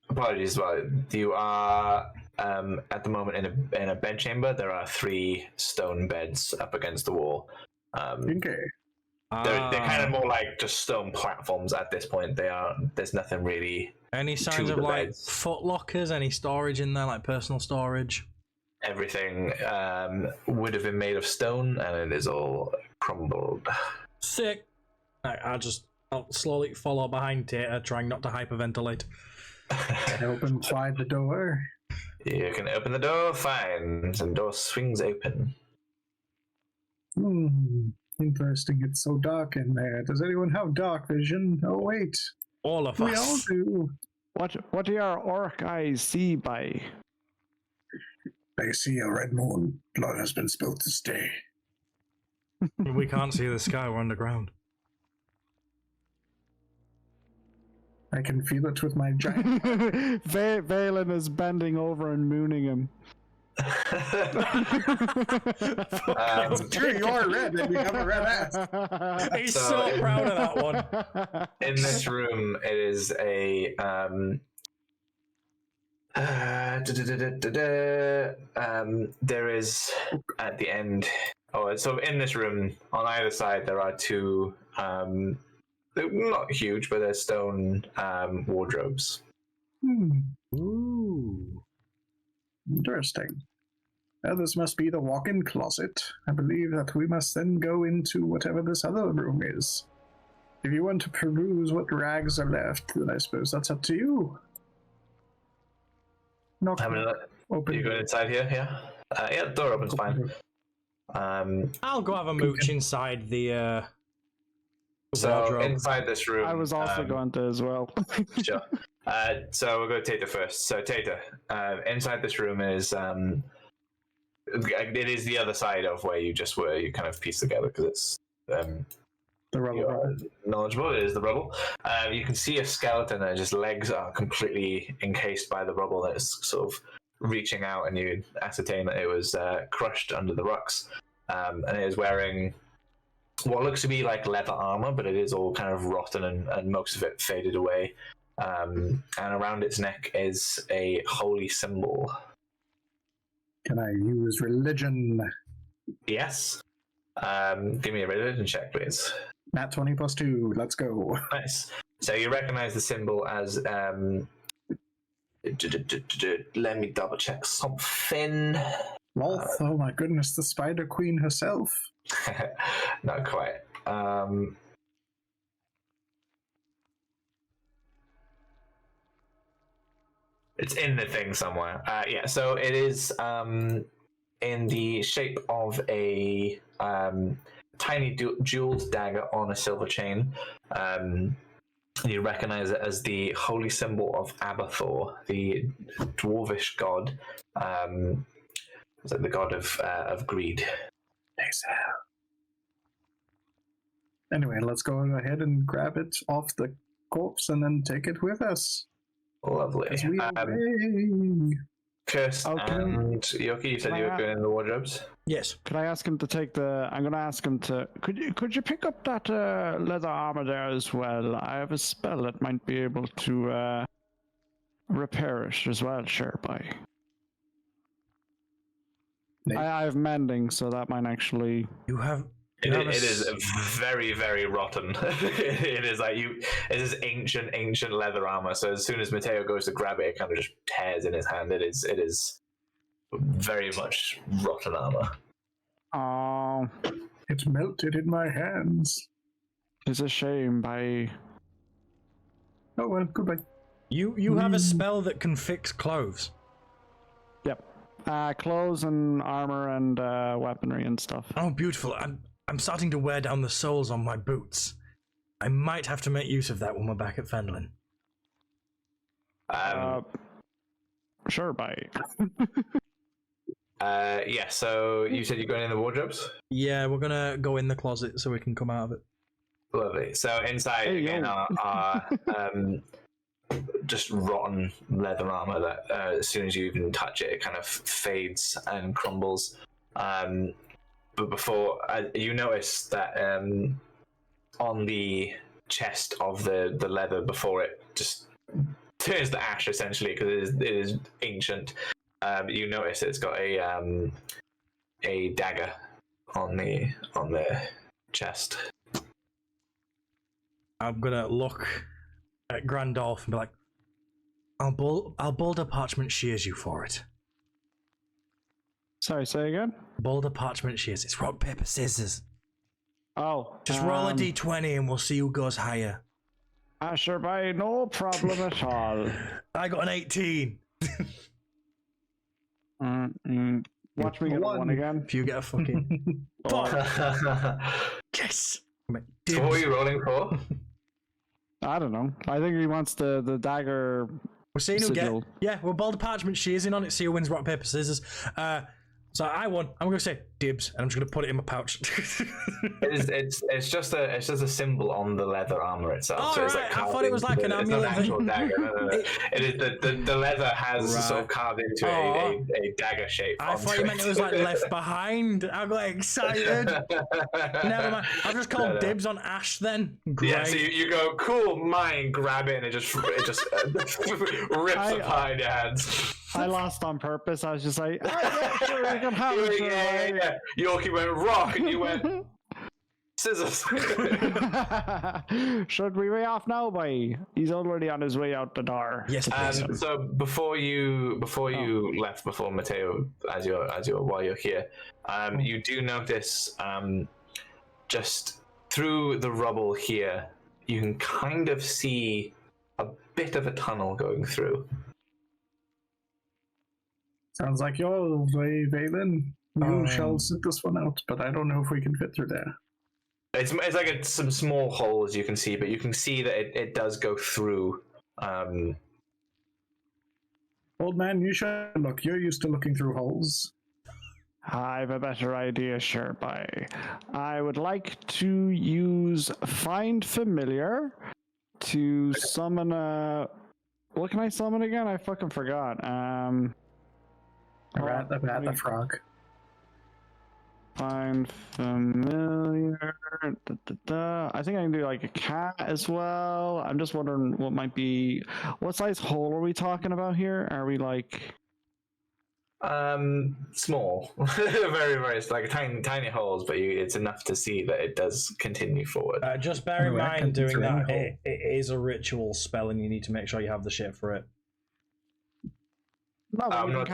Apologies. Well, you are at the moment in a bed chamber. There are 3 stone beds up against the wall. Okay. They're kind of more like just stone platforms at this point. There's nothing really. Any signs of like foot lockers? Any storage in there, like personal storage? Everything would have been made of stone, and it is all crumbled. Sick. I'll slowly follow behind Tater, trying not to hyperventilate. Open wide the door. You can open the door. Fine. And the door swings open. Interesting. It's so dark in there. Does anyone have dark vision? Oh, wait. All of us. We all do. What do your orc eyes see by? They see a red moon. Blood has been spilled this day. We can't see the sky. We're underground. I can feel it with my giant. Valen is bending over and mooning him. Sure, you are red and you have a red ass. He's so proud of that one. In this room, it is a there is at the end. So in this room, on either side, there are 2 not huge, but they're stone wardrobes. Ooh. Interesting. Well, this must be the walk-in closet. I believe that we must then go into whatever this other room is. If you want to peruse what rags are left, then I suppose that's up to you. Open. You go inside here? Yeah. Yeah, the door opens fine. I'll go have a mooch inside the so wardrobe. Inside this room. I was also going to as well. Sure. So we'll go Tata first. So Tata, inside this room is it is the other side of where you just were. You kind of piece together because it's the rubble. Knowledgeable. It is the rubble. You can see a skeleton and just legs are completely encased by the rubble. It's sort of reaching out, and you ascertain that it was crushed under the rocks, and it is wearing what looks to be like leather armor, but it is all kind of rotten and most of it faded away. And around its neck is a holy symbol. Can I use religion? Yes. Give me a religion check, please. Nat 20 plus 2. Let's go. Nice. So you recognize the symbol as let me double check something. Lolth, oh my goodness, the Spider Queen herself. Not quite. It's in the thing somewhere. Yeah, so it is in the shape of a tiny jeweled dagger on a silver chain. You recognize it as the holy symbol of Abathor, the dwarvish god. Is it the god of greed? Anyway, let's go ahead and grab it off the corpse and then take it with us. Lovely. As we away. Kirst and Yoki, you said you were going in the wardrobes? Yes. Could I ask him to take the? I'm going to ask him to. Could you pick up that leather armor there as well? I have a spell that might be able to repair it as well. Sure, bye. I have mending, so that might actually. You have. It is very, very rotten. It is like it is ancient leather armor. So as soon as Mateo goes to grab it, it kind of just tears in his hand. It is very much rotten armor. Oh, It melted in my hands. it's a shame. Bye. Oh well, goodbye. You have a spell that can fix clothes. Yep. Clothes and armor and weaponry and stuff. Oh, beautiful. I'm starting to wear down the soles on my boots. I might have to make use of that when we're back at Fenlin. Sure, bye. Yeah, so you said you're going in the wardrobes? Yeah, we're gonna go in the closet so we can come out of it. Lovely. So inside again are just rotten leather armor that as soon as you even touch it, it kind of fades and crumbles. But before you notice that on the chest of the leather before it just turns to ash essentially because it is ancient. You notice it's got a dagger on the chest. I'm gonna look at Grandolph and be like, I'll boulder parchment shears you for it. Sorry, say again? Boulder parchment shears. It's rock, paper, scissors. Oh. Just roll a d20 and we'll see who goes higher. Sure, bye. No problem at all. I got an 18. Watch me get one again. If you get a fucking... Yes! So what are you rolling for? I don't know. I think he wants the dagger. We're seeing who sigil. we're boulder parchment shears in on it, see who wins rock, paper, scissors. So I won. I'm gonna say dibs, and I'm just gonna put it in my pouch. It's just a symbol on the leather armor itself. Oh, so it's right. like I thought it was like an amulet. It's not an actual dagger. No. It is the leather has sort of carved into a dagger shape. I thought you meant it was like left behind. I got excited. Never mind. I've just called dibs on Ash then. Great. Yeah, so you go, cool, mine, grab it, and it just rips apart in your hands. I lost on purpose. I was just like, yeah, sure, we can have it. Yeah. Yorkie went rock, and you went scissors. Should we way off now, boy? He's already on his way out the door. Yes, please. So before you left, before Mateo, while you're here, you do notice just through the rubble here, you can kind of see a bit of a tunnel going through. Sounds like your way, Valen. You shall sit this one out, but I don't know if we can fit through there. It's like some small holes you can see, but you can see that it does go through. Old man, you should look. You're used to looking through holes. I have a better idea, sure, bye. I would like to use Find Familiar to summon a... What can I summon again? I fucking forgot. A rat, a frog. Find Familiar. I think I can do like a cat as well. I'm just wondering what might be... What size hole are we talking about here? Are we like... Small. Very, very, like tiny holes, but it's enough to see that it does continue forward. Just bear in mind doing that, it is a ritual spell and you need to make sure you have the shit for it. No, I'm not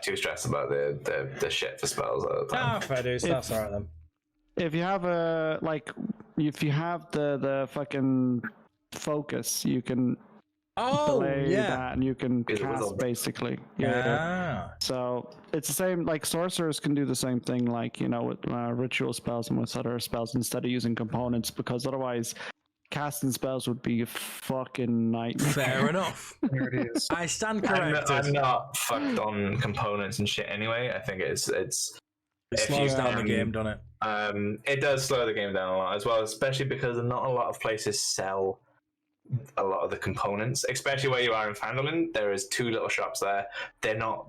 too stressed about the shit for spells all the time. Fair dues, that's alright then. If you have the fucking focus, you can delay that and you can cast basically. Yeah. So it's the same, like sorcerers can do the same thing, like, with ritual spells and with other spells instead of using components, because otherwise casting spells would be a fucking nightmare. Fair enough. There it is. I stand I'm corrected. not fucked on components and shit anyway. I think it's It if slows you down the can- game, doesn't it? it does slow the game down a lot as well, especially because not a lot of places sell a lot of the components, especially where you are in Fandolin. There is 2 little shops there. They're not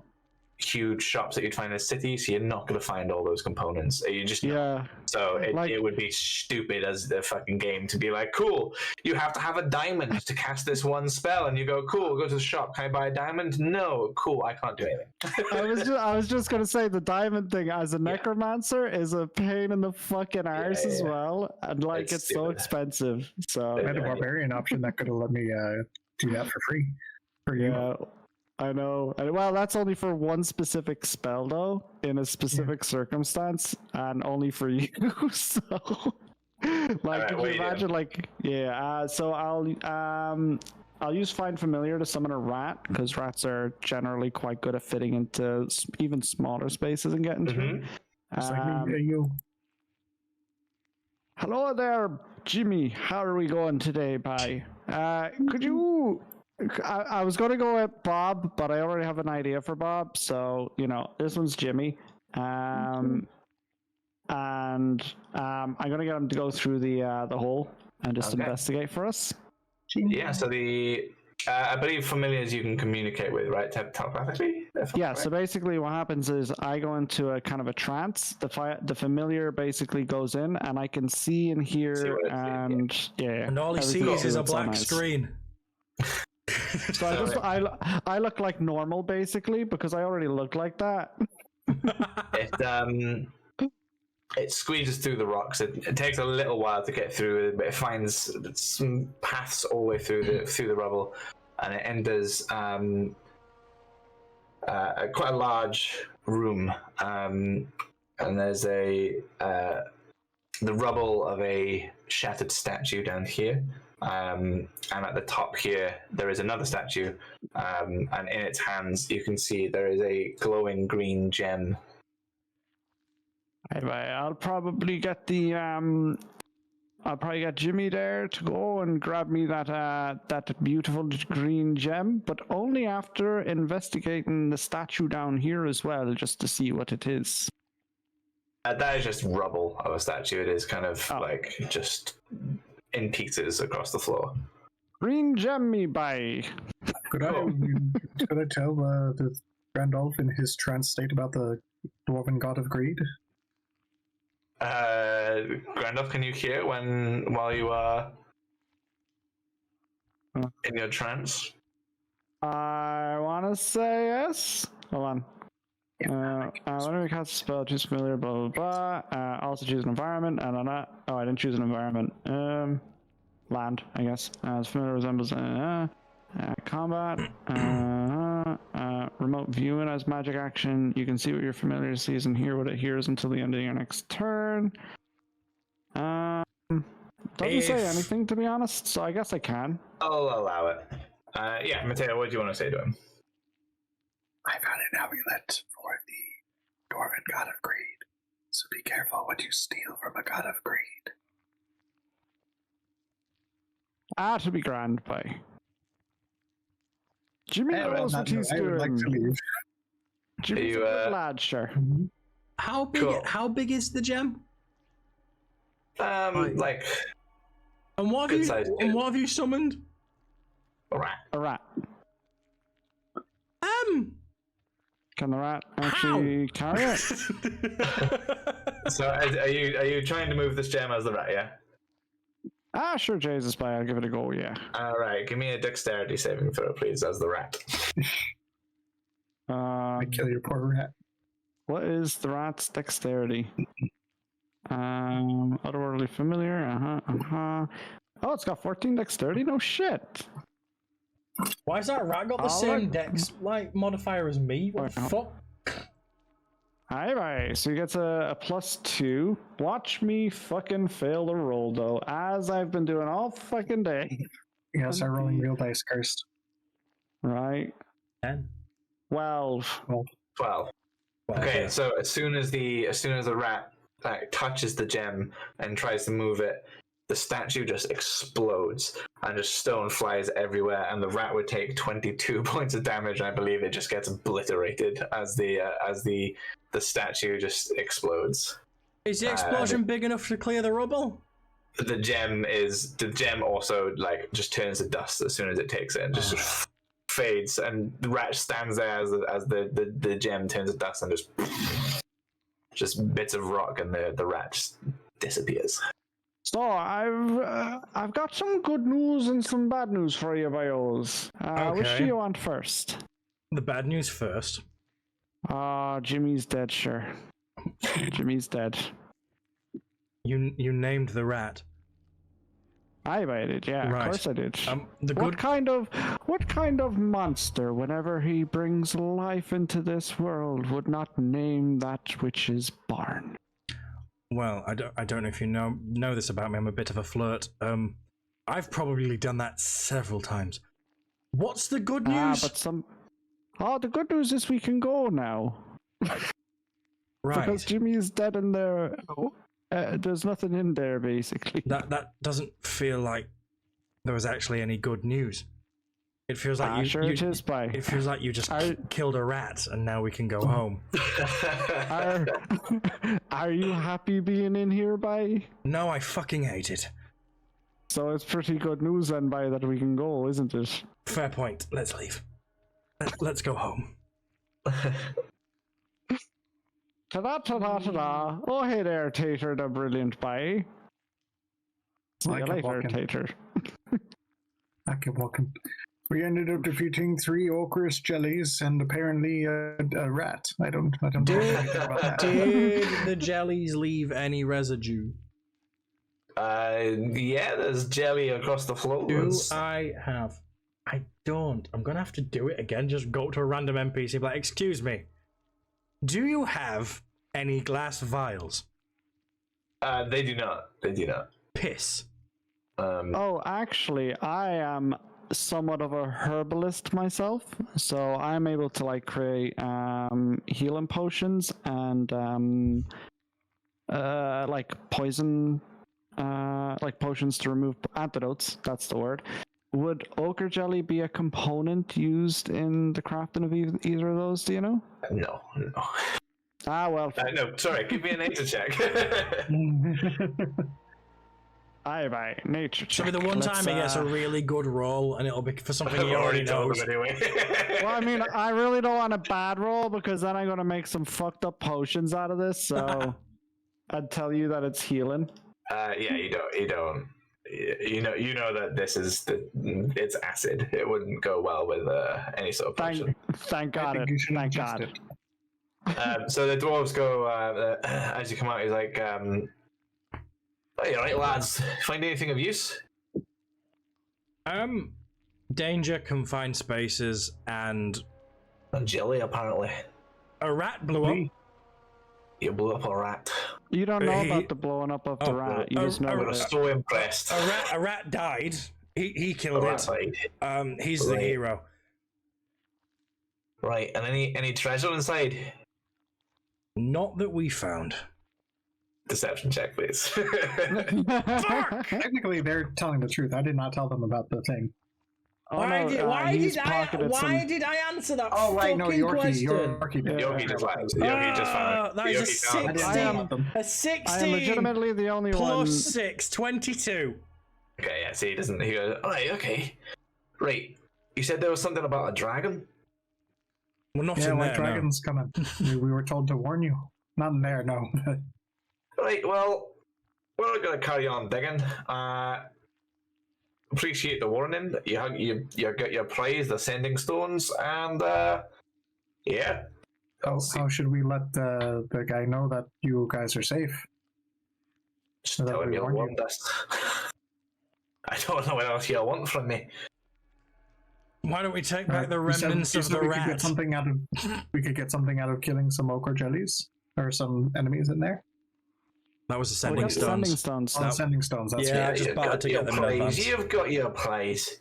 huge shops that you'd find in a city, so you're not going to find all those components. You just Yeah. So Like- it would be stupid as the fucking game to be like, cool, you have to have a diamond to cast this one spell, and you go, cool, go to the shop, can I buy a diamond? No, cool, I can't do anything. I was just gonna say the diamond thing as a necromancer is a pain in the fucking arse as well, and like It's it's so stupid. expensive. So I had a barbarian option that could have let me do that for free. For you. yeah, I know. Well, that's only for one specific spell though, in a specific circumstance, and only for you. So, like, Alright, if what you you do? imagine, like, yeah. So I'll use Find Familiar to summon a rat because rats are generally quite good at fitting into even smaller spaces and getting through. It's like me, you. Hello there, Jimmy. How are we going today, bye? Could you? I was going to go with Bob, but I already have an idea for Bob. So this one's Jimmy. And I'm going to get him to go through the hole and just Okay. investigate for us. Yeah, so I believe familiars you can communicate with, right? Telepathically? Yeah, so basically what happens is I go into a kind of a trance. The familiar basically goes in, and I can see and See hear, what it sees, and And all he everything sees is a looks so black nice. screen. So I look like normal basically because I already look like that. It squeezes through the rocks. It takes a little while to get through, but it finds some paths all the way through the rubble, and it enters quite a large room. And there's the rubble of a shattered statue down here. And at the top here, there is another statue, and in its hands, you can see there is a glowing green gem. Anyway, I'll probably get Jimmy there to go and grab me that beautiful green gem, but only after investigating the statue down here as well, just to see what it is. That is just rubble of a statue. It is kind of Oh. like just in pieces across the floor. Green gem me by. Could I tell the Randolph in his trance state about the dwarven god of greed? Grandolph, can you hear while you are Huh. in your trance? I want to say yes. Hold on. Whenever you cast a spell, choose familiar, blah, blah, blah. Also choose an environment, and on that. Oh, I didn't choose an environment. Land, I guess. As familiar resembles combat. Remote viewing as magic action. You can see what your familiar sees and hear what it hears until the end of your next turn. Doesn't say anything, to be honest, so I guess I can. I'll allow it. Yeah, Mateo, what do you want to say to him? I found an amulet for the dwarven god of greed. So be careful what you steal from a god of greed. To be grand by. Jimmy knows what he's I would like to doing. leave. Jimmy's You, a good lad, sure. How big? Cool. How big is the gem? Like And what Good have size you? gem. And what have you summoned? a rat. A rat. Can the rat actually carry it? So are you trying to move this gem as the rat? Yeah. Sure, Jesus, by I'll give it a go, yeah. All right. Give me a dexterity saving throw, please, as the rat. I kill your poor rat. What is the rat's dexterity? Otherworldly familiar, Oh, it's got 14 dexterity? No shit. Why is that rat got the same dex modifier as me? What the fuck? Aye, so he gets a +2. Watch me fucking fail the roll, though, as I've been doing all fucking day. Yes, I'm rolling real dice cursed. Right. 10. 12. 12. Okay, so as soon as the rat touches the gem and tries to move it, the statue just explodes and just stone flies everywhere, and the rat would take 22 points of damage. I believe it just gets obliterated as the statue just explodes. Is the explosion big enough to clear the rubble? The gem also like just turns to dust as soon as it takes it, and just fades, and the rat stands there as the gem turns to dust, and just bits of rock, and the rat just disappears. So I've got some good news and some bad news for you, bios. Which do you want first? The bad news first. Jimmy's dead, sure. Jimmy's dead. You named the rat. I did, yeah. Right. Of course I did. What kind of monster, whenever he brings life into this world, would not name that which is born? Well, I don't know if you know this about me. I'm a bit of a flirt. I've probably done that several times. What's the good news? The good news is we can go now. Right. Because Jimmy is dead in there. There's nothing in there, basically. That doesn't feel like there was actually any good news. It feels like it feels like you just killed a rat, and now we can go home. Are you happy being in here, Bai? No, I fucking hate it. So it's pretty good news then, Bai, that we can go, isn't it? Fair point. Let's leave. Let's go home. Ta-da, ta-da, ta-da. Oh, hey there, Tater, the brilliant Bai. See you later, Tater. I kept walking. We ended up defeating 3 ochreous jellies and apparently a rat. I don't know anything about that. Did the jellies leave any residue? Yeah, there's jelly across the floor. I don't. I'm gonna have to do it again. Just go to a random NPC and be like, excuse me, do you have any glass vials? They do not. Piss. Actually, I am somewhat of a herbalist myself, so I'm able to create healing potions and poison, potions to remove antidotes. That's the word. Would ochre jelly be a component used in the crafting of either of those? Do you know? No. Well. No, sorry. Give me a nature check. Aye, nature check. Should be the one time he gets a really good roll, and it'll be for something he already knows. Anyway. Well, I mean, I really don't want a bad roll because then I'm going to make some fucked up potions out of this, so I'd tell you that it's healing. Yeah, you don't. You know that this is it's acid. It wouldn't go well with any sort of potion. Thank God it. Thank God. So the dwarves go as you come out. He's like, "Hey, all right, lads. Find anything of use?" Danger, confined spaces, and jelly. Apparently, a rat blew up. You blew up a rat. You don't know about the blowing up of the rat. You just know I'm so impressed. A rat died. He killed it. Died. He's the hero. Right, and any treasure inside? Not that we found. Deception check, please. Technically, they're telling the truth. I did not tell them about the thing. Why did I answer that? Oh right, no, Yorkie did. Yorkie just lied. Yorkie just found it. That is a 16. A 16. I am legitimately the only one. Plus 6, 22. Okay, yeah. See, he doesn't. He goes, all right, okay, right. You said there was something about a dragon. Well, not in there. Dragon's coming. We were told to warn you. Not in there, no. Right. Well, we're not gonna carry on digging. Appreciate the warning. You got your prize, the sending stones, and yeah. How should we let the guy know that you guys are safe? Just tell him you'll want this. I don't know what else you'll want from me. Why don't we take back the remnants of the rat? We could get something out of killing some ochre jellies or some enemies in there. That was the sending stones. Sending stones. That's I just bought to get them in advance. You've got your prize.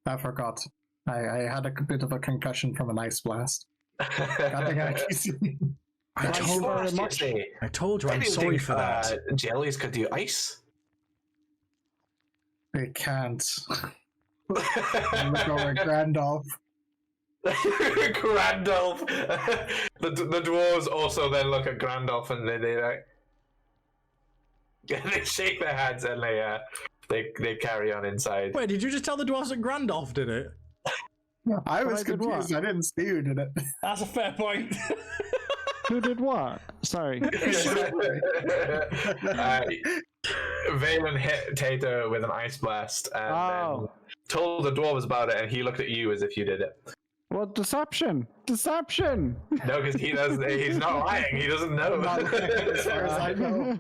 I forgot. I had a bit of a concussion from an ice blast. I told you I'm sorry for that. Jellies could do ice. They can't. Look over Grandolph. Grandolph. The dwarves also then look at Grandolph and they like they shake their heads and they carry on inside. Wait, did you just tell the dwarves that Grandolph did it? I was confused. I didn't see who did it. That's a fair point. Who did what? Sorry. Valen hit Tato with an ice blast and then told the dwarves about it, and he looked at you as if you did it. Well, deception! Deception! No, because he's not lying. He doesn't know. As far as I know.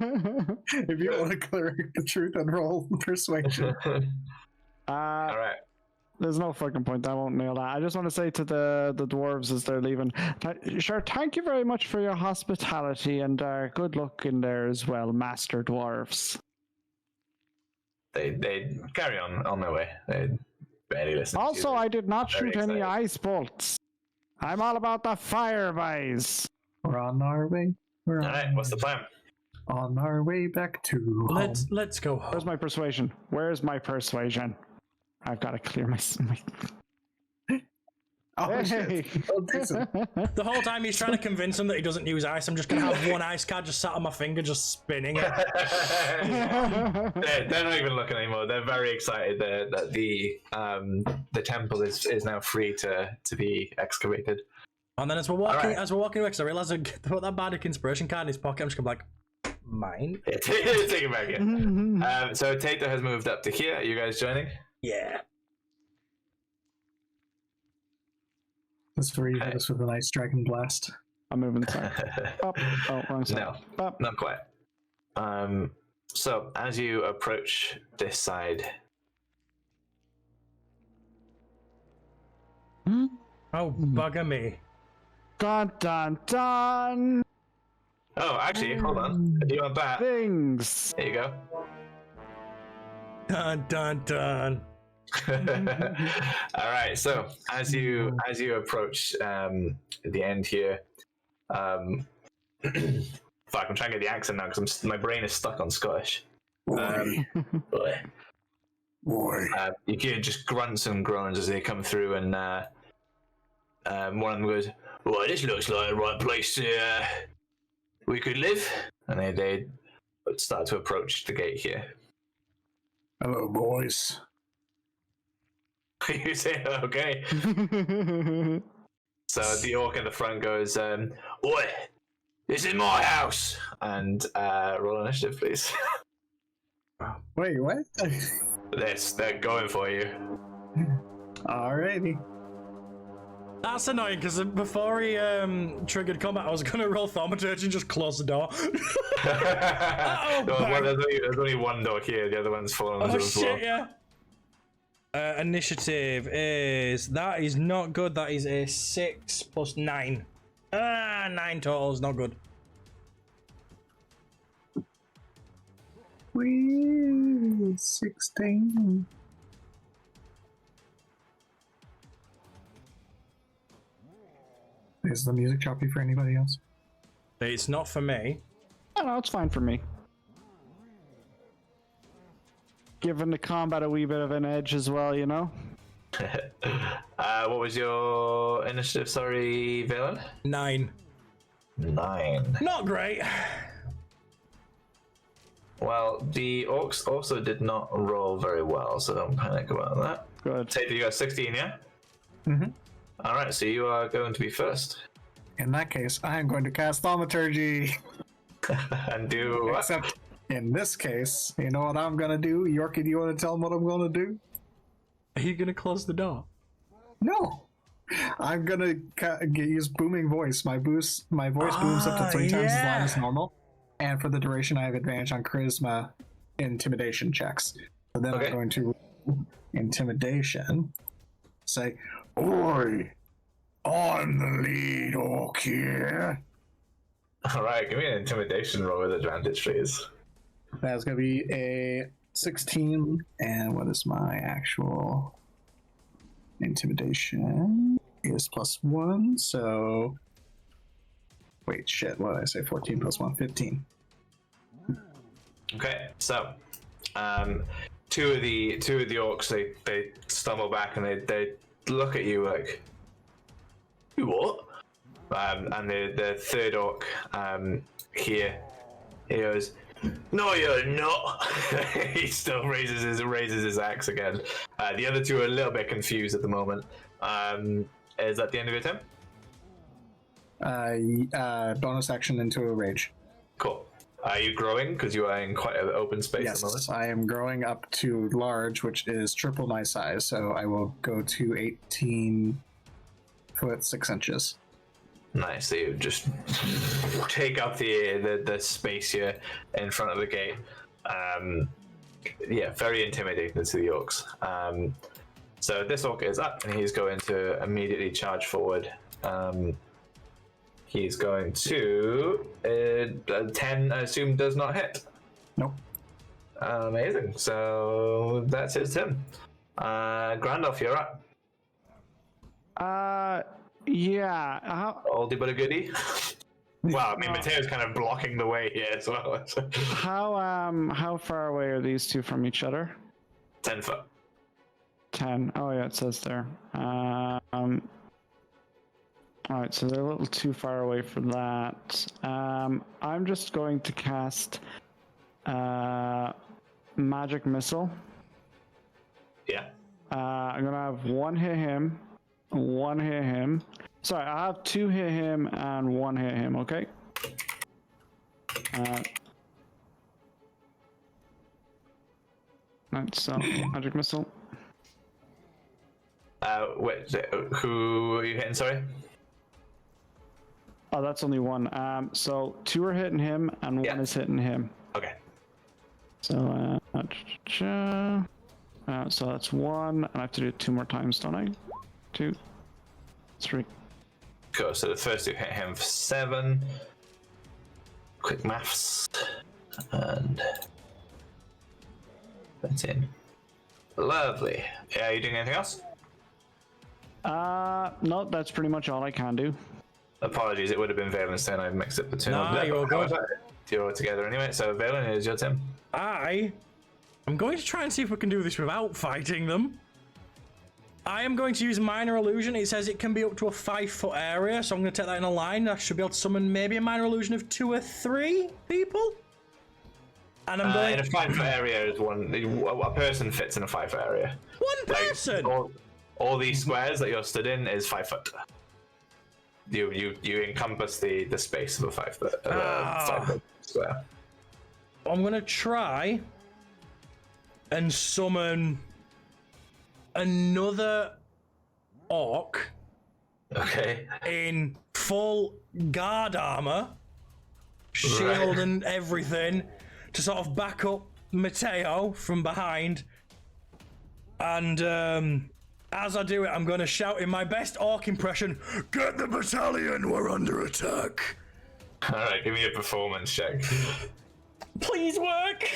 If you want to clear the truth and roll persuasion. All right. There's no fucking point. I won't nail that. I just want to say to the dwarves as they're leaving, sure, thank you very much for your hospitality and good luck in there as well, master dwarves. They carry on their way. They barely listen. Also, I did not Very shoot any excited. ice bolts. I'm all about the fire, boys. We're on our way. All right. What's the plan? On our way back to home. Let's go home. Where's my persuasion? Where's my persuasion? I've got to clear my... Oh, Hey! shit. Oh, decent. The whole time he's trying to convince him that he doesn't use ice, I'm just gonna have one ice card just sat on my finger, just spinning it. They're not even looking anymore. They're very excited that the temple is now free to be excavated. And then as we're walking, Alright. away, because I realise I put that bardic inspiration card in his pocket, I'm just gonna be like, mine? Take it back in. So Tato has moved up to here. Are you guys joining? Yeah. That's where you hit us with an ice dragon blast. I'm moving side. Up. Oh, wrong side. No, Up. not quite. So as you approach this side, Oh, bugger me. Dun dun dun! oh, actually, hold on. If you want that, Things! there you go. Dun dun dun. All right. So as you approach the end here, fuck, I'm trying to get the accent now because my brain is stuck on Scottish. Boy. You hear just grunts and groans as they come through, and one of them goes, "Well, this looks like the right place we could live." And they start to approach the gate here. Hello, boys. You say, "Okay." So the orc in the front goes, "Oi, this is my house," and roll initiative, please. Wait, what? They're going for you. Alrighty. That's annoying, because before he triggered combat, I was going to roll Thaumaturgy and just close the door. Well, there's only one door here, the other one's fallen Oh onto the floor. shit, yeah. Initiative is... That is not good. That is a 6 plus 9. 9 total is not good. We 16. Is the music choppy for anybody else? It's not for me. Oh, no, it's fine for me. Giving the combat a wee bit of an edge as well, you know? What was your initiative? Sorry, Valen? 9. 9. Not great. Well, the orcs also did not roll very well, so don't panic about that. Good. Take that you got 16, yeah? Mm-hmm. Alright, so you are going to be first. In that case, I am going to cast Thaumaturgy. And do what? Except in this case, you know what I'm going to do? Yorkie, do you want to tell them what I'm going to do? Are you going to close the door? No. I'm going to use booming voice. My voice booms up to 3 times as loud as normal. And for the duration, I have advantage on charisma intimidation checks. So then Okay. I'm going to intimidation. Say, "Oi, I'm the lead orc here." Alright, give me an intimidation roll with advantage, please. That's going to be a 16. And what is my actual intimidation? Is +1. So, wait, shit. What did I say? 14 + 1, 15. Okay, so two of the orcs they stumble back and they look at you like, you what? And the third orc here, he goes, no, you're not. He still raises his axe again. The other two are a little bit confused at the moment. Is that the end of your turn? Bonus action into a rage. Cool. Are you growing? Because you are in quite an open space. Yes, I am growing up to large, which is triple my size. So I will go to 18 foot 6 inches. Nice. So you just take up the space here in front of the gate. Yeah, very intimidating to the orcs. So this orc is up, and he's going to immediately charge forward. He's going to 10. I assume does not hit. Nope. Amazing. So that's his turn. Grandolph, you're up. Yeah. Oldie but a goodie. Well, I mean, Mateo's kind of blocking the way here as well. How far away are these two from each other? 10 foot. 10. Oh yeah, it says there. All right, so they're a little too far away for that. I'm just going to cast magic missile. Yeah. I'm gonna have one hit him, one hit him. Sorry, I have two hit him and one hit him. Okay. Right, so magic missile. Wait, who are you hitting? Sorry. Oh, that's only one. So two are hitting him and one is hitting him. Okay. So, so that's one, and I have to do it 2 more times, don't I? 2, 3. Cool. So the first two hit him for 7. Quick maths. And 13. Lovely. Yeah, are you doing anything else? No, that's pretty much all I can do. Apologies, it would have been Valen's turn. I mixed up the two. Nah, you're all good. You're all together anyway. So Valen, it is your turn. I'm going to try and see if we can do this without fighting them. I am going to use minor illusion. It says it can be up to a 5-foot area, so I'm going to take that in a line. I should be able to summon maybe a minor illusion of 2 or 3 people. And I'm going in a 5-foot area is one. A person fits in a 5-foot area. One person. All these squares that you're stood in is 5 foot. You encompass the space of a 5 foot, 5 foot square. I'm gonna try and summon another orc. Okay. In full guard armor, shield and everything, to sort of back up Mateo from behind. And as I do it, I'm going to shout in my best orc impression, "Get the battalion, we're under attack." Alright, give me a performance check. Please work.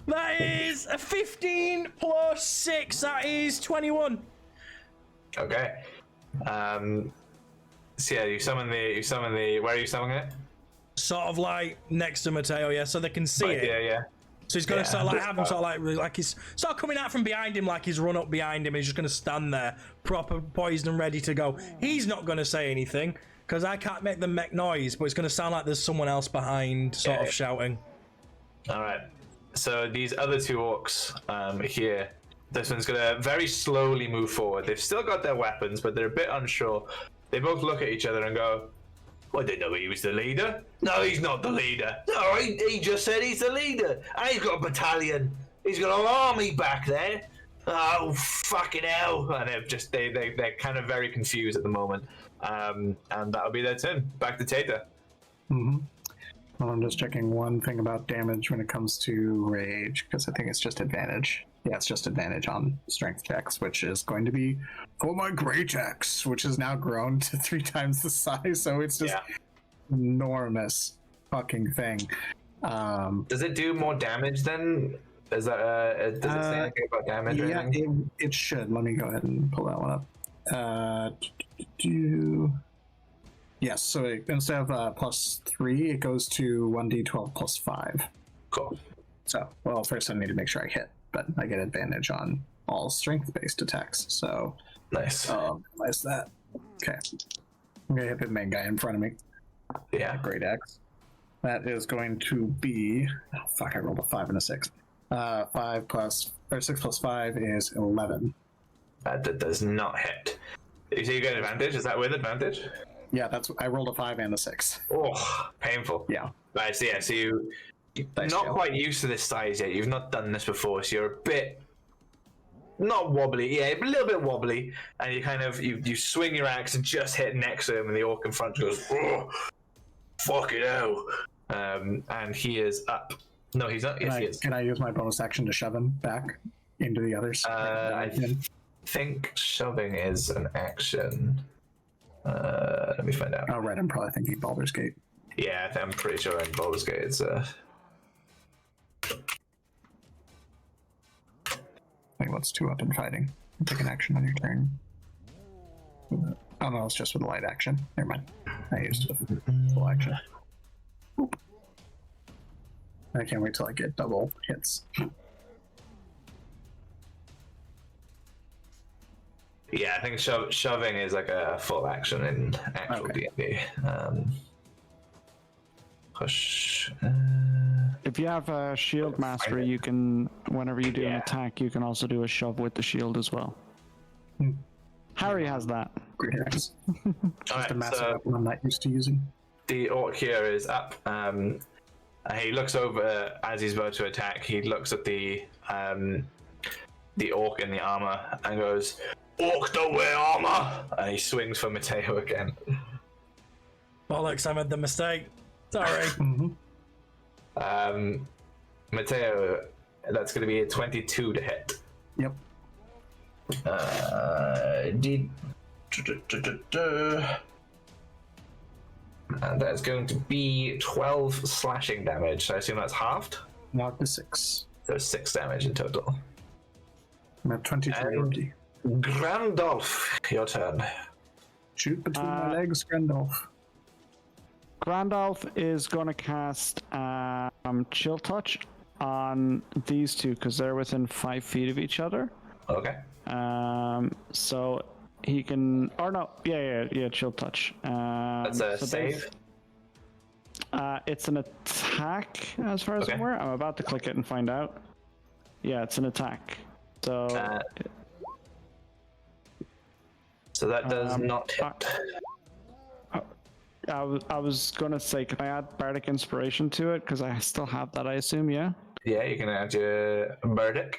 That is a 15 plus 6, that is 21. Okay. So yeah, you summon the, where are you summoning it? Sort of like next to Mateo, yeah, so they can see it. Yeah. So he's gonna sort of like have him sort of like he's sort of coming out from behind him, like he's run up behind him. He's just gonna stand there, proper poised and ready to go. He's not gonna say anything because I can't make them make noise, but it's gonna sound like there's someone else behind, sort of shouting. All right. So these other two orcs here, this one's gonna very slowly move forward. They've still got their weapons, but they're a bit unsure. They both look at each other and go, "I didn't know he was the leader." "No, he's not the leader." "No, he just said he's the leader. And he's got a battalion. He's got an army back there." "Oh, fucking hell." And they're kind of very confused at the moment. And that'll be their turn. Back to Tata. Mm-hmm. Well, I'm just checking one thing about damage when it comes to rage, because I think it's just advantage. Yeah, it's just advantage on strength checks, which is going to be for my great axe, which has now grown to 3 times the size, so it's just enormous fucking thing. Does it do more damage then? Is that does it say anything about damage? Or anything? It should. Let me go ahead and pull that one up. Yes, so instead of +3, it goes to 1d12 +5. Cool. So, well, first I need to make sure I hit, but I get advantage on all strength-based attacks. So, Nice. minimize that. Okay. I'm gonna hit the main guy in front of me. Yeah. Great axe. That is going to be. Oh, fuck! I rolled a 5 and a 6. 6 plus 5 is 11. That does not hit. So you get advantage? Is that with advantage? Yeah, I rolled a 5 and a 6. Oh, painful. Yeah. Right, so yeah, so you're not quite used to this size yet. You've not done this before, so you're a bit not wobbly, yeah, a little bit wobbly, and you kind of you swing your axe and just hit next to him, and the orc in front goes, oh, fuck it out, and he is up. No, he's not. Yes, he is. Can I use my bonus action to shove him back into the others? I think shoving is an action. Let me find out. Oh, right. I'm probably thinking Baldur's Gate. Yeah, I'm pretty sure in Baldur's Gate it's I think what's 2 up and fighting. Take an action on your turn. Oh no, it's just with a light action. Never mind. I used it with full action. Oop. I can't wait till I get double hits. Yeah, I think shoving is like a full action in actual D&D. Push. If you have a shield mastery, you can, whenever you do an attack, you can also do a shove with the shield as well. Harry has that. Great axe. Just a Alright, massive so weapon I'm not used to using. the orc here is up. He looks over as he's about to attack. He looks at the orc in the armor and goes, "Orc don't wear armor!" And he swings for Mateo again. Bollocks, I made the mistake. Sorry. Mateo, that's going to be a 22 to hit. Yep. And that's going to be 12 slashing damage. So I assume that's halved? Knock to 6. So 6 damage in total. I'm at 23. Grandolph, your turn. Shoot between my legs, Grandolph. Grandolph is going to cast Chill Touch on these two because they're within 5 feet of each other. Okay. So he can, or no, yeah, Chill Touch. That's a save? It's an attack, as far as I'm aware. I'm about to click it and find out. Yeah, it's an attack. So that does not hit. I was gonna say, can I add Bardic Inspiration to it? Because I still have that, I assume, yeah? Yeah, you can add your Bardic.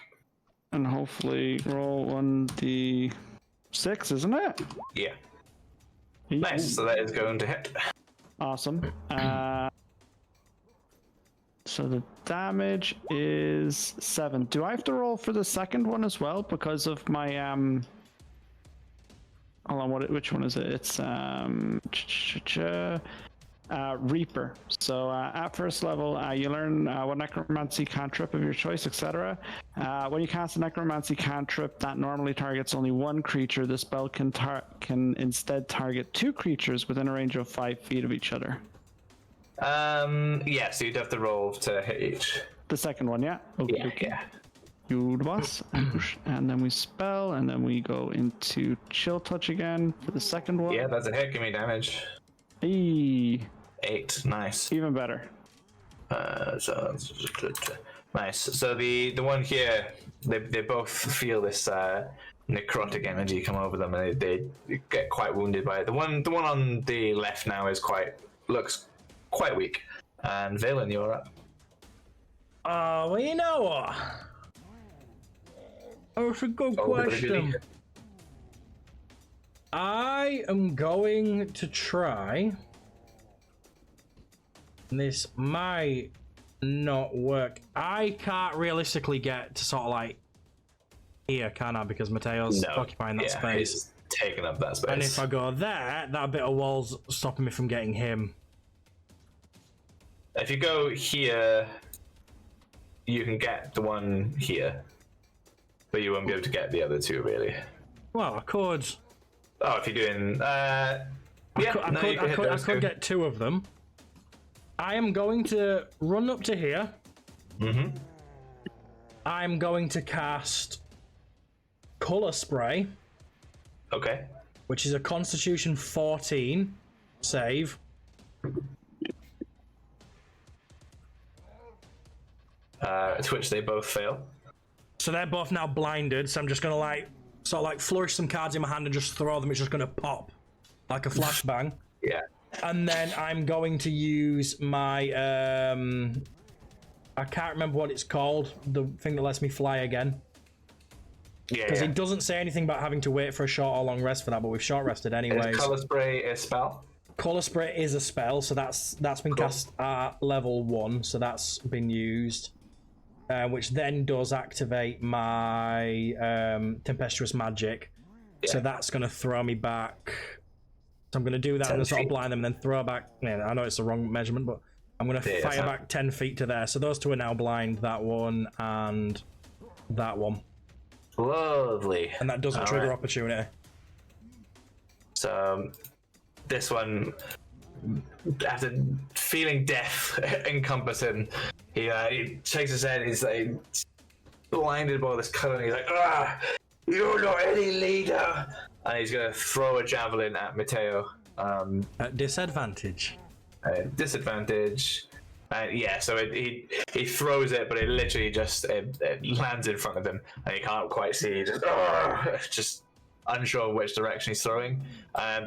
And hopefully roll 1d6, isn't it? Yeah. Nice, so that is going to hit. Awesome. So the damage is 7. Do I have to roll for the second one as well because of my hold on, which one is it? It's Reaper. So at first level, you learn what necromancy cantrip of your choice, etc. When you cast a necromancy cantrip that normally targets only one creature, the spell can instead target 2 creatures within a range of 5 feet of each other. Yeah, so you'd have to roll to hit each. The second one, yeah? Okay. Yeah. You was, and then we spell, and then we go into Chill Touch again for the second one. Yeah, that's a hit. Give me damage. Eee. 8. Nice. Even better. So nice. So the one here, they both feel this necrotic energy come over them, and they get quite wounded by it. The one on the left now looks quite weak. And Valen, you're up. Well, you know what? That's a good question. I am going to try. This might not work. I can't realistically get to sort of like here, can I? Because Mateo's occupying that space. He's taking up that space. And if I go there, that bit of wall's stopping me from getting him. If you go here, you can get the one here. But you won't be able to get the other 2, really. Well, I could. Oh, if you're doing... I could get 2 of them. I am going to run up to here. I'm going to cast Color Spray. Okay. Which is a Constitution 14 save. To which they both fail. So they're both now blinded, so I'm just gonna flourish some cards in my hand and just throw them. It's just gonna pop like a flashbang. Yeah. And then I'm going to use my I can't remember what it's called, the thing that lets me fly again. Yeah. Because it doesn't say anything about having to wait for a short or long rest for that, but we've short rested anyways. Is Color Spray a spell? Color Spray is a spell, so that's been cast at level 1, so that's been used. Which then does activate my Tempestuous Magic. Yeah. So that's going to throw me back. So I'm going to do that and sort of blind them and then throw back. Yeah, I know it's the wrong measurement, but I'm going to fire back 10 feet to there. So those two are now blind, that one and that one. Lovely. And that doesn't trigger opportunity. So this one, after feeling death encompass him, he shakes his head. He's like blinded by this color. And he's like, "Ah, you're not any leader!" And he's gonna throw a javelin at Mateo. At disadvantage. Disadvantage. Yeah, so he throws it, but it literally just it lands in front of him, and he can't quite see. Just unsure which direction he's throwing.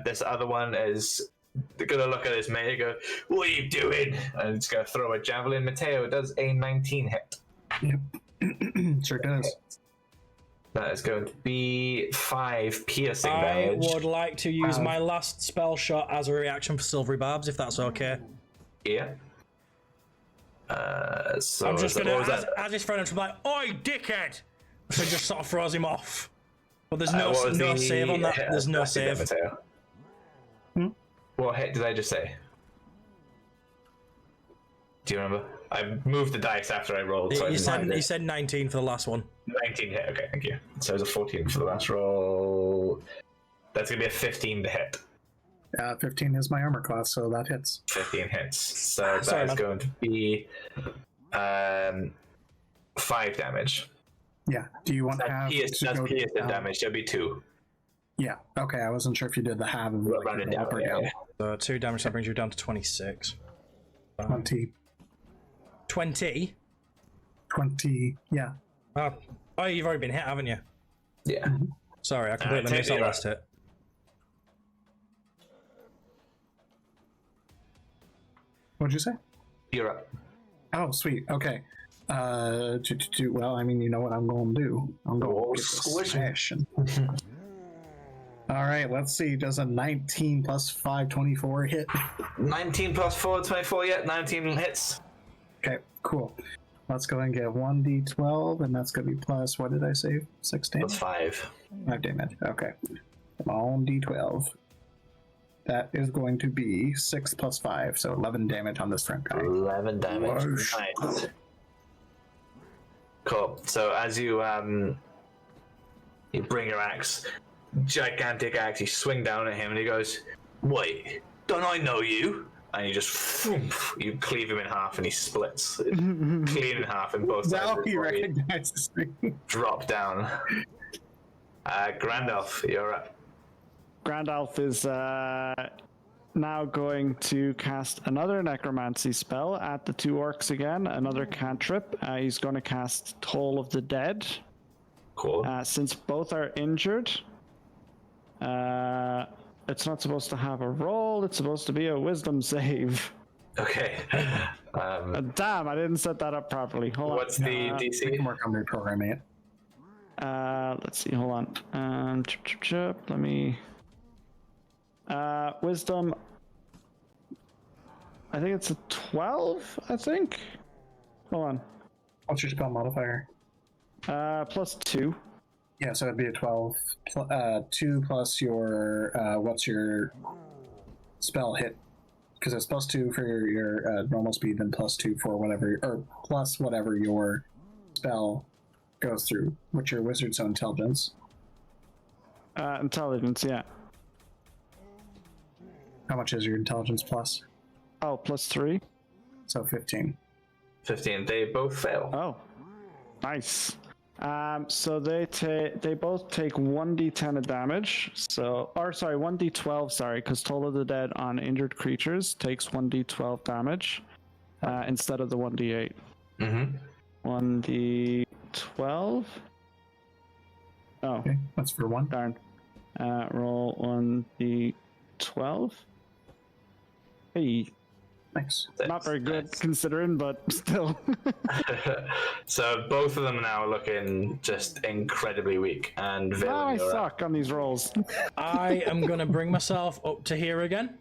This other one is gonna look at his mate and go, "What are you doing?" And it's gonna throw a javelin. Mateo does a 19 hit. Yep, sure does. That is going to be 5 piercing I damage. would like to use my last spell shot as a reaction for Silvery Barbs, if that's okay. Yeah. So I'm just gonna, as his friend, I'm like, "Oi, dickhead!" So just sort of throws him off. But there's no save on that. There's no save. What hit did I just say? Do you remember? I moved the dice after I rolled. So he said 19 for the last one. 19 hit. Okay, thank you. So it was a 14 for the last roll. That's gonna be a 15 to hit. 15 is my armor class, so that hits. 15 hits. So that is going to be 5 damage. Yeah. Do you want half? That's piercing damage. That'd be 2. Yeah. Okay. I wasn't sure if you did the half of it down. So 2 damage, that brings you down to 26. 20. 20? 20. Yeah. Oh, you've already been hit, haven't you? Yeah. Sorry, I completely missed that last hit. What'd you say? You're up. Oh, sweet. Okay. Well, I mean, you know what I'm going to do. I'm going to squish it. All right, let's see. Does a 19 plus 5, 24 hit? 19 plus 4, 24, yeah, 19 hits. Okay, cool. Let's go and get 1d12, and that's going to be plus, what did I say? 6 damage? Plus 5. 5 damage, okay. Come on, d12. That is going to be 6 plus 5, so 11 damage on this front guy. 11 damage. Nice. Cool. So as you bring your axe, gigantic axe, you swing down at him, and he goes, "Wait, don't I know you?" And you just you cleave him in half, and he splits, clean in half, and both sides. Now he recognizes me. Drop down. Grandalf, you're up. Grandalf is now going to cast another necromancy spell at the 2 orcs again, another cantrip. He's going to cast Toll of the Dead. Cool. Since both are injured, it's not supposed to have a roll, it's supposed to be a wisdom save. Okay. Damn, I didn't set that up properly. Hold what's the DC? We can work on reprogramming it. Let's see, hold on. Let me... wisdom, I think it's a 12, I think. Hold on. What's your spell modifier? Plus 2. Yeah, so it'd be a 12. 2 plus your, what's your spell hit? Because it's plus 2 for your normal speed, then plus 2 for whatever, or plus whatever your spell goes through. What's your wizard, so intelligence? Intelligence, yeah. How much is your intelligence plus? Oh, plus 3. So 15. 15. They both fail. Oh. Nice. So they both take 1d10 of damage. So, or sorry, 1d12. Sorry, because Toll of the Dead on injured creatures takes 1d12 damage instead of the 1d8. 1d12. Oh, Okay, that's for one. darn. Roll 1d12. Hey, Nice. not very good considering, but still. So both of them now are looking just incredibly weak. And Villain, I you're up. suck on these rolls. I am going to bring myself up to here again.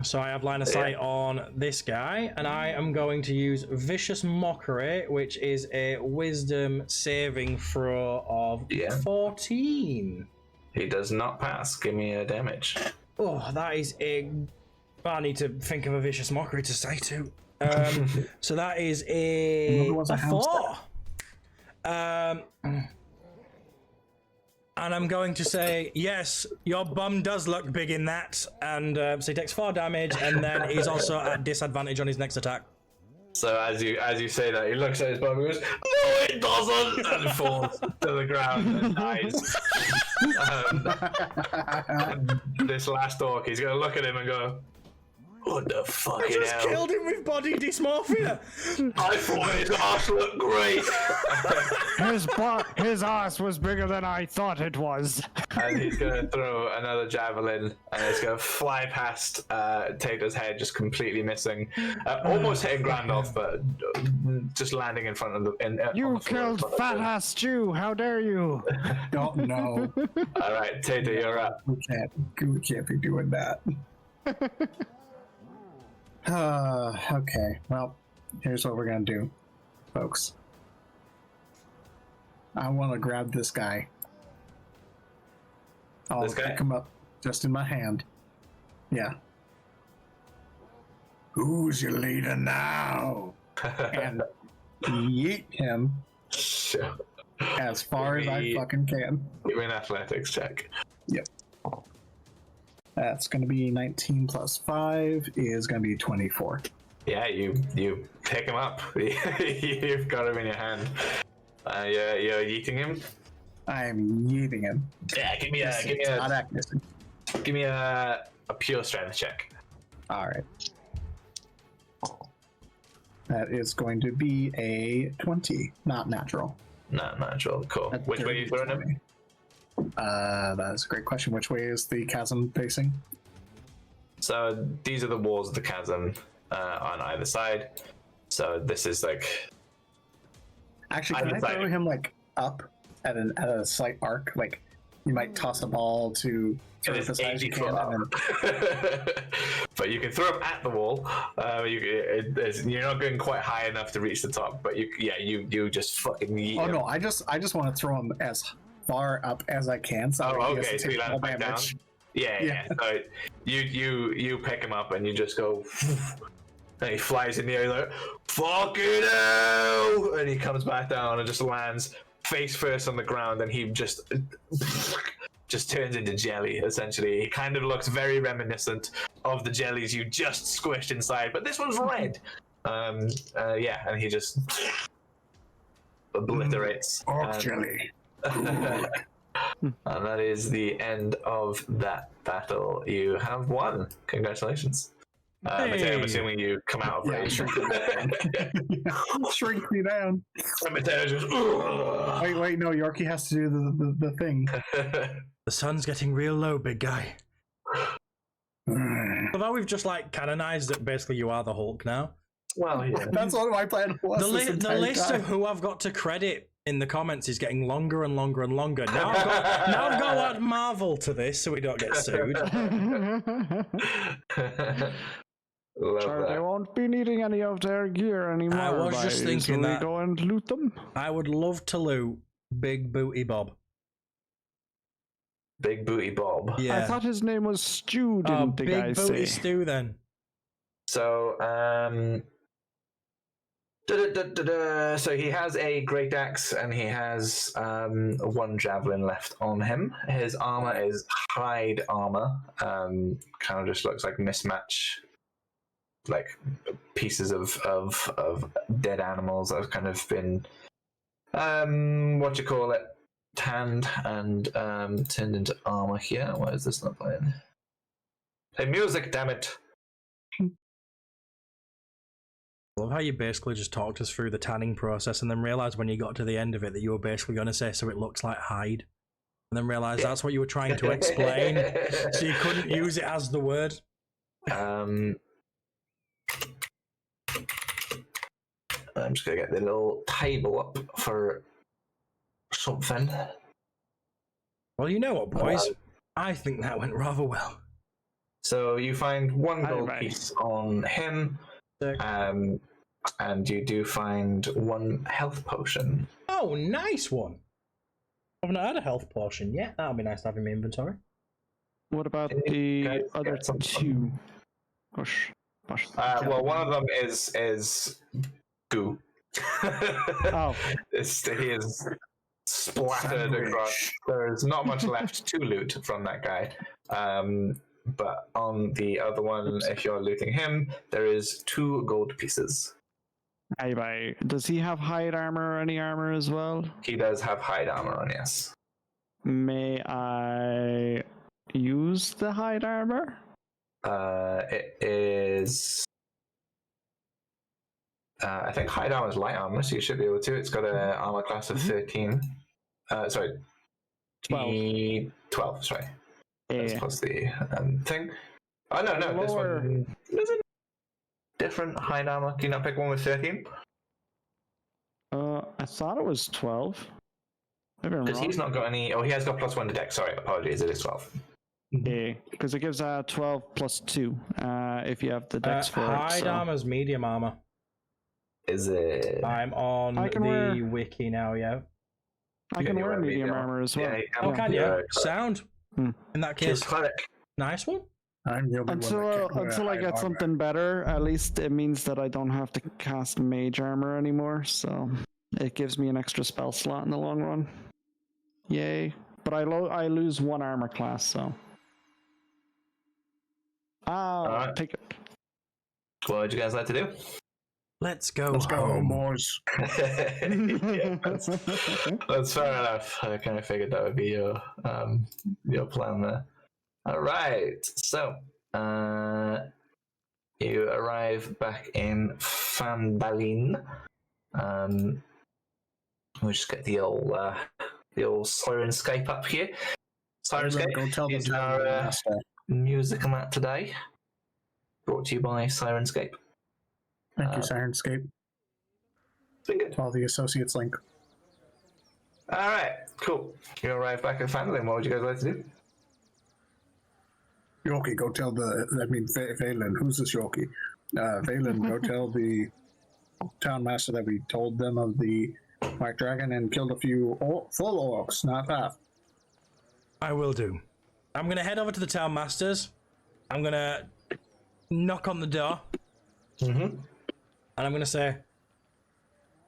So I have line of sight on this guy, and I am going to use Vicious Mockery, which is a Wisdom saving throw of 14. He does not pass. Give me a damage. Oh, that is a... I need to think of a Vicious Mockery to say too. So that is a 4. And I'm going to say, yes, your bum does look big in that. And so he takes 4 damage, and then he's also at disadvantage on his next attack. So as you say that, he looks at his bum and goes, "No, it doesn't," and falls to the ground and dies. And this last orc, he's gonna look at him and go, "What the fuck? I just killed him with body dysmorphia. I thought his ass looked great." His ass was bigger than I thought it was. And he's gonna throw another javelin, and it's gonna fly past Tater's head, just completely missing, almost hitting Grandolph, but just landing in front of the. You killed fat ass Jew! How dare you? Don't know. All right, Tater, you're up. We can't be doing that. Okay, well, here's what we're gonna do, folks. I want to grab this guy. I'll pick him up just in my hand. Yeah. Who's your leader now? And yeet him as far as I fucking can. Give me an athletics check. Yep. That's going to be 19 plus 5 is going to be 24. Yeah, you pick him up. You've got him in your hand. You're yeeting him. I'm yeeting him. Yeah, give me a pure strength check. All right. That is going to be a 20, not natural. Not natural. Cool. Which way are you throwing him? That is a great question. Which way is the chasm facing? So these are the walls of the chasm on either side. So this is like. Actually, can I throw him like up at a slight arc? Like you might toss a ball to throw it as high as you can. But you can throw him at the wall. You're not going quite high enough to reach the top, but you just fucking yeet him. No, I just want to throw him as far up as I can. So okay, so you land back down. Yeah. So you pick him up and you just go, and he flies in the air like, "Fucking hell!" And he comes back down and just lands face first on the ground, and he just turns into jelly. Essentially, he kind of looks very reminiscent of the jellies you just squished inside, but this one's red. And he just obliterates. Orc jelly. And that is the end of that battle. You have won. Congratulations. Mateo, I'm assuming you come out of rage. Shrink me down. And Mateo just. Wait, no, Yorkie has to do the thing. The sun's getting real low, big guy. Although we've just like canonized that basically you are the Hulk now. Well, yeah. That's what my plan was. The list of who I've got to credit in the comments is getting longer and longer and longer. Now I've got to add Marvel to this so we don't get sued. Sure, they won't be needing any of their gear anymore. I was just thinking that. Go and loot them. I would love to loot Big Booty Bob. Big Booty Bob. Yeah. I thought his name was Stu, didn't the guy say? Big Booty Stu then. So, so he has a great axe and he has one javelin left on him. His armor is hide armor. Kind of just looks like mismatch, like pieces of dead animals that have kind of been what you call it, tanned and turned into armor here. Why is this not playing? Play music, damn it! I love how you basically just talked us through the tanning process and then realised when you got to the end of it that you were basically going to say, so it looks like hide. And then realised that's what you were trying to explain, so you couldn't use it as the word. I'm just going to get the little table up for something. Well, you know what, boys? I think that went rather well. So you find one gold piece on him, and you do find one health potion. Oh, nice one. I haven't had a health potion yet. That'll be nice to have in my inventory. What about the other two? Gosh. Well, one of them is goo. Oh. He is splattered across. There's not much left to loot from that guy. But on the other one, if you're looting him, there is 2 gold pieces. Bye. Does he have hide armor or any armor as well? He does have hide armor on, yes. May I use the hide armor? It is... I think hide armor is light armor, so you should be able to. It's got an armor class of 13. Sorry. 12, sorry. That's plus the thing. Oh, no, this one... Is it different hide armor? Can you not pick one with 13? I thought it was 12. Because he's not got any... Oh, he has got +1 to dex. Sorry, apologies. It is 12. Yeah, because it gives 12 plus 2 if you have the dex for it. Hide armor's medium armor. Is it? I'm on the wiki now, yeah. I can wear medium armor as well. Yeah, can you? Sound. In that case, nice one. Until I get something better, at least it means that I don't have to cast mage armor anymore, so it gives me an extra spell slot in the long run. Yay. But I lose 1 armor class, so... I'll take it. What would you guys like to do? Let's go home, boys. Yeah, that's fair enough. I kind of figured that would be your plan there. All right, so you arrive back in Fambalin. We'll just get the old Sirenscape up here. Sirenscape is our music map today. Brought to you by Sirenscape. Thank you, Sirenscape. It's been good. All the associates link. All right, cool. You arrive back at Fambalin. What would you guys like to do? Yorkie, go tell Valen, who's this Yorkie? Valen, go tell the town master that we told them of the White Dragon and killed a few full orcs, not half. I will do. I'm going to head over to the town masters. I'm going to knock on the door. Mm-hmm. And I'm going to say,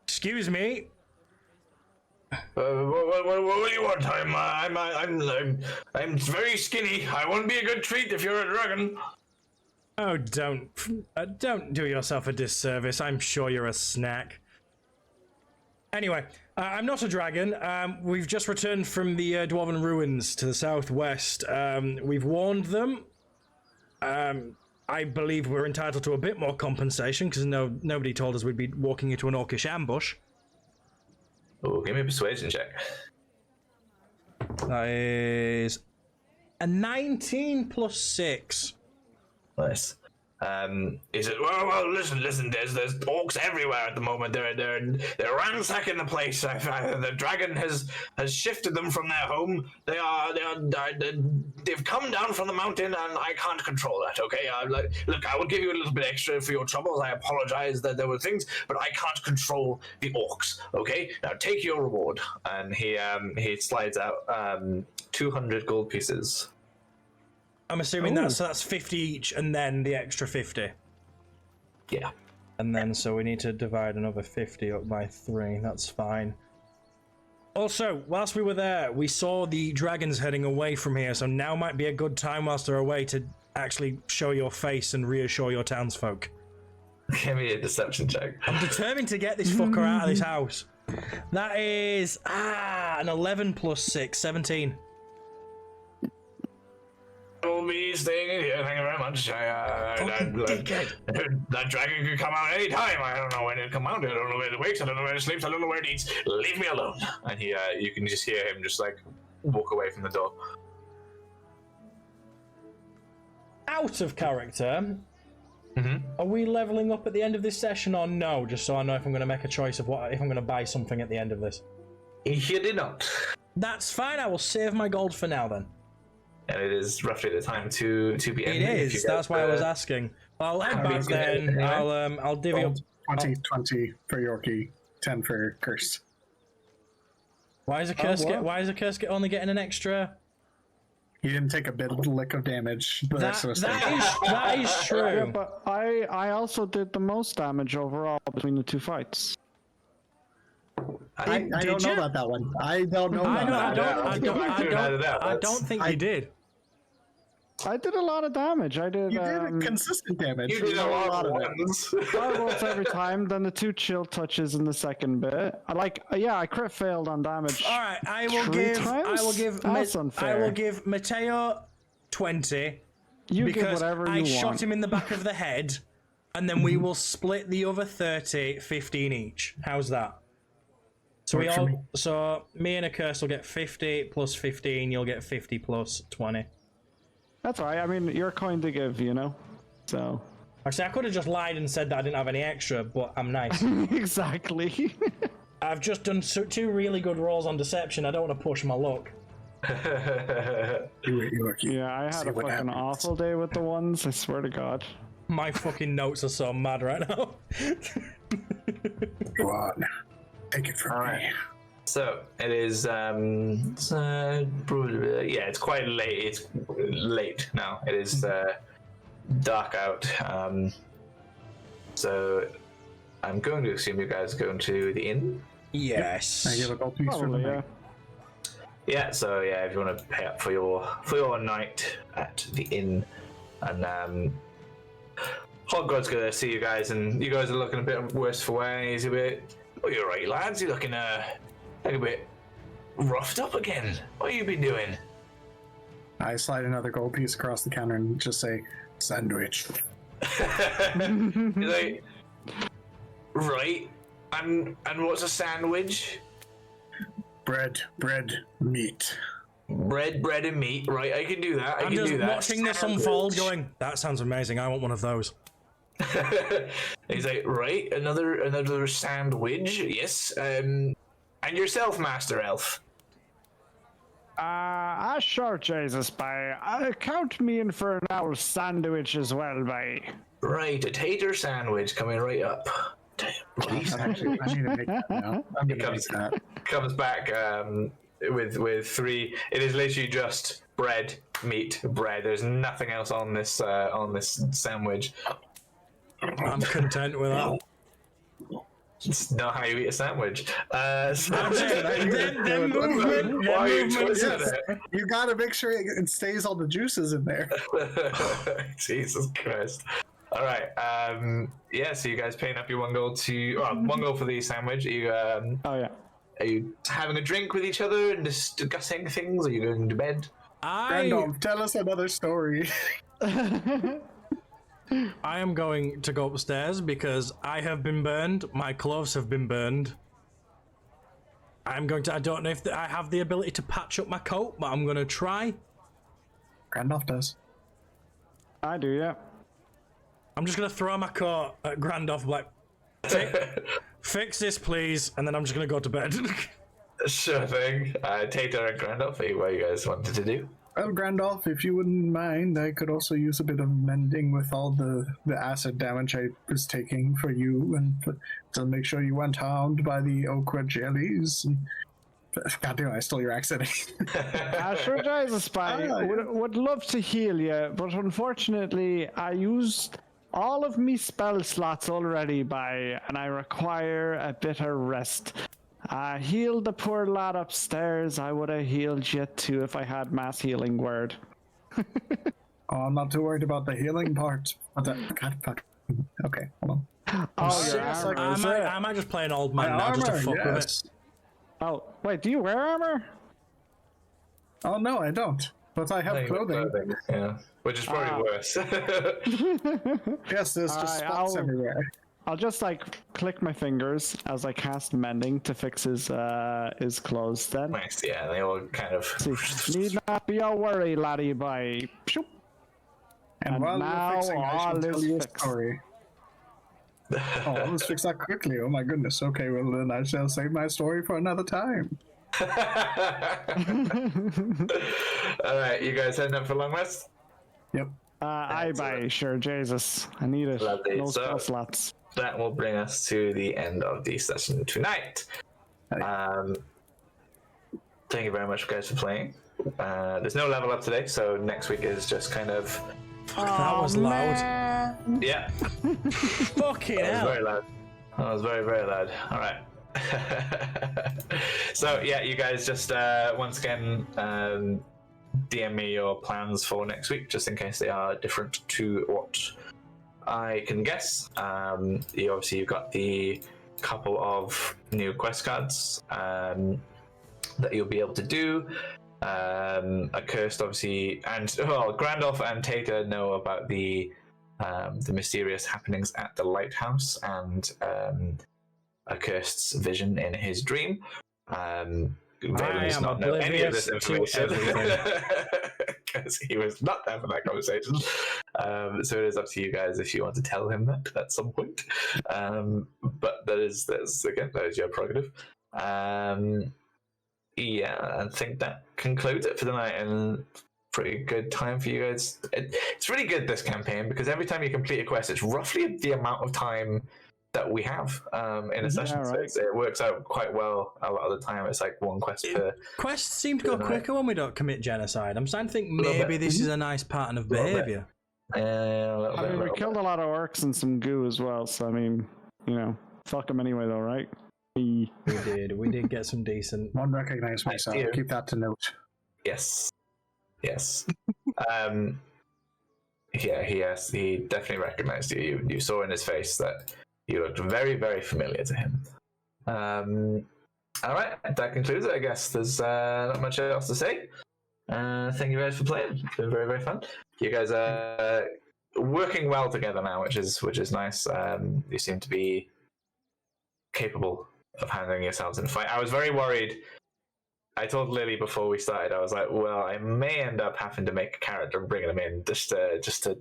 excuse me. What do you want? I'm very skinny. I won't be a good treat if you're a dragon. Oh, don't do yourself a disservice. I'm sure you're a snack. Anyway, I'm not a dragon. We've just returned from the Dwarven ruins to the southwest. We've warned them. I believe we're entitled to a bit more compensation because nobody told us we'd be walking into an orcish ambush. Oh, give me a persuasion check. That is a 19 plus 6. Nice. He said, well, listen, there's orcs everywhere at the moment. They're ransacking the place. The dragon has shifted them from their home. They've come down from the mountain, and I can't control that, okay? Look, I will give you a little bit extra for your troubles. I apologize that there were things, but I can't control the orcs, okay? Now take your reward. And he slides out 200 gold pieces. I'm assuming that's 50 each, and then the extra 50. Yeah. And then, so we need to divide another 50 up by 3. That's fine. Also, whilst we were there, we saw the dragons heading away from here, so now might be a good time whilst they're away to actually show your face and reassure your townsfolk. Give me a deception check. I'm determined to get this fucker out of this house. That is an 11 plus 6, 17. Will be staying in here. Thank you very much. That dragon can come out anytime. I don't know when it come out. I don't know when it wakes. I don't know when it sleeps. I don't know where it eats. Leave me alone. And he, you can just hear him just like walk away from the door. Out of character. Are we leveling up at the end of this session or no? Just so I know if I'm going to make a choice of if I'm going to buy something at the end of this. You did not. That's fine. I will save my gold for now then. And it is roughly the time to be ending. It is. That's why I was asking. I'll head back then. I'll divvy up. 20 for Yorkie, 10 for Curse. Why is a curse only getting an extra? He didn't take a bit of lick of damage. That is true. Yeah, but I also did the most damage overall between the two fights. I don't know about that one. I don't know. I don't think you did. I did a lot of damage. I did. You did consistent damage. You did a lot of ones. 5 bolts every time, then the 2 chill touches in the second bit. I crit failed on damage. All right, I will give Mateo 20. You give whatever you want. I shot him in the back of the head, and then we will split the other 30, 15 each. How's that? So me and a curse will get 50 plus 15. You'll get 50 plus 20. That's all right. I mean, your coin to give, you know. So. Actually, I could have just lied and said that I didn't have any extra, but I'm nice. Exactly. I've just done 2 really good rolls on deception. I don't want to push my luck. Yeah, I had a fucking awful day with the ones. I swear to God. My fucking notes are so mad right now. Go on. Take it from me. So it is. It's quite late. It's late now. It is dark out. So I'm going to assume you guys are going to the inn. Yes. I give a gold piece for the night. Yeah. So yeah, if you want to pay up for your night at the inn, and Hoggod's gonna see you guys, and you guys are looking a bit worse for wear. And he's a bit. Oh, you're right, lads. You're looking like a bit roughed up again. What have you been doing? I slide another gold piece across the counter and just say, sandwich. You're like, right. And what's a sandwich? Bread, meat. Bread and meat. Right, I can do that. I'm just watching this unfold going, that sounds amazing. I want one of those. He's like, right, another sandwich. Yes. And yourself, Master Elf. Sure, Jesus, by count me in for an hour sandwich as well, by. Right, a tater sandwich coming right up. Damn, please. Actually, I need to make that now. I'm gonna make that. Comes back with 3. It is literally just bread, meat, bread. There's nothing else on this sandwich. I'm content with that. It's not how you eat a sandwich. You gotta make sure it stays all the juices in there. Jesus Christ. All right. So you guys paying up your 1 gold to 1 gold for the sandwich. Are you Oh yeah. Are you having a drink with each other and just discussing things? Are you going to bed? Randolph, tell us another story. I am going to go upstairs because I have been burned. My clothes have been burned. I don't know if I have the ability to patch up my coat, but I'm going to try. Randolph does. I do, yeah. I'm just going to throw my coat at Grandolph, like, fix this, please, and then I'm just going to go to bed. Sure thing. Tater and Grandolph, what you guys wanted to do? Well, Grandolph, if you wouldn't mind, I could also use a bit of mending with all the acid damage I was taking for you, and to make sure you weren't harmed by the okra jellies. God damn, I stole your accent. Sure, Jesus, Spy. Would love to heal you, but unfortunately, I used all of me spell slots already, and I require a bit of rest. Heal the poor lad upstairs. I would have healed you too if I had mass healing word. Oh, I'm not too worried about the healing part. God, fuck. Okay, hold on. Oh, your Yes, armor. I is might, it? I might just play an old My man now just to armor, fuck with it. yes. Oh, wait, do you wear armor? Oh no, I don't. But I have clothing. Yeah, which is probably worse. Yes, there's just Alright, spots everywhere. I'll just like click my fingers as I cast mending to fix his clothes then. Nice, yeah, they all kind of. See, need not be a worry, laddie boy. Shoop. And while now you're fixing, I shall all tell is you a fixed. story. Oh, let's fix that quickly. Oh my goodness. Okay, well then I shall save my story for another time. Alright, you guys heading up for long rest? Yep. Aye, bye, sure, Jesus. I need it. Lovely. Those So- slots. That will bring us to the end of the session tonight. Thank you very much, guys, for playing. There's no level up today, so next week is just kind of. That was loud. Yeah, Fucking that was hell. very loud. That was very, very loud. All right. So yeah, you guys just once again DM me your plans for next week, just in case they are different to what I can guess. You've got the couple of new quest cards that you'll be able to do. Accursed, obviously, and Grandolph and Tater know about the mysterious happenings at the lighthouse and Accurst's vision in his dream. Vader does am not know any of this oblivious to information because he was not there for that conversation. So it is up to you guys if you want to tell him that at some point. But that is your prerogative. Yeah, I think that concludes it for the night, and pretty good time for you guys. It's really good, this campaign, because every time you complete a quest, it's roughly the amount of time that we have in a session. right. So it works out quite well a lot of the time. It's like one quest per. Quests seem to go Good night. quicker when we don't commit genocide. I'm starting to think Little maybe bit. this is a nice pattern of Little bit. behaviour. I mean, we killed a lot of orcs and some goo as well, so I mean, fuck them anyway, though, right? We did get some decent. One recognize me, so Yeah. I'll keep that to note. Yes. Yeah, he definitely recognized you. You saw in his face that you looked very, very familiar to him. All right, that concludes it. I guess there's not much else to say. Thank you guys for playing. It's been very, very fun. You guys are working well together now, which is nice. You seem to be capable of handling yourselves in a fight. I was very worried. I told Lily before we started, I was like, well, I may end up having to make a character and bring them in just to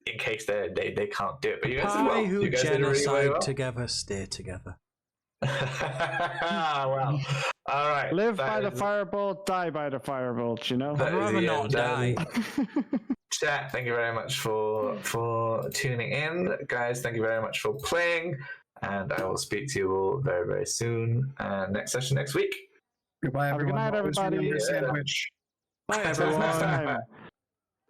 in case they can't do it. But you guys did well. Party who You guys did really, genocide really well. together, stay together. Well, all right. Live that by the is- firebolt, die by the firebolt, you know? that I'd is rather the not end. die. Chat, thank you very much for tuning in. Guys, thank you very much for playing. And I will speak to you all very, very soon. Next session next week. Goodbye, Have a good everyone. night, Always everybody. remember Yeah. sandwich. Bye, Until next everyone. time.